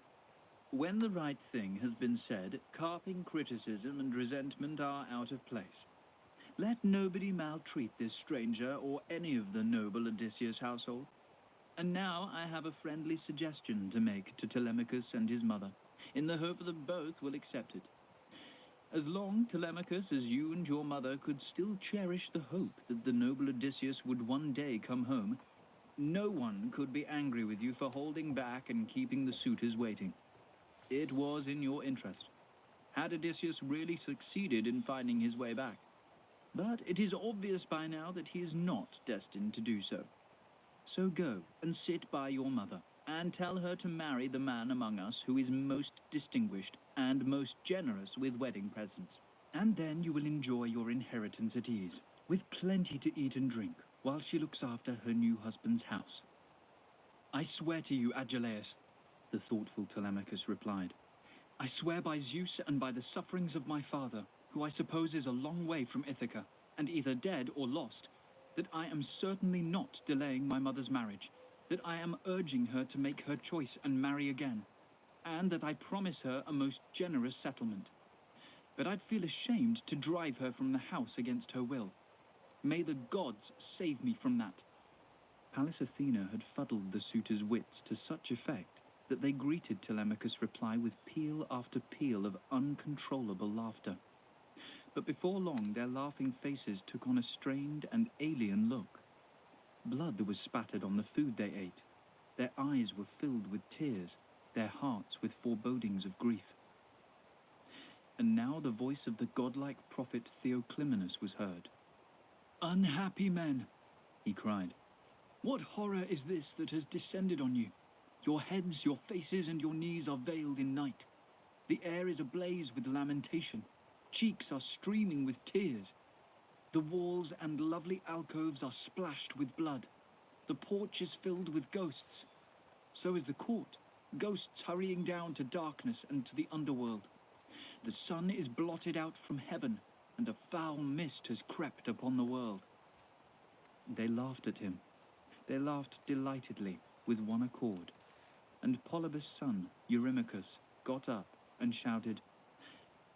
when the right thing has been said, carping criticism and resentment are out of place. Let nobody maltreat this stranger or any of the noble Odysseus household. And now I have a friendly suggestion to make to Telemachus and his mother, in the hope that both will accept it. As long, Telemachus, as you and your mother could still cherish the hope that the noble Odysseus would one day come home, no one could be angry with you for holding back and keeping the suitors waiting. It was in your interest. Had Odysseus really succeeded in finding his way back? But it is obvious by now that he is not destined to do so. So go and sit by your mother, and tell her to marry the man among us who is most distinguished and most generous with wedding presents. And then you will enjoy your inheritance at ease, with plenty to eat and drink, while she looks after her new husband's house. I swear to you, Agelaus, the thoughtful Telemachus replied. I swear by Zeus and by the sufferings of my father, who I suppose is a long way from Ithaca, and either dead or lost, that I am certainly not delaying my mother's marriage, that I am urging her to make her choice and marry again, and that I promise her a most generous settlement. But I'd feel ashamed to drive her from the house against her will. May the gods save me from that. Pallas Athena had fuddled the suitors' wits to such effect that they greeted Telemachus' reply with peal after peal of uncontrollable laughter. But before long their laughing faces took on a strained and alien look. Blood was spattered on the food they ate. Their eyes were filled with tears, their hearts with forebodings of grief. And now the voice of the godlike prophet Theoclymenus was heard. "Unhappy men," he cried, "what horror is this that has descended on you? Your heads, your faces, and your knees are veiled in night. The air is ablaze with lamentation. Cheeks are streaming with tears. The walls and lovely alcoves are splashed with blood. The porch is filled with ghosts. So is the court, ghosts hurrying down to darkness and to the underworld. The sun is blotted out from heaven, and a foul mist has crept upon the world." They laughed at him. They laughed delightedly, with one accord. And Polybus' son, Eurymachus, got up and shouted,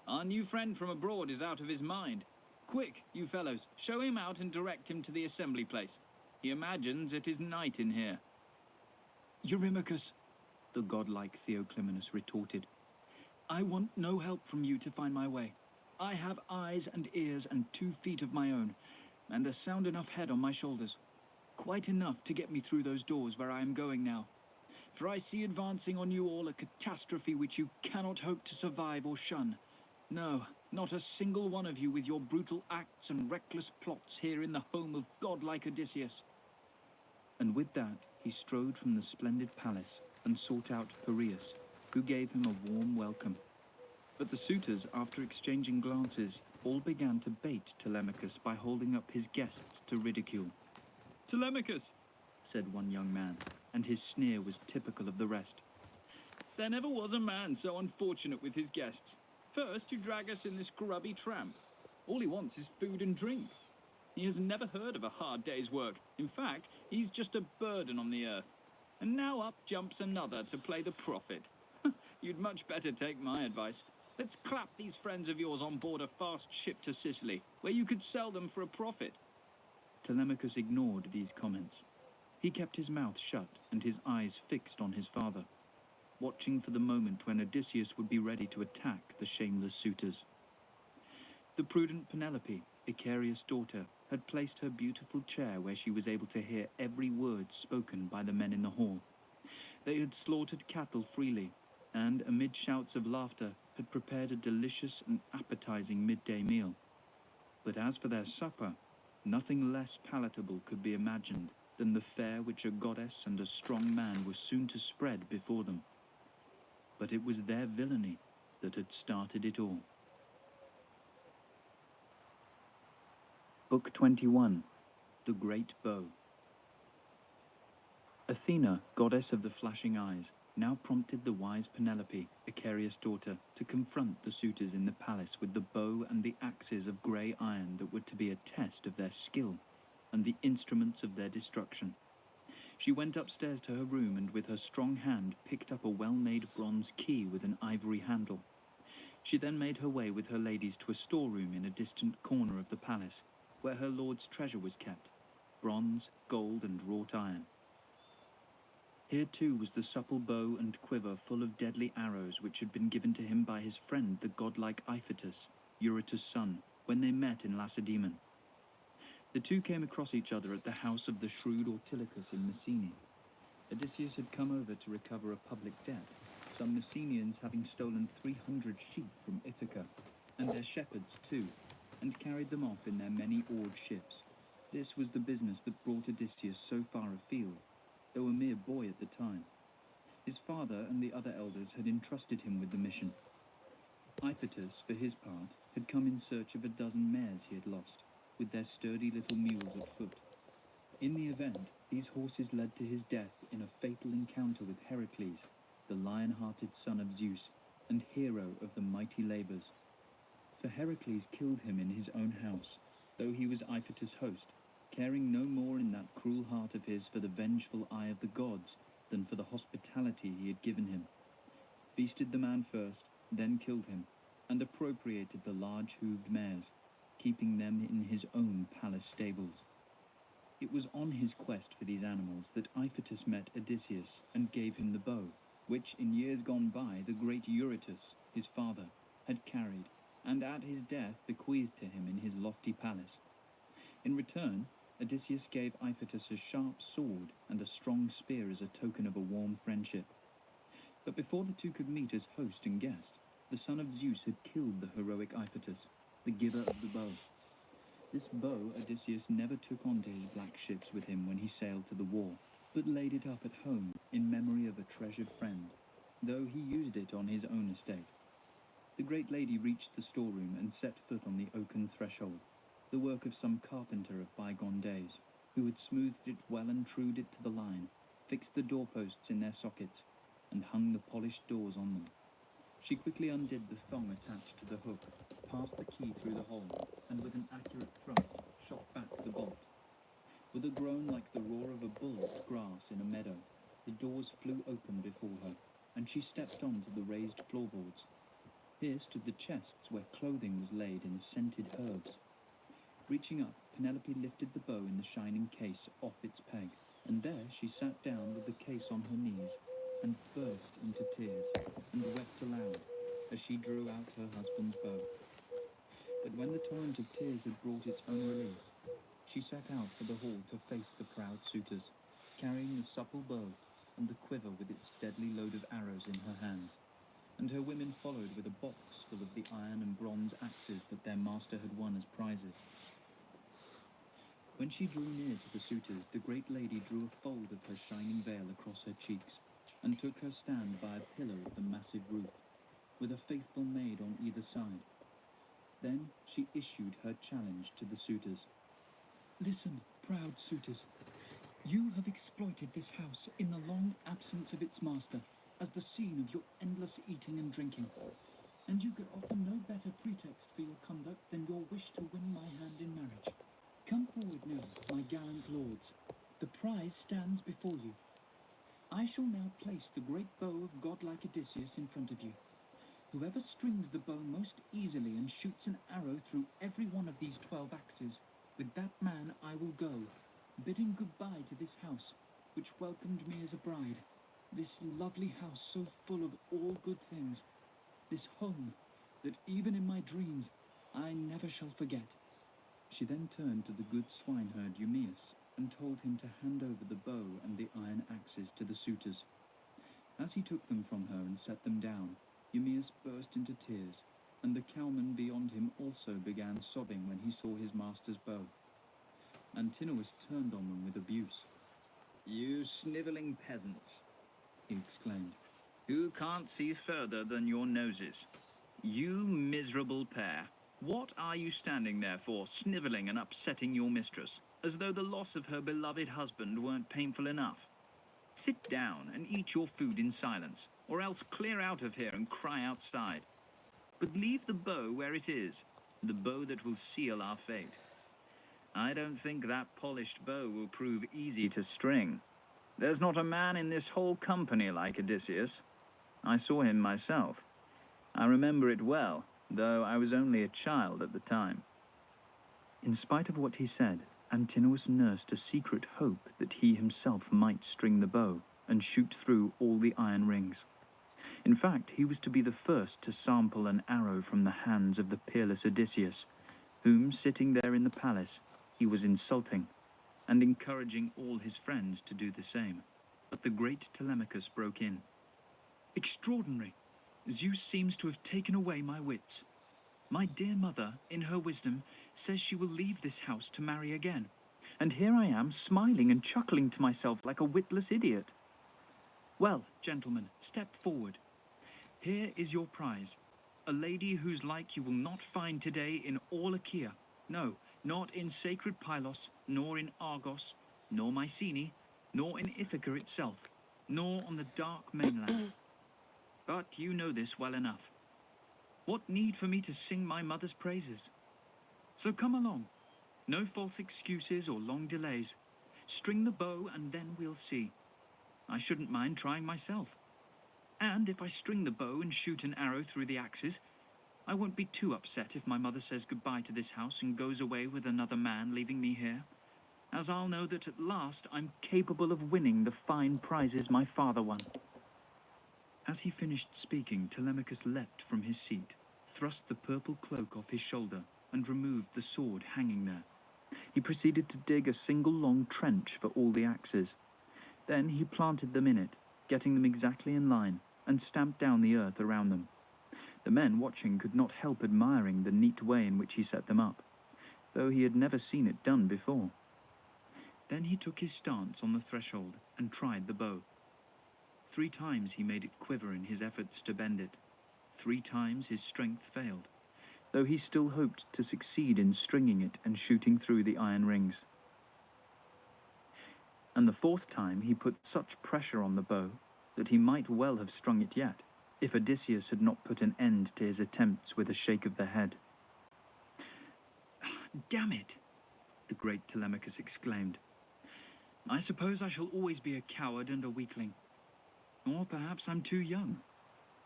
"Our new friend from abroad is out of his mind. Quick, you fellows, show him out and direct him to the assembly place. He imagines it is night in here." "Eurymachus," the godlike Theoclymenus retorted, "I want no help from you to find my way. I have eyes and ears and 2 feet of my own, and a sound enough head on my shoulders. Quite enough to get me through those doors where I am going now. For I see advancing on you all a catastrophe which you cannot hope to survive or shun. No, not a single one of you with your brutal acts and reckless plots here in the home of godlike Odysseus." And with that he strode from the splendid palace and sought out Piraeus, who gave him a warm welcome. But the suitors, after exchanging glances, all began to bait Telemachus by holding up his guests to ridicule. "Telemachus," said one young man, and his sneer was typical of the rest, "there never was a man so unfortunate with his guests. First, you drag us in this grubby tramp. All he wants is food and drink. He has never heard of a hard day's work. In fact, he's just a burden on the earth. And now up jumps another to play the prophet. You'd much better take my advice. Let's clap these friends of yours on board a fast ship to Sicily, where you could sell them for a profit." Telemachus ignored these comments. He kept his mouth shut and his eyes fixed on his father, watching for the moment when Odysseus would be ready to attack the shameless suitors. The prudent Penelope, Icarius' daughter, had placed her beautiful chair where she was able to hear every word spoken by the men in the hall. They had slaughtered cattle freely, and, amid shouts of laughter, had prepared a delicious and appetizing midday meal. But as for their supper, nothing less palatable could be imagined than the fare which a goddess and a strong man were soon to spread before them. But it was their villainy that had started it all. Book 21, The Great Bow. Athena, goddess of the flashing eyes, now prompted the wise Penelope, Icarius' daughter, to confront the suitors in the palace with the bow and the axes of grey iron that were to be a test of their skill and the instruments of their destruction. She went upstairs to her room and with her strong hand picked up a well-made bronze key with an ivory handle. She then made her way with her ladies to a storeroom in a distant corner of the palace, where her lord's treasure was kept, bronze, gold, and wrought iron. Here too was the supple bow and quiver full of deadly arrows which had been given to him by his friend the godlike Iphitus, Eurytus' son, when they met in Lacedaemon. The two came across each other at the house of the shrewd Ortilochus in Messene. Odysseus had come over to recover a public debt, some Messenians having stolen 300 sheep from Ithaca, and their shepherds too, and carried them off in their many oared ships. This was the business that brought Odysseus so far afield, though a mere boy at the time. His father and the other elders had entrusted him with the mission. Iphitus, for his part, had come in search of a dozen mares he had lost, with their sturdy little mules at foot. In the event, these horses led to his death in a fatal encounter with Heracles, the lion-hearted son of Zeus, and hero of the mighty labours. For Heracles killed him in his own house, though he was Iphitus' host, caring no more in that cruel heart of his for the vengeful eye of the gods than for the hospitality he had given him. Feasted the man first, then killed him, and appropriated the large hooved mares, keeping them in his own palace stables. It was on his quest for these animals that Iphitus met Odysseus and gave him the bow, which in years gone by the great Eurytus, his father, had carried, and at his death bequeathed to him in his lofty palace. In return, Odysseus gave Iphitus a sharp sword and a strong spear as a token of a warm friendship. But before the two could meet as host and guest, the son of Zeus had killed the heroic Iphitus, the giver of the bow. This bow Odysseus never took onto his black ships with him when he sailed to the war, but laid it up at home in memory of a treasured friend, though he used it on his own estate. The great lady reached the storeroom and set foot on the oaken threshold, the work of some carpenter of bygone days, who had smoothed it well and trued it to the line, fixed the doorposts in their sockets, and hung the polished doors on them. She quickly undid the thong attached to the hook, passed the key through the hole, and with an accurate thrust shot back the bolt. With a groan like the roar of a bull at grass in a meadow, the doors flew open before her, and she stepped onto the raised floorboards. Here stood the chests where clothing was laid in scented herbs. Reaching up, Penelope lifted the bow in the shining case off its peg, and there she sat down with the case on her knees, and burst into tears, and wept aloud, as she drew out her husband's bow. But when the torrent of tears had brought its own release, she set out for the hall to face the proud suitors, carrying the supple bow and the quiver with its deadly load of arrows in her hands, and her women followed with a box full of the iron and bronze axes that their master had won as prizes. When she drew near to the suitors, the great lady drew a fold of her shining veil across her cheeks, and took her stand by a pillar of the massive roof, with a faithful maid on either side. Then she issued her challenge to the suitors. "Listen, proud suitors. You have exploited this house in the long absence of its master as the scene of your endless eating and drinking, and you could offer no better pretext for your conduct than your wish to win my hand in marriage. Come forward now, my gallant lords. The prize stands before you. I shall now place the great bow of godlike Odysseus in front of you. Whoever strings the bow most easily and shoots an arrow through every one of these 12 axes, with that man I will go, bidding goodbye to this house, which welcomed me as a bride, this lovely house so full of all good things, this home that even in my dreams I never shall forget." She then turned to the good swineherd Eumaeus and told him to hand over the bow and the iron axes to the suitors. As he took them from her and set them down, Eumaeus burst into tears, and the cowman beyond him also began sobbing when he saw his master's bow. Antinous turned on them with abuse. "You snivelling peasants," he exclaimed, "who can't see further than your noses. You miserable pair, what are you standing there for, snivelling and upsetting your mistress, as though the loss of her beloved husband weren't painful enough? Sit down and eat your food in silence, or else clear out of here and cry outside. But leave the bow where it is, the bow that will seal our fate. I don't think that polished bow will prove easy to string. There's not a man in this whole company like Odysseus. I saw him myself. I remember it well, though I was only a child at the time." In spite of what he said, Antinous nursed a secret hope that he himself might string the bow and shoot through all the iron rings. In fact, he was to be the first to sample an arrow from the hands of the peerless Odysseus, whom, sitting there in the palace, he was insulting, and encouraging all his friends to do the same. But the great Telemachus broke in. Extraordinary. Zeus seems to have taken away my wits. My dear mother, in her wisdom, says she will leave this house to marry again. And here I am, smiling and chuckling to myself like a witless idiot. Well, gentlemen, step forward. Here is your prize. A lady whose like you will not find today in all Achaea. No, not in sacred Pylos, nor in Argos, nor Mycenae, nor in Ithaca itself, nor on the dark mainland. But you know this well enough. What need for me to sing my mother's praises? So come along. No false excuses or long delays. String the bow and then we'll see. I shouldn't mind trying myself. And if I string the bow and shoot an arrow through the axes, I won't be too upset if my mother says goodbye to this house and goes away with another man, leaving me here, as I'll know that at last I'm capable of winning the fine prizes my father won. As he finished speaking, Telemachus leapt from his seat, thrust the purple cloak off his shoulder, and removed the sword hanging there. He proceeded to dig a single long trench for all the axes. Then he planted them in it, getting them exactly in line, and stamped down the earth around them. The men watching could not help admiring the neat way in which he set them up, though he had never seen it done before. Then he took his stance on the threshold and tried the bow. 3 times he made it quiver in his efforts to bend it. 3 times his strength failed, though he still hoped to succeed in stringing it and shooting through the iron rings. And the 4th time he put such pressure on the bow that he might well have strung it yet, if Odysseus had not put an end to his attempts with a shake of the head. "Damn it!" the great Telemachus exclaimed. "I suppose I shall always be a coward and a weakling. Or perhaps I'm too young,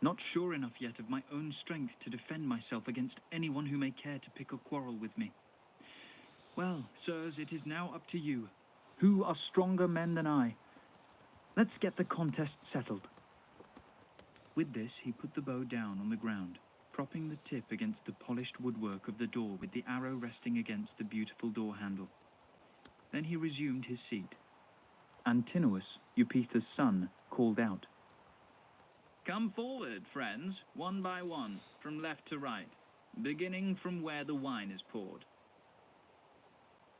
not sure enough yet of my own strength to defend myself against anyone who may care to pick a quarrel with me. Well, sirs, it is now up to you. Who are stronger men than I? Let's get the contest settled." With this, he put the bow down on the ground, propping the tip against the polished woodwork of the door with the arrow resting against the beautiful door handle. Then he resumed his seat. Antinous, Eupeithes' son, called out, "Come forward, friends, one by one, from left to right, beginning from where the wine is poured."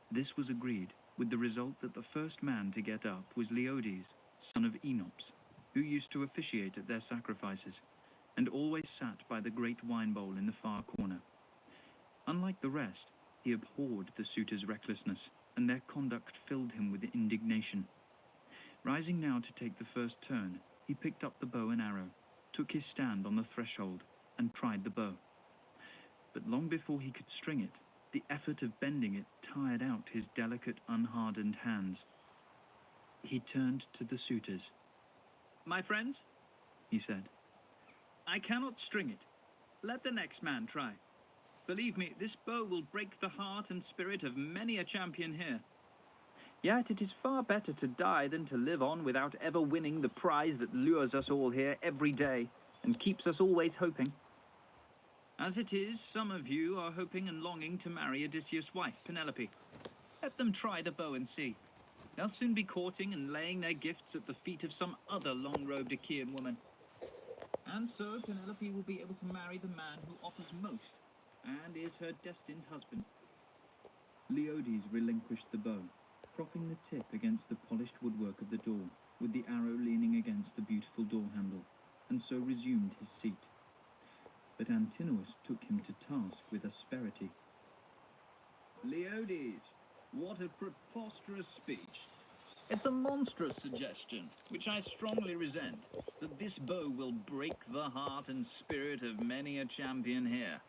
This was agreed, with the result that the first man to get up was Leodes, son of Enops, who used to officiate at their sacrifices, and always sat by the great wine bowl in the far corner. Unlike the rest, he abhorred the suitors' recklessness, and their conduct filled him with indignation. Rising now to take the first turn, he picked up the bow and arrow, took his stand on the threshold, and tried the bow. But long before he could string it, the effort of bending it tired out his delicate, unhardened hands. He turned to the suitors. "My friends," he said, "I cannot string it. Let the next man try. Believe me, this bow will break the heart and spirit of many a champion here. Yet it is far better to die than to live on without ever winning the prize that lures us all here every day and keeps us always hoping. As it is, some of you are hoping and longing to marry Odysseus' wife, Penelope. Let them try the bow and see. They'll soon be courting and laying their gifts at the feet of some other long-robed Achaean woman. And so Penelope will be able to marry the man who offers most, and is her destined husband." Leodes relinquished the bow, propping the tip against the polished woodwork of the door, with the arrow leaning against the beautiful door handle, and so resumed his seat. But Antinous took him to task with asperity. "Leodes, what a preposterous speech! It's a monstrous suggestion, which I strongly resent, that this bow will break the heart and spirit of many a champion here.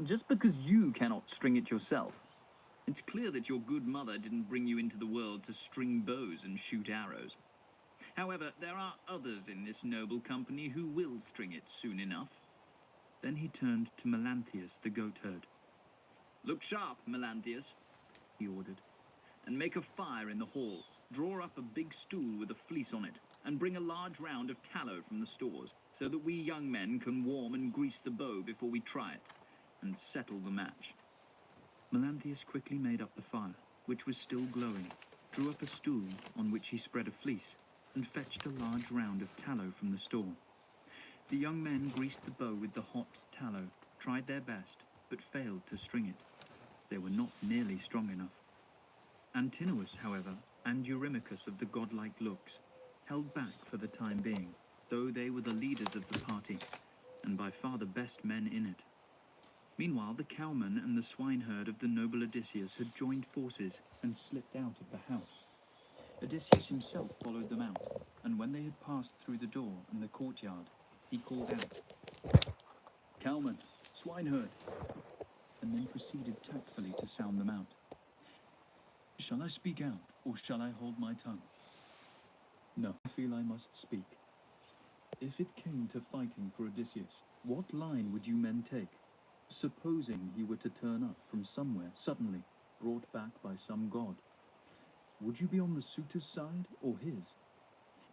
Just because you cannot string it yourself. It's clear that your good mother didn't bring you into the world to string bows and shoot arrows. However, there are others in this noble company who will string it soon enough." Then he turned to Melanthius, the goatherd. "Look sharp, Melanthius," he ordered, "and make a fire in the hall. Draw up a big stool with a fleece on it, and bring a large round of tallow from the stores, so that we young men can warm and grease the bow before we try it, and settle the match." Melanthius quickly made up the fire, which was still glowing, drew up a stool on which he spread a fleece, and fetched a large round of tallow from the store. The young men greased the bow with the hot tallow, tried their best, but failed to string it. They were not nearly strong enough. Antinous, however, and Eurymachus of the godlike looks, held back for the time being, though they were the leaders of the party, and by far the best men in it. Meanwhile, the cowman and the swineherd of the noble Odysseus had joined forces and slipped out of the house. Odysseus himself followed them out, and when they had passed through the door and the courtyard, he called out, "Cowman, swineherd," and then proceeded tactfully to sound them out. "Shall I speak out, or shall I hold my tongue?" "No, I feel I must speak. If it came to fighting for Odysseus, what line would you men take? Supposing he were to turn up from somewhere suddenly, brought back by some god. Would you be on the suitor's side or his?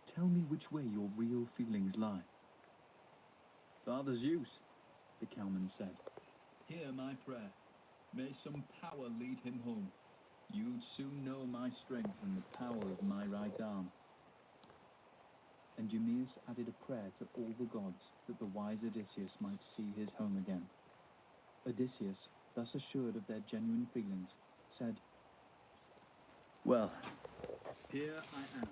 Tell me which way your real feelings lie." "Father Zeus," the cowman said, "hear my prayer. May some power lead him home. You'd soon know my strength and the power of my right arm." And Eumaeus added a prayer to all the gods that the wise Odysseus might see his home again. Odysseus, thus assured of their genuine feelings, said, "Well, here I am.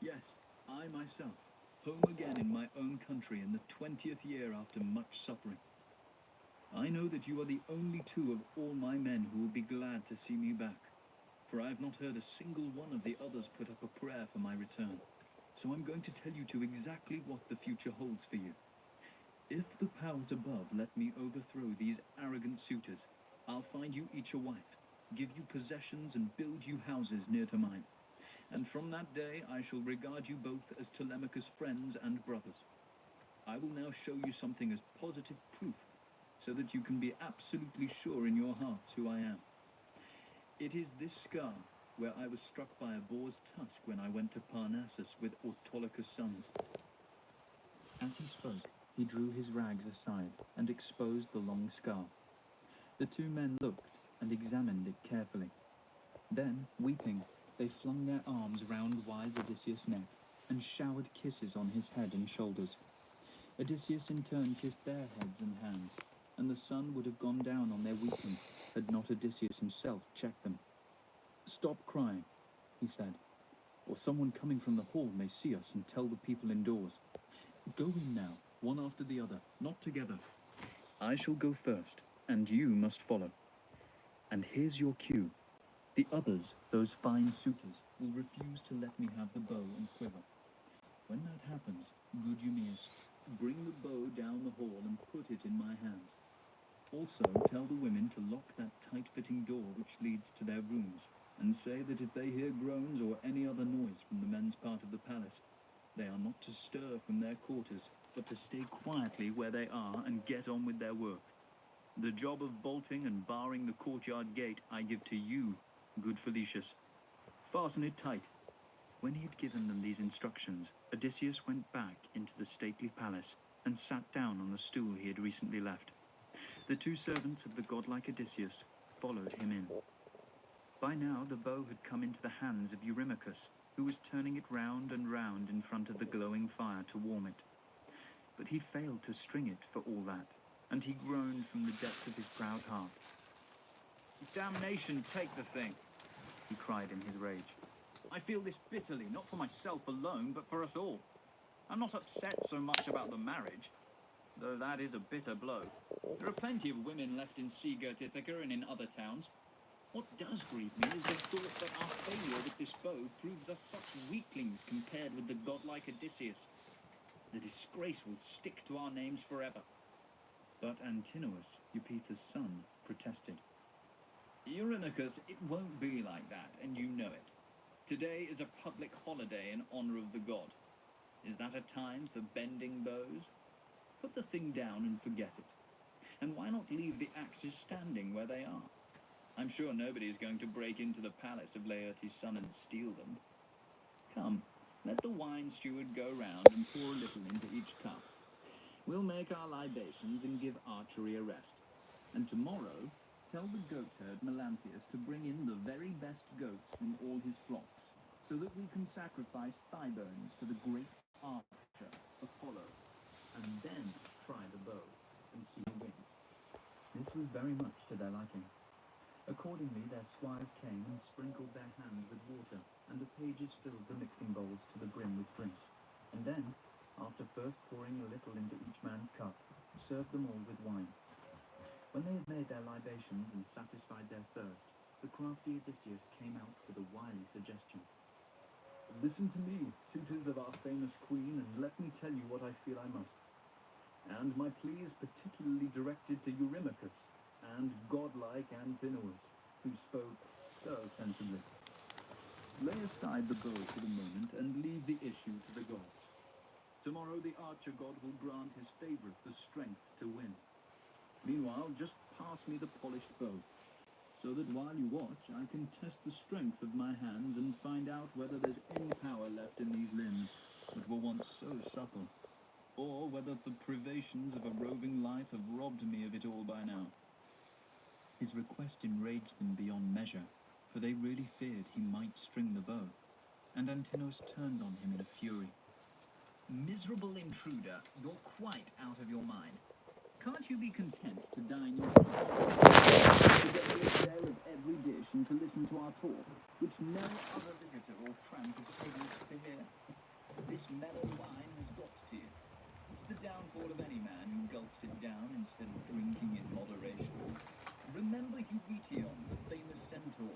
Yes, I myself, home again in my own country in the 20th year after much suffering. I know that you are the only two of all my men who will be glad to see me back, for I have not heard a single one of the others put up a prayer for my return. So I'm going to tell you two exactly what the future holds for you. If the powers above let me overthrow these arrogant suitors, I'll find you each a wife, give you possessions and build you houses near to mine. And from that day I shall regard you both as Telemachus' friends and brothers. I will now show you something as positive proof, so that you can be absolutely sure in your hearts who I am. It is this scar, where I was struck by a boar's tusk when I went to Parnassus with Autolycus' sons." As he spoke, he drew his rags aside and exposed the long scar. The two men looked and examined it carefully. Then, weeping, they flung their arms round wise Odysseus' neck and showered kisses on his head and shoulders. Odysseus in turn kissed their heads and hands, and the sun would have gone down on their weeping had not Odysseus himself checked them. "Stop crying," he said, "or someone coming from the hall may see us and tell the people indoors. Go in now, one after the other, not together. I shall go first, and you must follow. And here's your cue. The others, those fine suitors, will refuse to let me have the bow and quiver. When that happens, good Eumaeus, bring the bow down the hall and put it in my hands. Also, tell the women to lock that tight-fitting door which leads to their rooms, and say that if they hear groans or any other noise from the men's part of the palace, they are not to stir from their quarters, but to stay quietly where they are and get on with their work. The job of bolting and barring the courtyard gate I give to you, good Felicius. Fasten it tight." When he had given them these instructions, Odysseus went back into the stately palace and sat down on the stool he had recently left. The two servants of the godlike Odysseus followed him in. By now the bow had come into the hands of Eurymachus, who was turning it round and round in front of the glowing fire to warm it. But he failed to string it for all that, and he groaned from the depths of his proud heart. "Damnation take the thing!" he cried in his rage. "I feel this bitterly, not for myself alone, but for us all. I'm not upset so much about the marriage, though that is a bitter blow. There are plenty of women left in sea-girt Ithaca and in other towns. What does grieve me is the thought that our failure with this bow proves us such weaklings compared with the godlike Odysseus. The disgrace will stick to our names forever." But Antinous, Eupeithes' son, protested. "Eurymachus, it won't be like that, and you know it. Today is a public holiday in honor of the god. Is that a time for bending bows? Put the thing down and forget it. And why not leave the axes standing where they are? I'm sure nobody is going to break into the palace of Laertes' son and steal them. Come, let the wine steward go round and pour a little into each cup. We'll make our libations and give archery a rest. And tomorrow, tell the goatherd Melanthius to bring in the very best goats from all his flocks, so that we can sacrifice thigh bones to the great archer, Apollo. and then try the bow, and see who wins. This was very much to their liking. Accordingly, their squires came and sprinkled their hands with water, and the pages filled the mixing bowls to the brim with drink, and then, after first pouring a little into each man's cup, served them all with wine. When they had made their libations and satisfied their thirst, the crafty Odysseus came out with a wily suggestion. "Listen to me, suitors of our famous queen, and let me tell you what I feel I must. And my plea is particularly directed to Eurymachus and godlike Antinous, who spoke so sensibly. Lay aside the bow for the moment and leave the issue to the gods. Tomorrow the archer god will grant his favorite the strength to win. Meanwhile, just pass me the polished bow, so that while you watch, I can test the strength of my hands and find out whether there's any power left in these limbs that were once so supple, or whether the privations of a roving life have robbed me of it all by now." His request enraged them beyond measure, for they really feared he might string the bow, and Antinous turned on him in a fury. "Miserable intruder, you're quite out of your mind. Can't you be content to dine your to get your share of every dish and to listen to our talk, which no other visitor or tramp is privileged to hear? This mellow wine has got to you. It's the downfall of any man who gulps it down instead of drinking in moderation. Remember Eurytion, the famous centaur.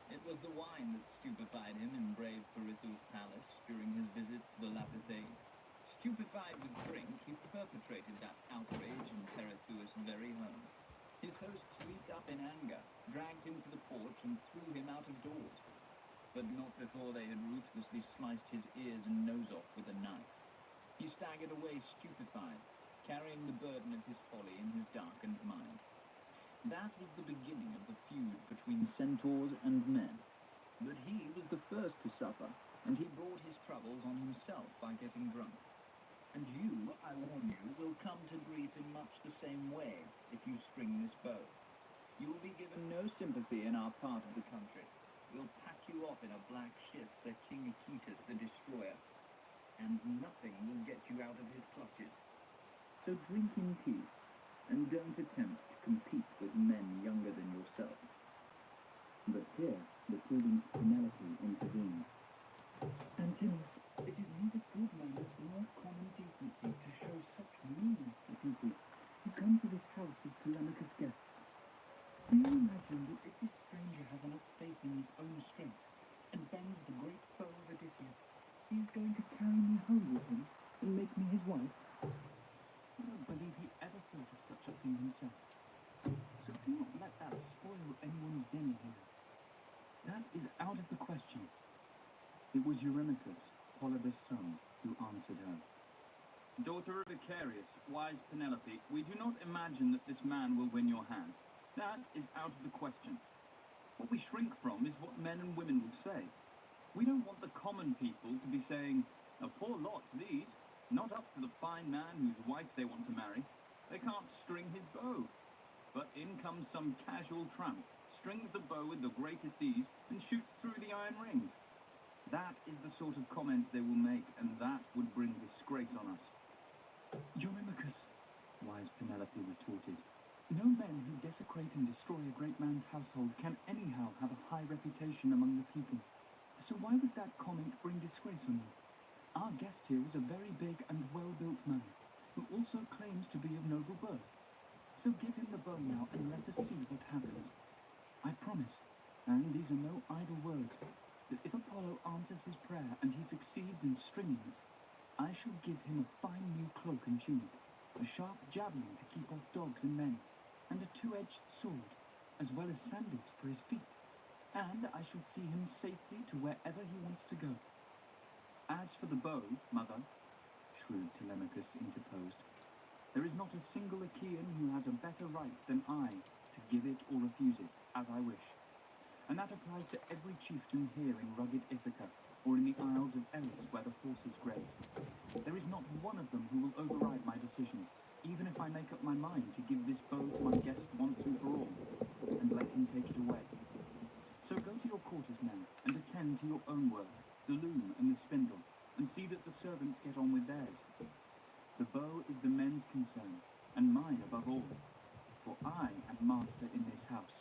It was the wine that stupefied him in brave Pirithous' palace during his visit to the Lapis age. Stupefied with drink, he perpetrated that outrage in Pirithous' very home. His host leaped up in anger, dragged him to the porch, and threw him out of doors. But not before they had ruthlessly sliced his ears and nose off with a knife. He staggered away stupefied, carrying the burden of his folly in his darkened mind. That was the beginning of the feud between centaurs and men. But he was the first to suffer, and he brought his troubles on himself by getting drunk. And you, I warn you, will come to grief in much the same way if you string this bow. You will be given no sympathy in our part of the country. We'll pack you off in a black ship for King Aegetus the Destroyer, and nothing will get you out of his clutches. So drink in peace, and don't attempt to compete with men younger than yourself." But here the prudent Penelope intervened. "Antinous, it is neither good manners nor common decency to show such meanness to people who come to this house as Telemachus' guests. Do you imagine that if this stranger has enough faith in his own strength and bends the great bow of Odysseus, he is going to carry me home with him and make me his wife? I don't believe he ever thought of such a thing himself. So do not let that spoil anyone's dinner here. That is out of the question." It was Eurymachus, Polybus' son, who answered her. "Daughter of Icarius, wise Penelope, we do not imagine that this man will win your hand. That is out of the question. What we shrink from is what men and women would say. We don't want the common people to be saying, 'A poor lot, these, not up to the fine man whose wife they want to marry. They can't string his bow.' But in comes some casual tramp, strings the bow with the greatest ease, and shoots through the iron rings. That is the sort of comment they will make, and that would bring disgrace on us." "Eurymachus," wise Penelope retorted, "no men who desecrate and destroy a great man's household can anyhow have a high reputation among the people. So why would that comment bring disgrace on you? Our guest here is a very big and well-built man, who also claims to be of noble birth. So give him the bow now and let us see what happens. I promise, and these are no idle words, that if Apollo answers his prayer and he succeeds in stringing it, I shall give him a fine new cloak and tunic, a sharp javelin to keep off dogs and men, and a two-edged sword, as well as sandals for his feet, and I shall see him safely to wherever he wants to go. As for the bow, mother," shrewd Telemachus interposed, "there is not a single Achaean who has a better right than I to give it or refuse it, as I wish. And that applies to every chieftain here in rugged Ithaca, or in the Isles of Eris where the horses graze. There is not one of them who will override my decision, even if I make up my mind to give this bow to my guest once and for all, and let him take it away. So go to your quarters now, and attend to your own work, the loom and the spindle, and see that the servants get on with theirs. The bow is the men's concern, and mine above all, for I am master in this house.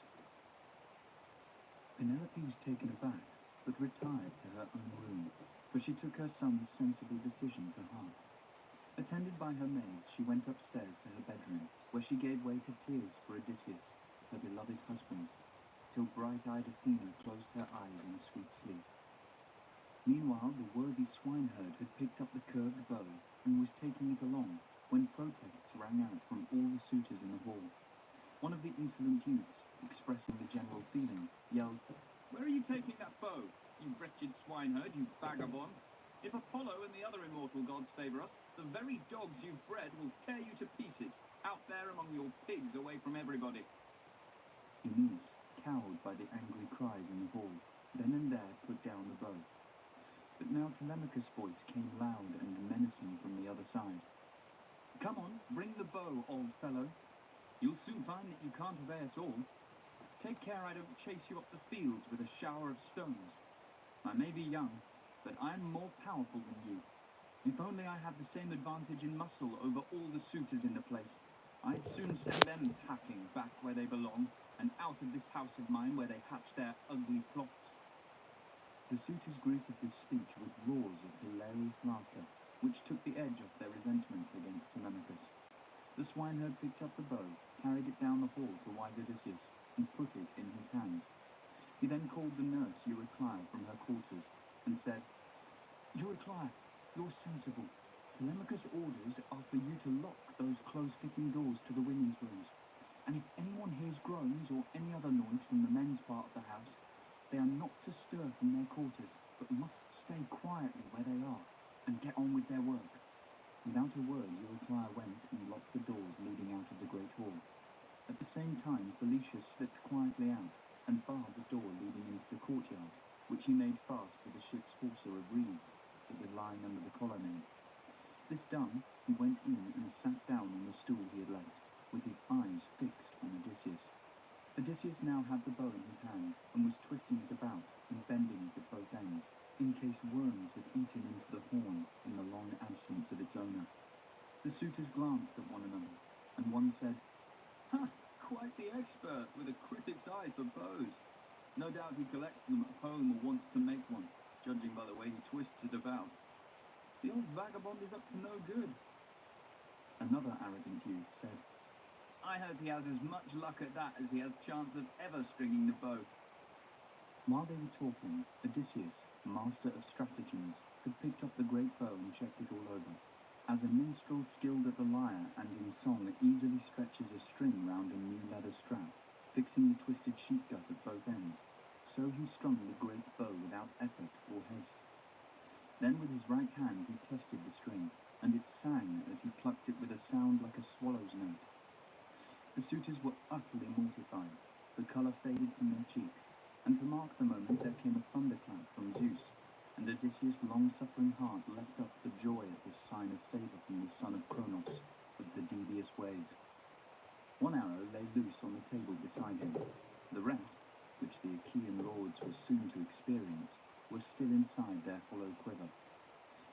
Penelope was taken aback, but retired to her own room, for she took her son's sensible decision to heart. Attended by her maid, she went upstairs to her bedroom, where she gave way to tears for Odysseus, her beloved husband, till bright-eyed Athena closed her eyes in sweet sleep. Meanwhile, the worthy swineherd had picked up the curved bow and was taking it along, when protests rang out from all the suitors in the hall. One of the insolent youths, expressing the general feeling, yelled, "Where are you taking that bow, you wretched swineherd, you vagabond? If Apollo and the other immortal gods favour us, the very dogs you've bred will tear you to pieces, out there among your pigs, away from everybody." Aeneas, cowed by the angry cries in the hall, then and there put down the bow. But now Telemachus' voice came loud and menacing from the other side. "Come on, bring the bow, old fellow. You'll soon find that you can't obey us all. Take care I don't chase you up the fields with a shower of stones. I may be young, but I'm more powerful than you. If only I had the same advantage in muscle over all the suitors in the place, I'd soon send them packing back where they belong, and out of this house of mine where they hatch their ugly plots." The suitors greeted this speech with roars of hilarious laughter, which took the edge off their resentment against Telemachus. The swineherd picked up the bow, carried it down the hall to wise Odysseus, and put it in his hands. He then called the nurse Eurycleia from her quarters, and said, "Eurycleia, you're sensible. Telemachus' orders are for you to lock those close-fitting doors to the women's rooms, and if anyone hears groans or any other noise from the men's part of the house, they are not to stir from their quarters, but must stay quietly where they are, and get on with their work." Without a word, Eurycleia went and locked the doors leading out of the great hall. At the same time, Felicius slipped quietly out and barred the door leading into the courtyard, which he made fast with a ship's hawser of reeds that was lying under the colonnade. This done, he went in and sat down on the stool he had left, with his eyes fixed on Odysseus. Odysseus now had the bow in his hands, and was twisting it about and bending it at both ends, in case worms had eaten into the horn in the long absence of its owner. The suitors glanced at one another, and one said, "Ha! Quite the expert, with a critic's eye for bows. No doubt he collects them at home or wants to make one, judging by the way he twists it about. The old vagabond is up to no good." Another arrogant youth said, "I hope he has as much luck at that as he has chance of ever stringing the bow." While they were talking, Odysseus, master of stratagems, had picked up the great bow and checked it all over. As a minstrel skilled at the lyre and in song easily stretches a string round a new leather strap, fixing the twisted sheep gut at both ends, so he strung the great bow without effort or haste. Then with his right hand he tested the string, and it sang as he plucked it with a sound like a swallow's note. The suitors were utterly mortified, the colour faded from their cheeks, and to mark the moment there came a thunderclap from Zeus, and Odysseus' long-suffering heart leapt up for joy at this sign of favour from the son of Cronos, of the devious ways. One arrow lay loose on the table beside him. The rest, which the Achaean lords were soon to experience, was still inside their hollow quiver.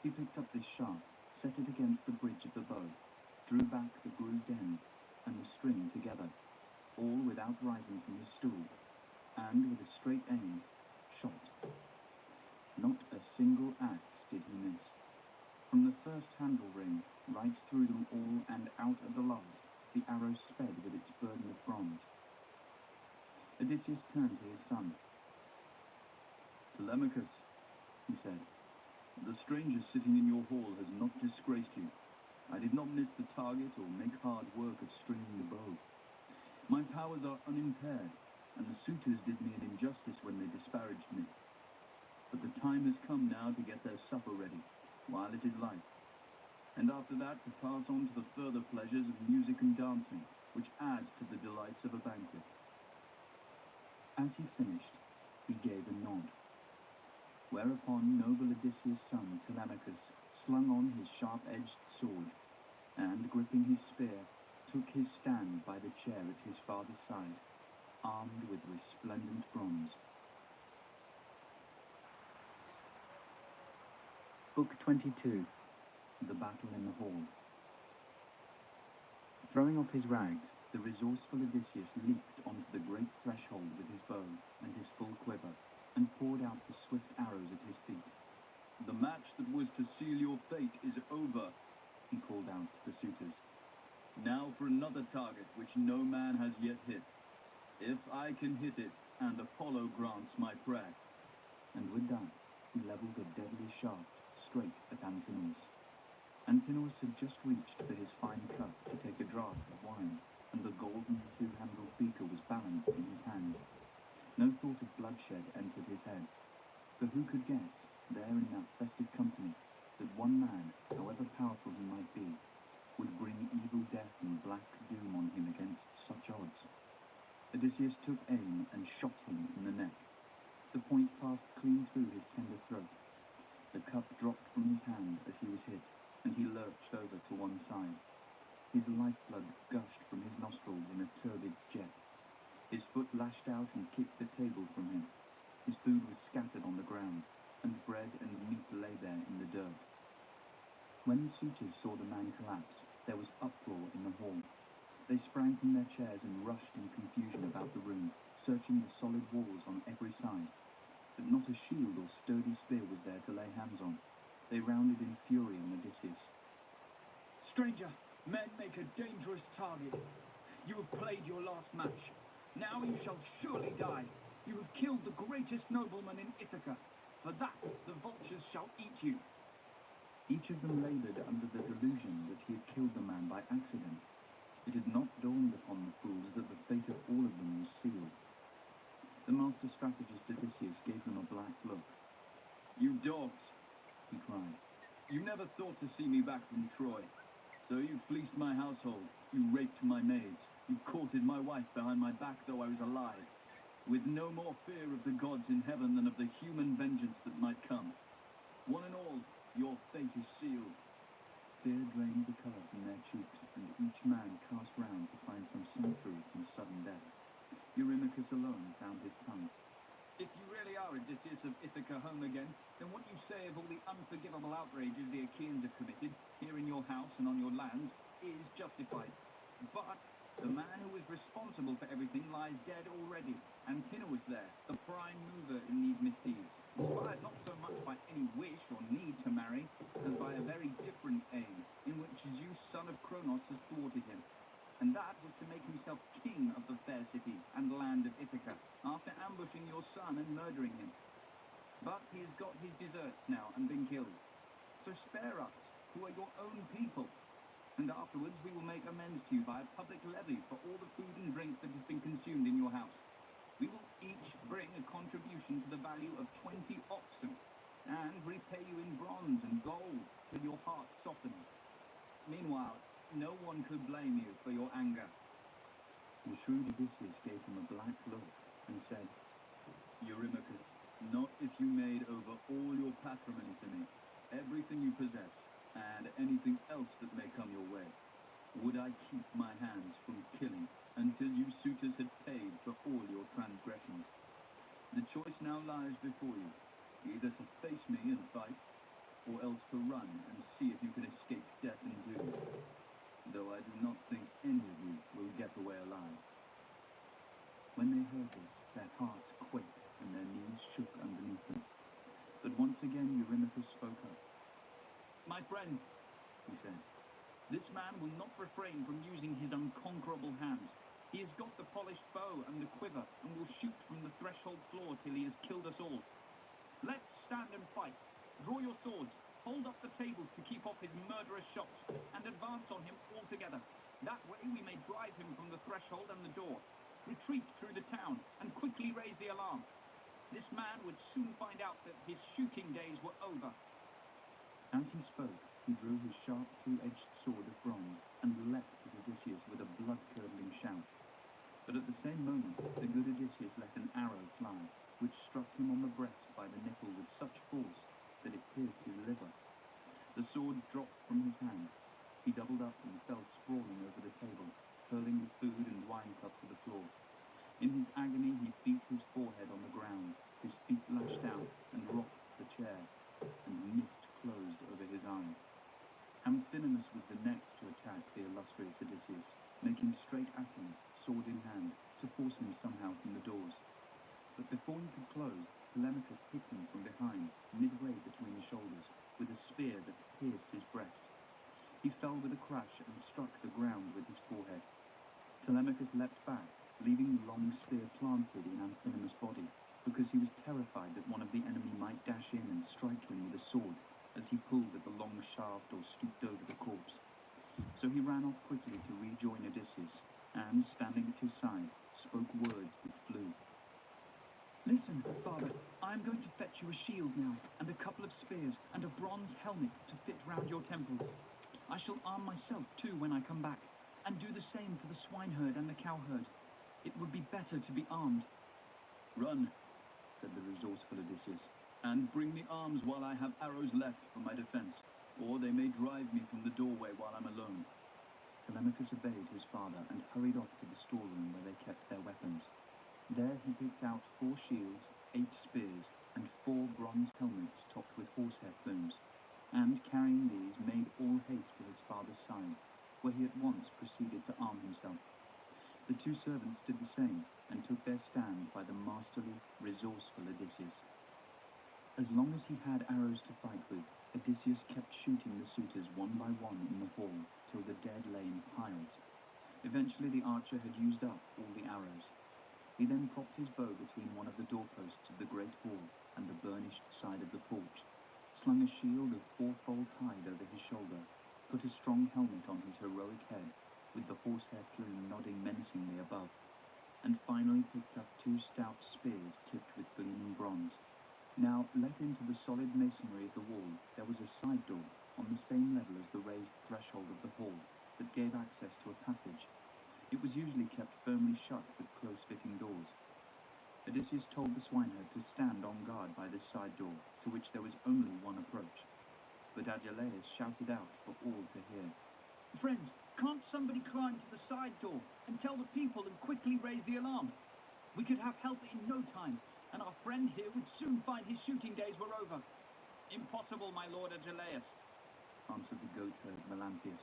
He picked up this shaft, set it against the bridge of the bow, drew back the grooved end, and the string together, all without rising from his stool, and with a straight aim, shot. Not a single axe did he miss. From the first handle ring, right through them all and out at the last, the arrow sped with its burden of bronze. Odysseus turned to his son. "Telemachus," he said, "the stranger sitting in your hall has not disgraced you. I did not miss the target or make hard work of stringing the bow. My powers are unimpaired, and the suitors did me an injustice when they disparaged me. But the time has come now to get their supper ready, while it is light, and after that to pass on to the further pleasures of music and dancing, which add to the delights of a banquet." As he finished, he gave a nod, whereupon noble Odysseus' son Telemachus slung on his sharp-edged sword, and, gripping his spear, took his stand by the chair at his father's side, armed with resplendent bronze. Book 22. The Battle in the Hall. Throwing off his rags, the resourceful Odysseus leaped onto the great threshold with his bow and his full quiver, and poured out the swift arrows at his feet. The match that was to seal your fate is over, He called out to the suitors. now for another target which no man has yet hit. If I can hit it, and Apollo grants my prayer. And with that, he levelled a deadly shaft straight at Antinous. Antinous had just reached for his fine cup to take a draught of wine, and the golden two-handled beaker was balanced in his hands. No thought of bloodshed entered his head, for who could guess, there in that festive company, that one man, however powerful he might be, would bring evil death and black doom on him against such odds. Odysseus took aim and shot him in the neck. The point passed clean through his tender throat. The cup dropped from his hand as he was hit, and he lurched over to one side. His lifeblood gushed from his nostrils in a turbid jet. His foot lashed out and kicked the table from him. His food was scattered on the ground, and bread and meat lay there in the dirt. When the suitors saw the man collapse, there was uproar in the hall. They sprang from their chairs and rushed in confusion about the room, searching the solid walls on every side. But not a shield or sturdy spear was there to lay hands on. They rounded in fury on Odysseus. Stranger, men make a dangerous target. You have played your last match. Now you shall surely die. You have killed the greatest nobleman in Ithaca. For that, the vultures shall eat you. Each of them laboured under the delusion that he had killed the man by accident. It had not dawned upon the fools that the fate of all of them was sealed. The master strategist Odysseus gave them a black look. You dogs, He cried. you never thought to see me back from Troy. So you fleeced my household, you raped my maids, you courted my wife behind my back though I was alive, with no more fear of the gods in heaven than of the human vengeance that might come. One and all, your fate is sealed. Fear drained the colour from their cheeks, and each man cast round to find some sanctuary from sudden death. Eurymachus alone found his tongue. If you really are Odysseus of Ithaca home again, then what you say of all the unforgivable outrages the Achaeans have committed, here in your house and on your lands, is justified. But the man who is responsible for everything lies dead already. Antinous there, the prime mover in these misdeeds, inspired not so much by any wish or need to marry, as by a very different aim, in which Zeus, son of Cronos, has thwarted him. And that was to make himself king of the fair city and land of Ithaca, after ambushing your son and murdering him. But he has got his deserts now and been killed. So spare us, who are your own people, and afterwards we will make amends to you by a public levy for all the food and drink that has been consumed in your house. We will each bring a contribution to the value of 20 oxen, and repay you in bronze and gold till your heart softens. Meanwhile, no one could blame you for your anger. The shrewd Odysseus gave him a black look and said, Eurymachus, not if you made over all your patrimony to me, everything you possess, and anything else that may come your way, would I keep my hands from killing until you suitors had paid for all your transgressions. The choice now lies before you, either to face me and fight, or else to run and see if you can escape death and doom. Though I do not think any of you will get away alive. When they heard this, their hearts quaked and their knees shook underneath them. But once again Eurymachus spoke up. My friends, He said, this man will not refrain from using his unconquerable hands. He has got the polished bow and the quiver, and will shoot from the threshold floor till he has killed us all. Let's stand and fight. Draw your swords. Hold up the tables to keep off his murderous shots, and advance on him altogether. That way we may drive him from the threshold and the door. Retreat through the town, and quickly raise the alarm. This man would soon find out that his shooting days were over. As he spoke, he drew his sharp two-edged sword of bronze and leapt at Odysseus with a blood-curdling shout. But at the same moment, the good Odysseus let an arrow fly, which struck him on the breast by the nipple with such force that it pierced his liver. The sword dropped from his hand. He doubled up and fell sprawling over the table, hurling the food and wine cup to the floor. In his agony he beat his forehead on the ground, his feet lashed out and rocked the chair, and mist closed over his eyes. Amphinomus was the next to attack the illustrious Odysseus, midway between the shoulders, with a spear that pierced his breast. He fell with a crash and struck the ground with his forehead. Telemachus leapt back, leaving the long spear planted in Amphinomus' body, because he was terrified that one of the enemy might dash in and strike him with a sword, as he pulled at the long shaft or stooped over the corpse. So he ran off quickly to rejoin Odysseus, and, standing at his side, spoke words that flew. Listen, father, I am going to fetch you a shield now, and a couple of spears, and a bronze helmet to fit round your temples. I shall arm myself too when I come back, and do the same for the swineherd and the cowherd. It would be better to be armed. Run, said the resourceful Odysseus, and bring me arms while I have arrows left for my defense, or they may drive me from the doorway while I'm alone. Telemachus obeyed his father and hurried off to the storeroom where they kept their weapons. There he picked out 4 shields, 8 spears, and 4 bronze helmets topped with horsehair plumes, and, carrying these, made all haste to his father's side, where he at once proceeded to arm himself. The 2 servants did the same, and took their stand by the masterly, resourceful Odysseus. As long as he had arrows to fight with, Odysseus kept shooting the suitors one by one in the hall, till the dead lay in piles. Eventually the archer had used up all the arrows. He then propped his bow between one of the doorposts of the great hall and the burnished side of the porch, slung a shield of 4-fold hide over his shoulder, put a strong helmet on his heroic head, with the horsehair plume nodding menacingly above, and finally picked up 2 stout spears tipped with gleaming bronze. Now, let into the solid masonry of the wall, there was a side door, on the same level as the raised threshold of the hall, that gave access to a passage. It was usually kept firmly shut with close-fitting doors. Odysseus told the swineherd to stand on guard by this side door, to which there was only one approach. But Agelaus shouted out for all to hear. Friends, can't somebody climb to the side door and tell the people and quickly raise the alarm? We could have help in no time, and our friend here would soon find his shooting days were over. Impossible, my lord Agelaus, answered the goatherd Melanthius.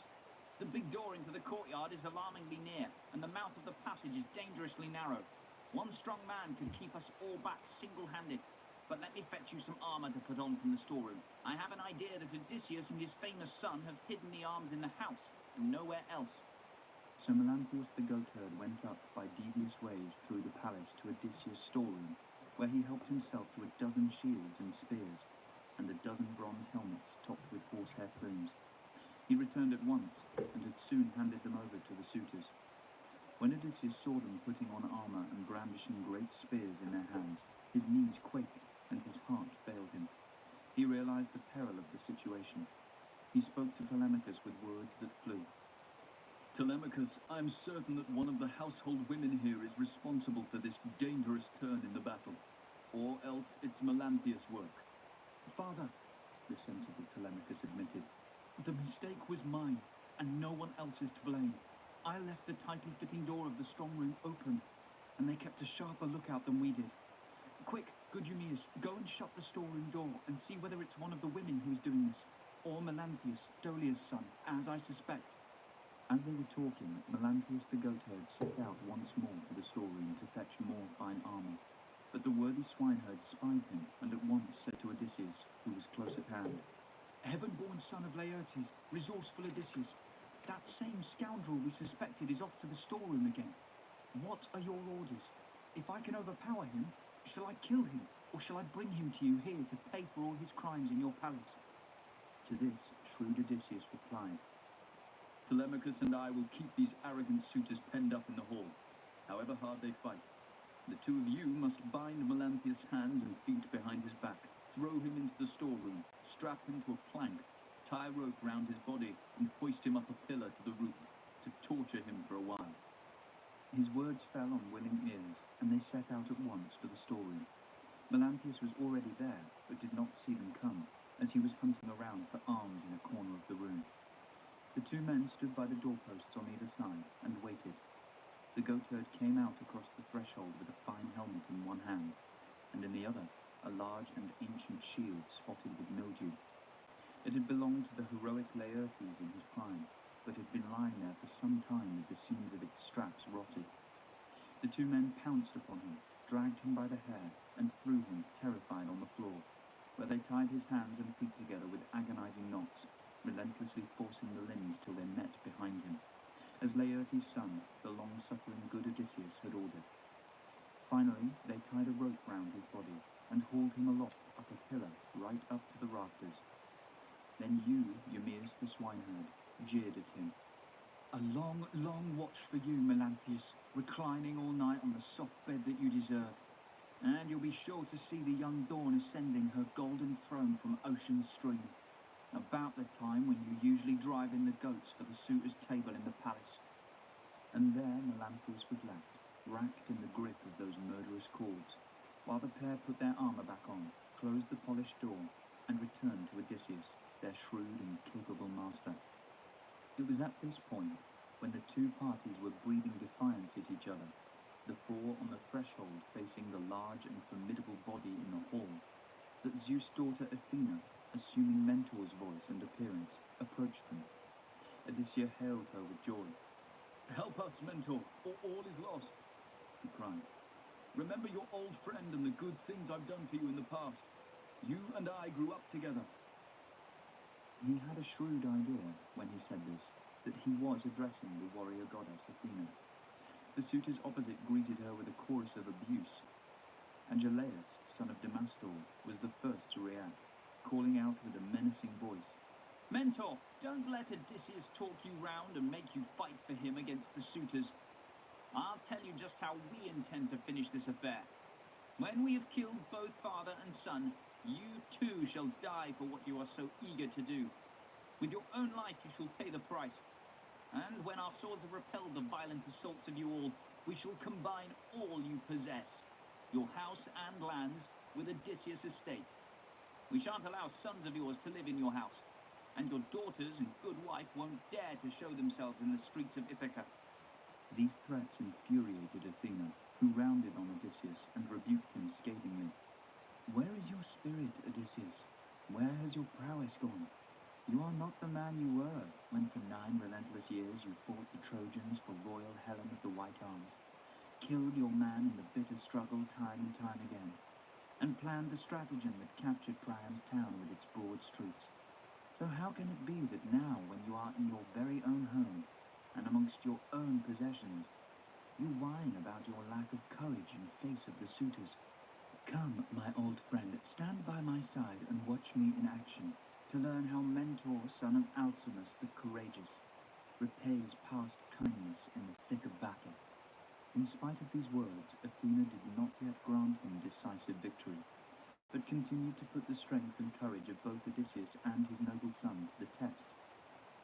The big door into the courtyard is alarmingly near, and the mouth of the passage is dangerously narrow. One strong man could keep us all back single-handed. But let me fetch you some armor to put on from the storeroom. I have an idea that Odysseus and his famous son have hidden the arms in the house, and nowhere else. So Melanthius the goatherd went up by devious ways through the palace to Odysseus' storeroom, where he helped himself to a dozen shields and spears, and a dozen bronze helmets topped with horsehair plumes. He returned at once, and had soon handed them over to the suitors. When Odysseus saw them putting on armor and brandishing great spears in their hands, his knees quaked, and his heart failed him. He realized the peril of the situation. He spoke to Telemachus with words that flew. Telemachus, I am certain that one of the household women here is responsible for this dangerous turn in the battle, or else it's Melanthius' work. Father, the sensible Telemachus admitted, the mistake was mine, and no one else is to blame. I left the tightly fitting door of the strong room open, and they kept a sharper lookout than we did. Quick, good Eumaeus, go and shut the storeroom door and see whether it's one of the women who is doing this, or Melanthius, Dolia's son, as I suspect. As they were talking, Melanthius the goatherd set out once more for the storeroom to fetch more fine armor. But the worthy swineherd spied him, and at once said to Odysseus, who was close at hand, Heaven-born son of Laertes, resourceful Odysseus, that same scoundrel we suspected is off to the storeroom again. What are your orders? If I can overpower him, shall I kill him, or shall I bring him to you here to pay for all his crimes in your palace? To this, shrewd Odysseus replied, Telemachus and I will keep these arrogant suitors penned up in the hall, however hard they fight. The 2 of you must bind Melanthius' hands and feet behind his back, throw him into the storeroom, strap him to a plank, tie rope round his body, and hoist him up a pillar to the roof, to torture him for a while. His words fell on willing ears, and they set out at once for the storeroom. Melanthius was already there, but did not see them come, as he was hunting around for arms in a corner of the room. The 2 men stood by the doorposts on either side, and waited. The goatherd came out across the threshold with a fine helmet in one hand, and in the other, a large and ancient shield spotted with mildew. It had belonged to the heroic Laertes in his prime, but had been lying there for some time with the seams of its straps rotted. The 2 men pounced upon him, dragged him by the hair, and threw him, terrified, on the floor. where they tied his hands and feet together with agonizing knots, relentlessly forcing the limbs till they met behind him, as Laertes' son, the long-suffering good Odysseus, had ordered. Finally, they tied a rope round his body and hauled him aloft up a pillar right up to the rafters. Then Eumaeus the swineherd, jeered at him. A long, long watch for you, Melanthius, reclining all night on the soft bed that you deserve. And you'll be sure to see the young dawn ascending her golden throne from ocean's stream, about the time when you usually drive in the goats for the suitors' table in the palace. And there Melanthius was left, racked in the grip of those murderous cords, while the pair put their armor back on, closed the polished door, and returned to Odysseus, their shrewd and capable master. It was at this point, when the two parties were breathing defiance at each other, the four on the threshold facing the large and formidable body in the hall, that Zeus' daughter Athena, assuming Mentor's voice and appearance, approached them. Odysseus hailed her with joy. Help us, Mentor, or all is lost, he cried. Remember your old friend and the good things I've done for you in the past. You and I grew up together. He had a shrewd idea, when he said this, that he was addressing the warrior goddess Athena. The suitors opposite greeted her with a chorus of abuse. Agelaus, son of Damastor, was the first to react, calling out with a menacing voice. Mentor, don't let Odysseus talk you round and make you fight for him against the suitors. I'll tell you just how we intend to finish this affair. When we have killed both father and son, you too shall die for what you are so eager to do. With your own life you shall pay the price. And when our swords have repelled the violent assaults of you all, we shall combine all you possess, your house and lands, with Odysseus' estate. We shan't allow sons of yours to live in your house, and your daughters and good wife won't dare to show themselves in the streets of Ithaca. These threats infuriated Athena, who rounded on Odysseus and rebuked him scathingly. Where is your spirit, Odysseus? Where has your prowess gone? You are not the man you were, when for 9 relentless years you fought the Trojans for royal Helen of the White Arms, killed your man in the bitter struggle time and time again, and planned the stratagem that captured Priam's town with its broad streets. So how can it be that now, when you are in your very own home, and amongst your own possessions, you whine about your lack of courage in face of the suitors? Come, my old friend, stand by my side and watch me in action, to learn how Mentor, son of Alcimus the Courageous, repays past kindness in the thick of battle. In spite of these words, Athena did not yet grant him decisive victory, but continued to put the strength and courage of both Odysseus and his noble son to the test.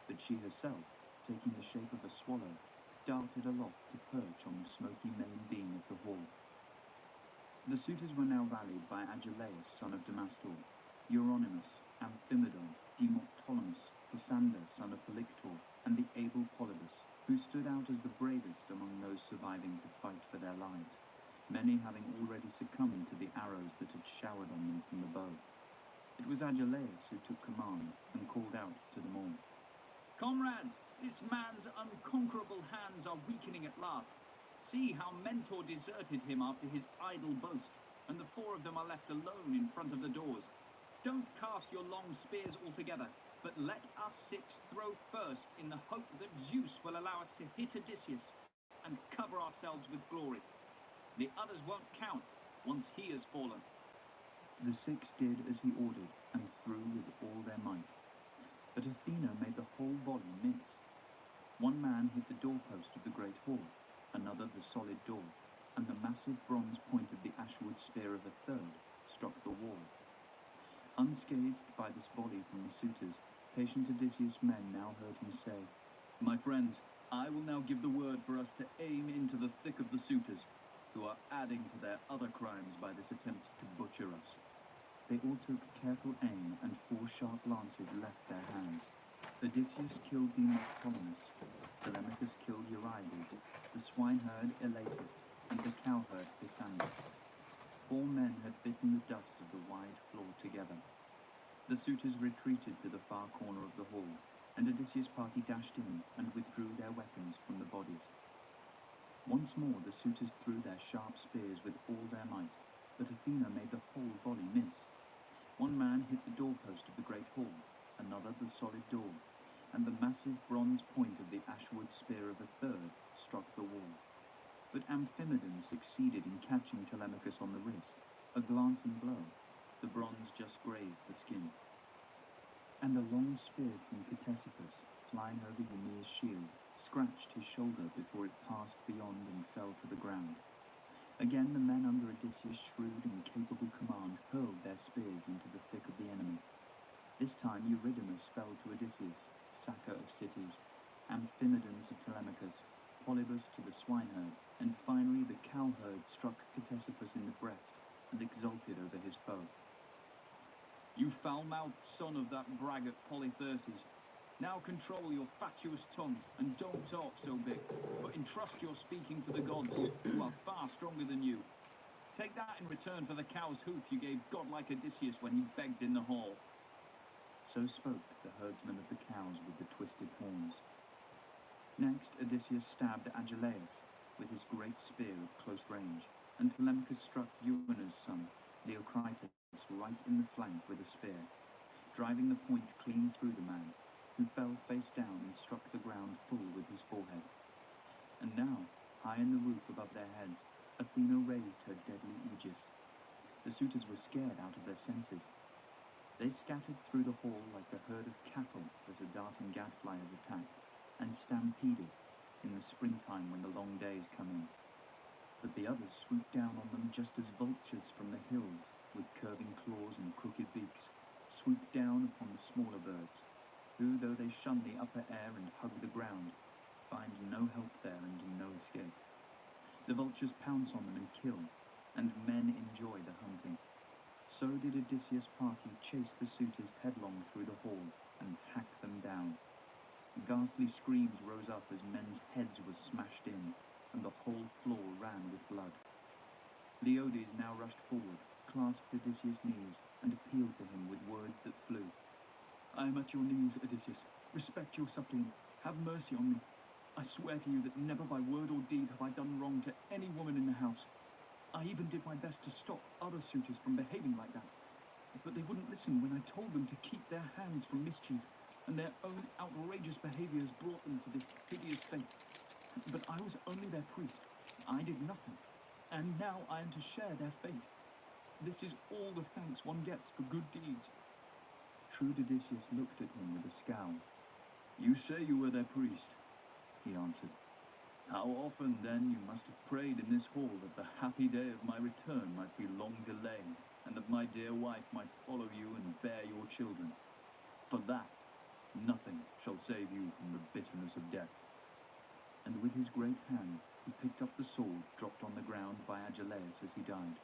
But she herself, taking the shape of a swallow, darted aloft to perch on the smoky main beam of the hall. The suitors were now rallied by Agelaus, son of Damastor, Euronymous, Amphimedon, Demoptolemus, Pisander, son of Polyctor, and the able Polybus, who stood out as the bravest among those surviving to fight for their lives, many having already succumbed to the arrows that had showered on them from the bow. It was Agelaus who took command and called out to them all. Comrades, this man's unconquerable hands are weakening at last. See how Mentor deserted him after his idle boast, and the 4 of them are left alone in front of the doors. Don't cast your long spears altogether, but let us 6 throw first in the hope that Zeus will allow us to hit Odysseus and cover ourselves with glory. The others won't count once he has fallen. The 6 did as he ordered and threw with all their might. But Athena made the whole volley miss. One man hit the doorpost of the great hall, another the solid door, and the massive bronze point of the ashwood spear of a third struck the wall. Unscathed by this volley from the suitors, patient Odysseus' men now heard him say, My friends, I will now give the word for us to aim into the thick of the suitors, who are adding to their other crimes by this attempt to butcher us. They all took careful aim, and 4 sharp lances left their hands. Odysseus killed Demoptolemus, Telemachus killed Eurybates, the swineherd Elatus, and the cowherd Pisander. 4 men had bitten the dust of the wide floor together. The suitors retreated to the far corner of the hall, and Odysseus' party dashed in and withdrew their weapons from the bodies. Once more the suitors threw their sharp spears with all their might, but Athena made the whole volley miss. One man hit the doorpost of the great hall, another the solid door, and the massive bronze point of the ashwood spear of a third struck the wall. But Amphimedon succeeded in catching Telemachus on the wrist, a glancing blow. The bronze just grazed the skin. And a long spear from Ctesippus, flying over Ymir's shield, scratched his shoulder before it passed beyond and fell to the ground. Again the men under Odysseus' shrewd and capable command hurled their spears into the thick of the enemy. This time Eurydamas fell to Odysseus, sacker of cities, Amphimedon to Telemachus, Polybus to the swineherd, and finally the cowherd struck Ctesippus in the breast and exulted over his foe. "You foul-mouthed son of that braggart Polytherses, now control your fatuous tongue and don't talk so big, but entrust your speaking to the gods, who are far stronger than you. Take that in return for the cow's hoof you gave godlike Odysseus when he begged in the hall." So spoke the herdsman of the cows with the twisted horns. Next Odysseus stabbed Agelaus with his great spear at close range, and Telemachus struck Euenor's son, Leocritus, right in the flank with a spear, driving the point clean through the man, who fell face down and struck the ground full with his forehead. And now, high in the roof above their heads, Athena raised her deadly aegis. The suitors were scared out of their senses. They scattered through the hall like the herd of cattle that a darting gadfly has attacked, and stampeded in the springtime when the long days come in. But the others swooped down on them just as vultures from the hills, with curving claws and crooked beaks, swooped down upon the smaller birds, who, though they shun the upper air and hug the ground, find no help there and no escape. The vultures pounce on them and kill, and men enjoy the hunting. So did Odysseus' party chase the suitors headlong through the hall and hack them down. Ghastly screams rose up as men's heads were smashed in, and the whole floor ran with blood. Leodes now rushed forward, clasped Odysseus' knees, and appealed to him with words that flew. "I am at your knees, Odysseus. Respect your suppliant. Have mercy on me. I swear to you that never by word or deed have I done wrong to any woman in the house. I even did my best to stop other suitors from behaving like that, but they wouldn't listen when I told them to keep their hands from mischief, and their own outrageous behaviors brought them to this hideous fate. But I was only their priest. I did nothing, and now I am to share their fate. This is all the thanks one gets for good deeds." Shrewd Odysseus looked at him with a scowl. "You say you were their priest," he answered. "How often, then, you must have prayed in this hall that the happy day of my return might be long delayed, and that my dear wife might follow you and bear your children. For that, nothing shall save you from the bitterness of death." And with his great hand he picked up the sword dropped on the ground by Agelaus as he died,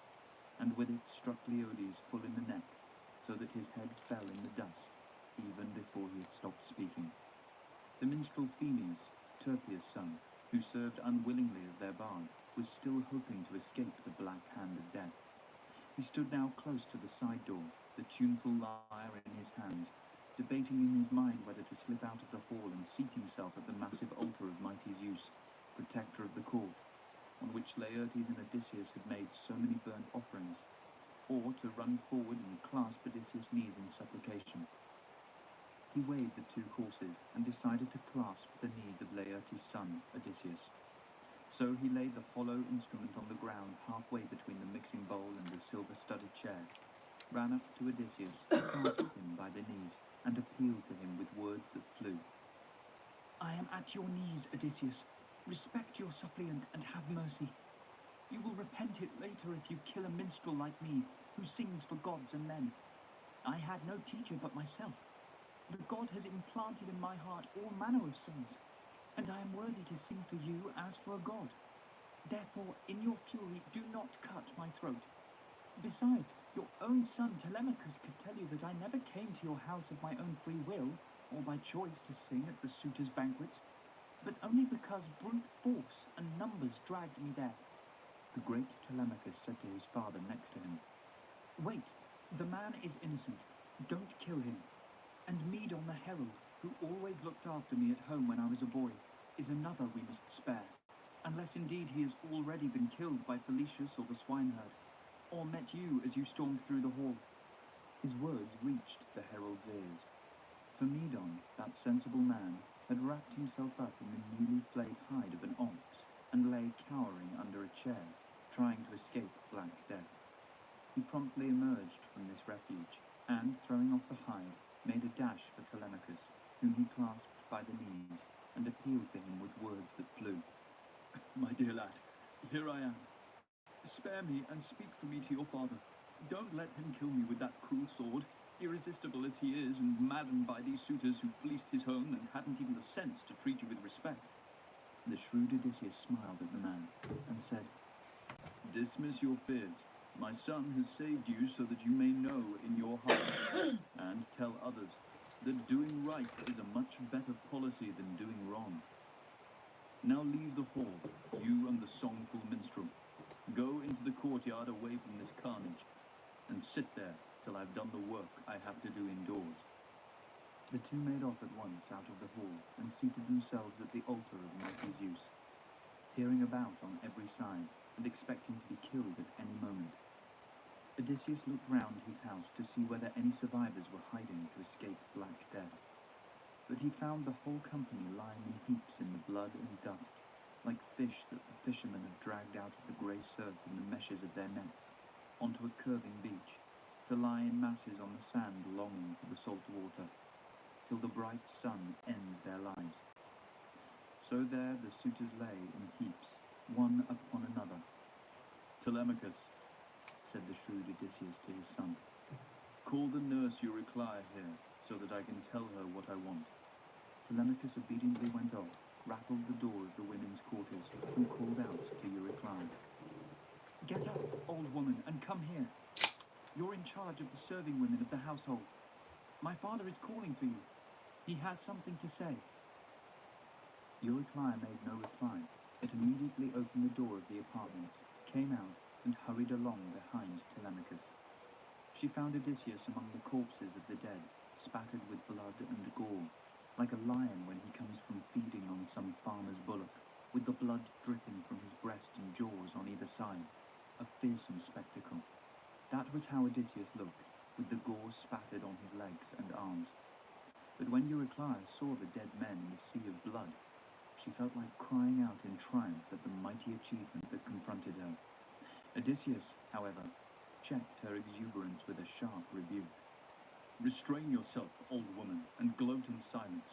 and with it struck Leodes full in the neck, so that his head fell in the dust, even before he had stopped speaking. The minstrel Phemius, Turpius' son, who served unwillingly as their bard, was still hoping to escape the black hand of death. He stood now close to the side door, the tuneful lyre in his hands, debating in his mind whether to slip out of the hall and seat himself at the massive altar of mighty Zeus, protector of the court, on which Laertes and Odysseus had made so many burnt offerings, or to run forward and clasp Odysseus' knees in supplication. He weighed the two courses and decided to clasp the knees of Laertes' son, Odysseus. So he laid the hollow instrument on the ground halfway between the mixing bowl and the silver-studded chair, ran up to Odysseus, clasped him by the knees, and appealed to him with words that flew. "I am at your knees, Odysseus. Respect your suppliant and have mercy. You will repent it later if you kill a minstrel like me, who sings for gods and men. I had no teacher but myself. The god has implanted in my heart all manner of songs, and I am worthy to sing for you as for a god. Therefore, in your fury, do not cut my throat. Besides, your own son Telemachus could tell you that I never came to your house of my own free will, or by choice to sing at the suitors' banquets, but only because brute force and numbers dragged me there." The great Telemachus said to his father next to him, "Wait, the man is innocent. Don't kill him. And Medon the herald, who always looked after me at home when I was a boy, is another we must spare, unless indeed he has already been killed by Felicius or the swineherd, or met you as you stormed through the hall. His words reached the herald's ears. For Medon, that sensible man, had wrapped himself up in the newly flayed hide of an ox and lay cowering under a chair, trying to escape Black Death. He promptly emerged from this refuge, and, throwing off the hide, made a dash for Telemachus, whom he clasped by the knees, and appealed to him with words that flew. "My dear lad, here I am. Spare me and speak for me to your father. Don't let him kill me with that cruel sword, irresistible as he is and maddened by these suitors who fleeced his home and hadn't even the sense to treat you with respect." The shrewd Odysseus smiled at the man and said, "Dismiss your fears. My son has saved you so that you may know in your heart and tell others that doing right is a much better policy than doing wrong. Now leave the hall, you and the songful minstrel. Go into the courtyard away from this carnage, and sit there till I've done the work I have to do indoors." The two made off at once out of the hall and seated themselves at the altar of Mighty Zeus, peering about on every side and expecting to be killed at any moment. Odysseus looked round his house to see whether any survivors were hiding to escape Black Death, but he found the whole company lying in heaps in the blood and dust, like fish that the fishermen have dragged out of the grey surf in the meshes of their nets, onto a curving beach, to lie in masses on the sand longing for the salt water, till the bright sun ends their lives. So there the suitors lay in heaps, one upon another. "Telemachus," said the shrewd Odysseus to his son, "call the nurse Euryclea here, so that I can tell her what I want." Telemachus obediently went off, rattled the door of the women's quarters, and called out to Euryclea, "Get up, old woman, and come here. You're in charge of the serving women of the household. My father is calling for you. He has something to say." Euryclea made no reply, but immediately opened the door of the apartments, came out, and hurried along behind Telemachus. She found Odysseus among the corpses of the dead, spattered with blood and gore, like a lion when he comes from feeding on some farmer's bullock, with the blood dripping from his breast and jaws on either side, a fearsome spectacle. That was how Odysseus looked, with the gore spattered on his legs and arms. But when Euryclea saw the dead men in the sea of blood, she felt like crying out in triumph at the mighty achievement that confronted her. Odysseus, however, checked her exuberance with a sharp rebuke. "Restrain yourself, old woman, and gloat in silence.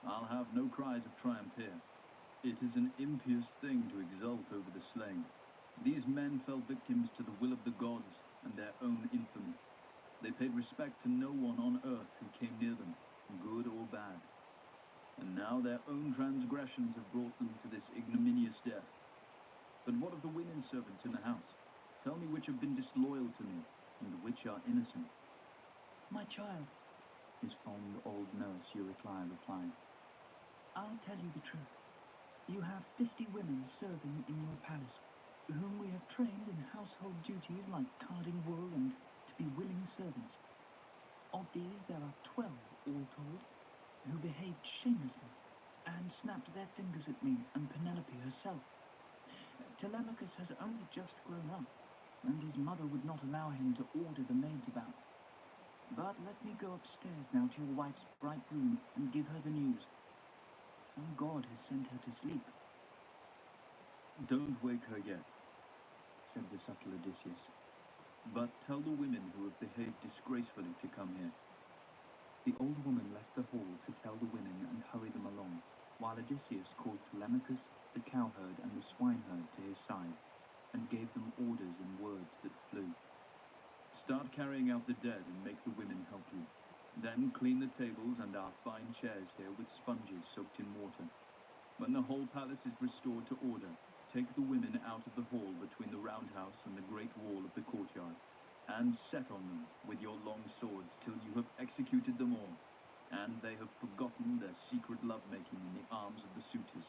I'll have no cries of triumph here. It is an impious thing to exult over the slain. These men fell victims to the will of the gods and their own infamy. They paid respect to no one on earth who came near them, good or bad. And now their own transgressions have brought them to this ignominious death. But what of the women servants in the house? Tell me which have been disloyal to me, and which are innocent." "My child," his fond old nurse Euryclea replied, "I'll tell you the truth. You have 50 women serving in your palace, whom we have trained in household duties like carding wool and to be willing servants. Of these there are 12, all told, who behaved shamelessly and snapped their fingers at me and Penelope herself. Telemachus has only just grown up, and his mother would not allow him to order the maids about. But let me go upstairs now to your wife's bright room and give her the news. Some god has sent her to sleep." "Don't wake her yet," said the subtle Odysseus, "but tell the women who have behaved disgracefully to come here." The old woman left the hall to tell the women and hurry them along, while Odysseus called Telemachus, the cowherd, and the swineherd to his side, and gave them orders in words that flew. "Start carrying out the dead and make the women help you. Then clean the tables and our fine chairs here with sponges soaked in water. When the whole palace is restored to order, take the women out of the hall between the roundhouse and the great wall of the courtyard, and set on them with your long swords till you have executed them all, and they have forgotten their secret love-making in the arms of the suitors."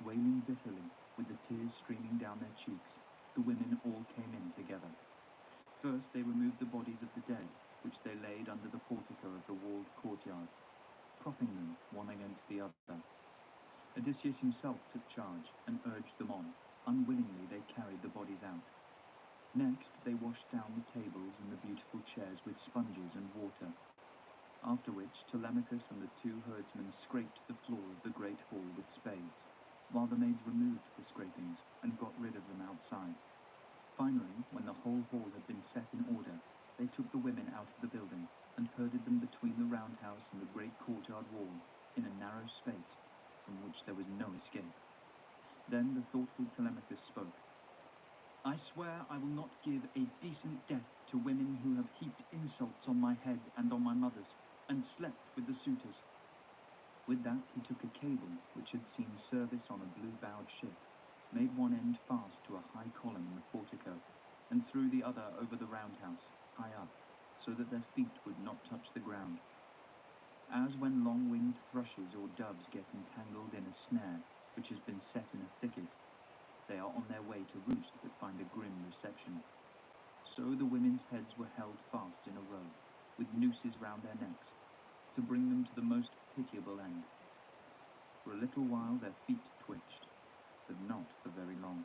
Wailing bitterly, with the tears streaming down their cheeks, the women all came in together. First they removed the bodies of the dead, which they laid under the portico of the walled courtyard, propping them one against the other. Odysseus himself took charge and urged them on. Unwillingly they carried the bodies out. Next, they washed down the tables and the beautiful chairs with sponges and water, after which Telemachus and the two herdsmen scraped the floor of the great hall with spades, while the maids removed the scrapings and got rid of them outside. Finally, when the whole hall had been set in order, they took the women out of the building and herded them between the roundhouse and the great courtyard wall in a narrow space from which there was no escape. Then the thoughtful Telemachus spoke. I swear I will not give a decent death to women who have heaped insults on my head and on my mother's, and slept with the suitors. With that he took a cable which had seen service on a blue-bowed ship, made one end fast to a high column in the portico, and threw the other over the roundhouse, high up, so that their feet would not touch the ground. As when long-winged thrushes or doves get entangled in a snare which has been set in a thicket, they are on their way to roost but find a grim reception. So the women's heads were held fast in a row, with nooses round their necks, to bring them to the most pitiable end. For a little while their feet twitched, but not for very long.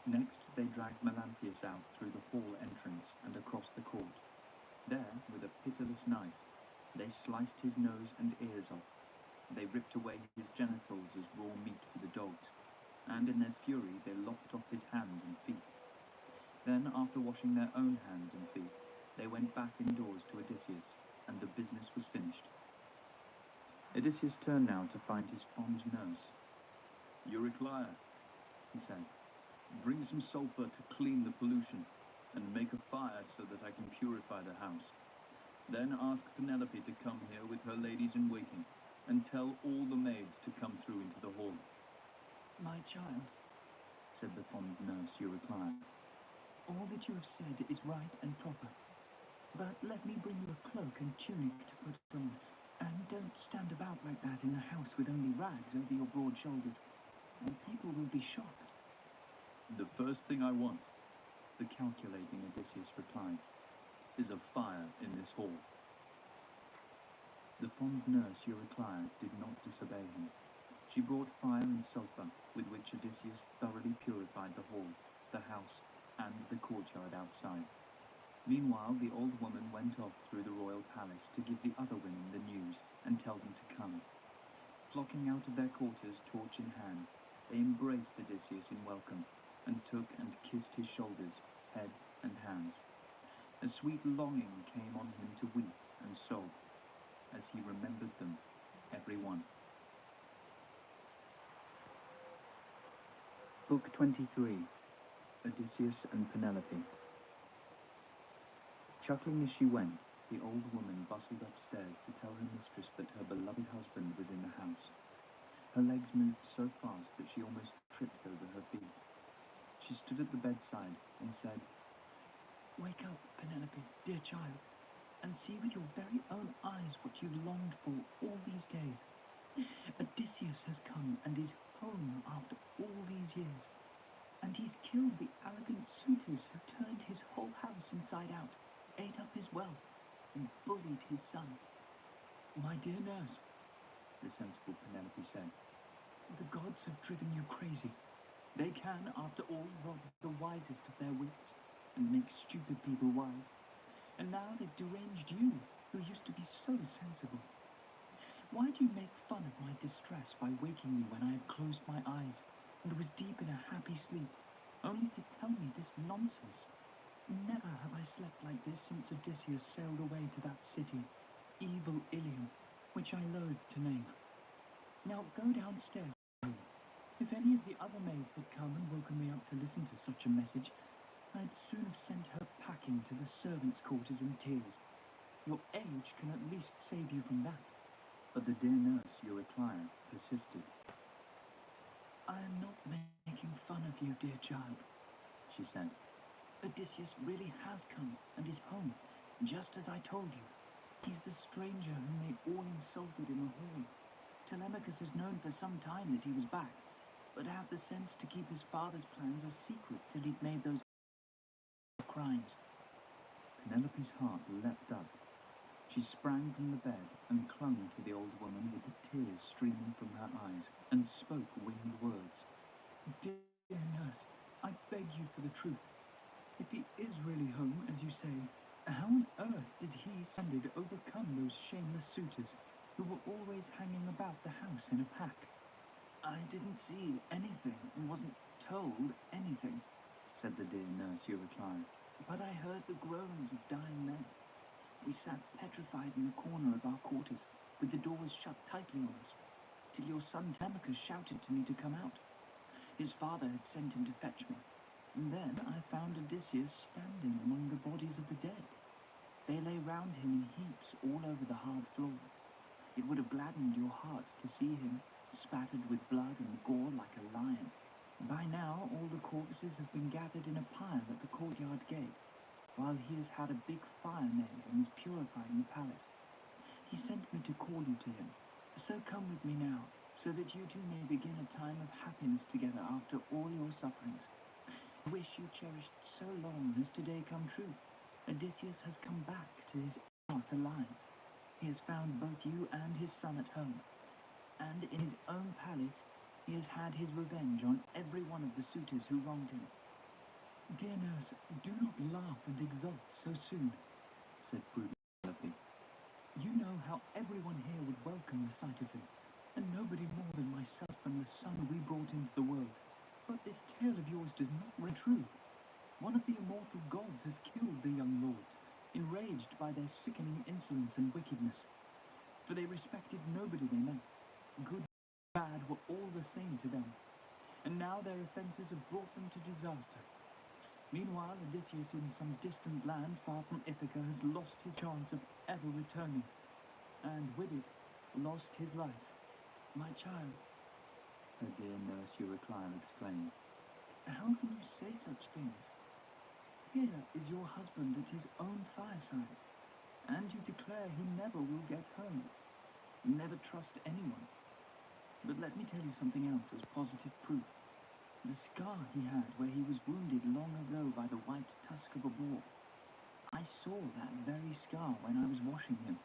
Next they dragged Melanthius out through the hall entrance and across the court. There, with a pitiless knife, they sliced his nose and ears off. They ripped away his genitals as raw meat for the dogs, and in their fury they lopped off his hands and feet. Then, after washing their own hands and feet, they went back indoors to Odysseus, and the business was finished. Odysseus turned now to find his fond nurse. Eurycleia, he said, bring some sulphur to clean the pollution, and make a fire so that I can purify the house. Then ask Penelope to come here with her ladies-in-waiting, and tell all the maids to come through into the hall. My child, said the fond nurse Eurycleia. all that you have said is right and proper. But let me bring you a cloak and tunic to put on, and don't stand about like that in the house with only rags over your broad shoulders, and people will be shocked. The first thing I want, the calculating Odysseus replied, is a fire in this hall. The fond nurse Eurycleia did not disobey him. She brought fire and sulphur, with which Odysseus thoroughly purified the hall, the house, and the courtyard outside. Meanwhile, the old woman went off through the royal palace to give the other women the news and tell them to come. Flocking out of their quarters, torch in hand, they embraced Odysseus in welcome, and took and kissed his shoulders, head, and hands. A sweet longing came on him to weep and sob, as he remembered them, every one. Book 23, Odysseus and Penelope. Chuckling as she went, the old woman bustled upstairs to tell her mistress that her beloved husband was in the house. Her legs moved so fast that she almost tripped over her feet. She stood at the bedside and said, Wake up, Penelope, dear child, and see with your very own eyes what you've longed for all these days. Odysseus has come and is home after all these years, and he's killed the arrogant suitors who turned his whole house inside out, ate up his wealth, and bullied his son. My dear nurse, the sensible Penelope said, the gods have driven you crazy. They can, after all, rob the wisest of their wits and make stupid people wise. And now they've deranged you, who used to be so sensible. Why do you make fun of my distress by waking me when I had closed my eyes and was deep in a happy sleep, only to tell me this nonsense? Never have I slept like this since Odysseus sailed away to that city, evil Ilium, which I loathe to name. Now go downstairs. If any of the other maids had come and woken me up to listen to such a message, I'd soon have sent her packing to the servants' quarters in tears. Your age can at least save you from that. But the dear nurse Eurycleia persisted. I am not making fun of you, dear child, she said. Odysseus really has come and is home, just as I told you. He's the stranger whom they all insulted in the hall. Telemachus has known for some time that he was back, but had the sense to keep his father's plans a secret till he'd made those crimes. Penelope's heart leapt up. She sprang from the bed and clung to the old woman with the tears streaming from her eyes, and spoke winged words. Dear nurse, I beg you for the truth. in a pack. I didn't see anything and wasn't told anything, said the dear nurse Eurocline. But I heard the groans of dying men. We sat petrified in the corner of our quarters, with the doors shut tightly on us, till your son Telemachus shouted to me to come out. His father had sent him to fetch me, and then I found Odysseus standing among the bodies of the dead. They lay round him in heaps all over the hard floor. It would have gladdened your heart to see him, spattered with blood and gore like a lion. By now all the corpses have been gathered in a pile at the courtyard gate, while he has had a big fire made and is purifying the palace. He sent me to call you to him, so come with me now, so that you two may begin a time of happiness together after all your sufferings. The wish you cherished so long has today come true. Odysseus has come back to his earth alive. He has found both you and his son at home, and in his own palace he has had his revenge on every one of the suitors who wronged him. Dear nurse, do not laugh and exult so soon, said prudent Penelope. You know how everyone here would welcome the sight of him, and nobody more than myself and the son we brought into the world. But this tale of yours does not ring true. One of the immortal gods has killed the young lords, enraged by their sickening insolence and wickedness. For they respected nobody they met. Good and bad were all the same to them, and now their offences have brought them to disaster. Meanwhile, Odysseus in some distant land far from Ithaca has lost his chance of ever returning, and with it, lost his life. My child, her dear nurse Eurocline exclaimed. How can you say such things? Here is your husband at his own fireside, and you declare he never will get home. Never trust anyone. But let me tell you something else as positive proof. The scar he had where he was wounded long ago by the white tusk of a boar. I saw that very scar when I was washing him.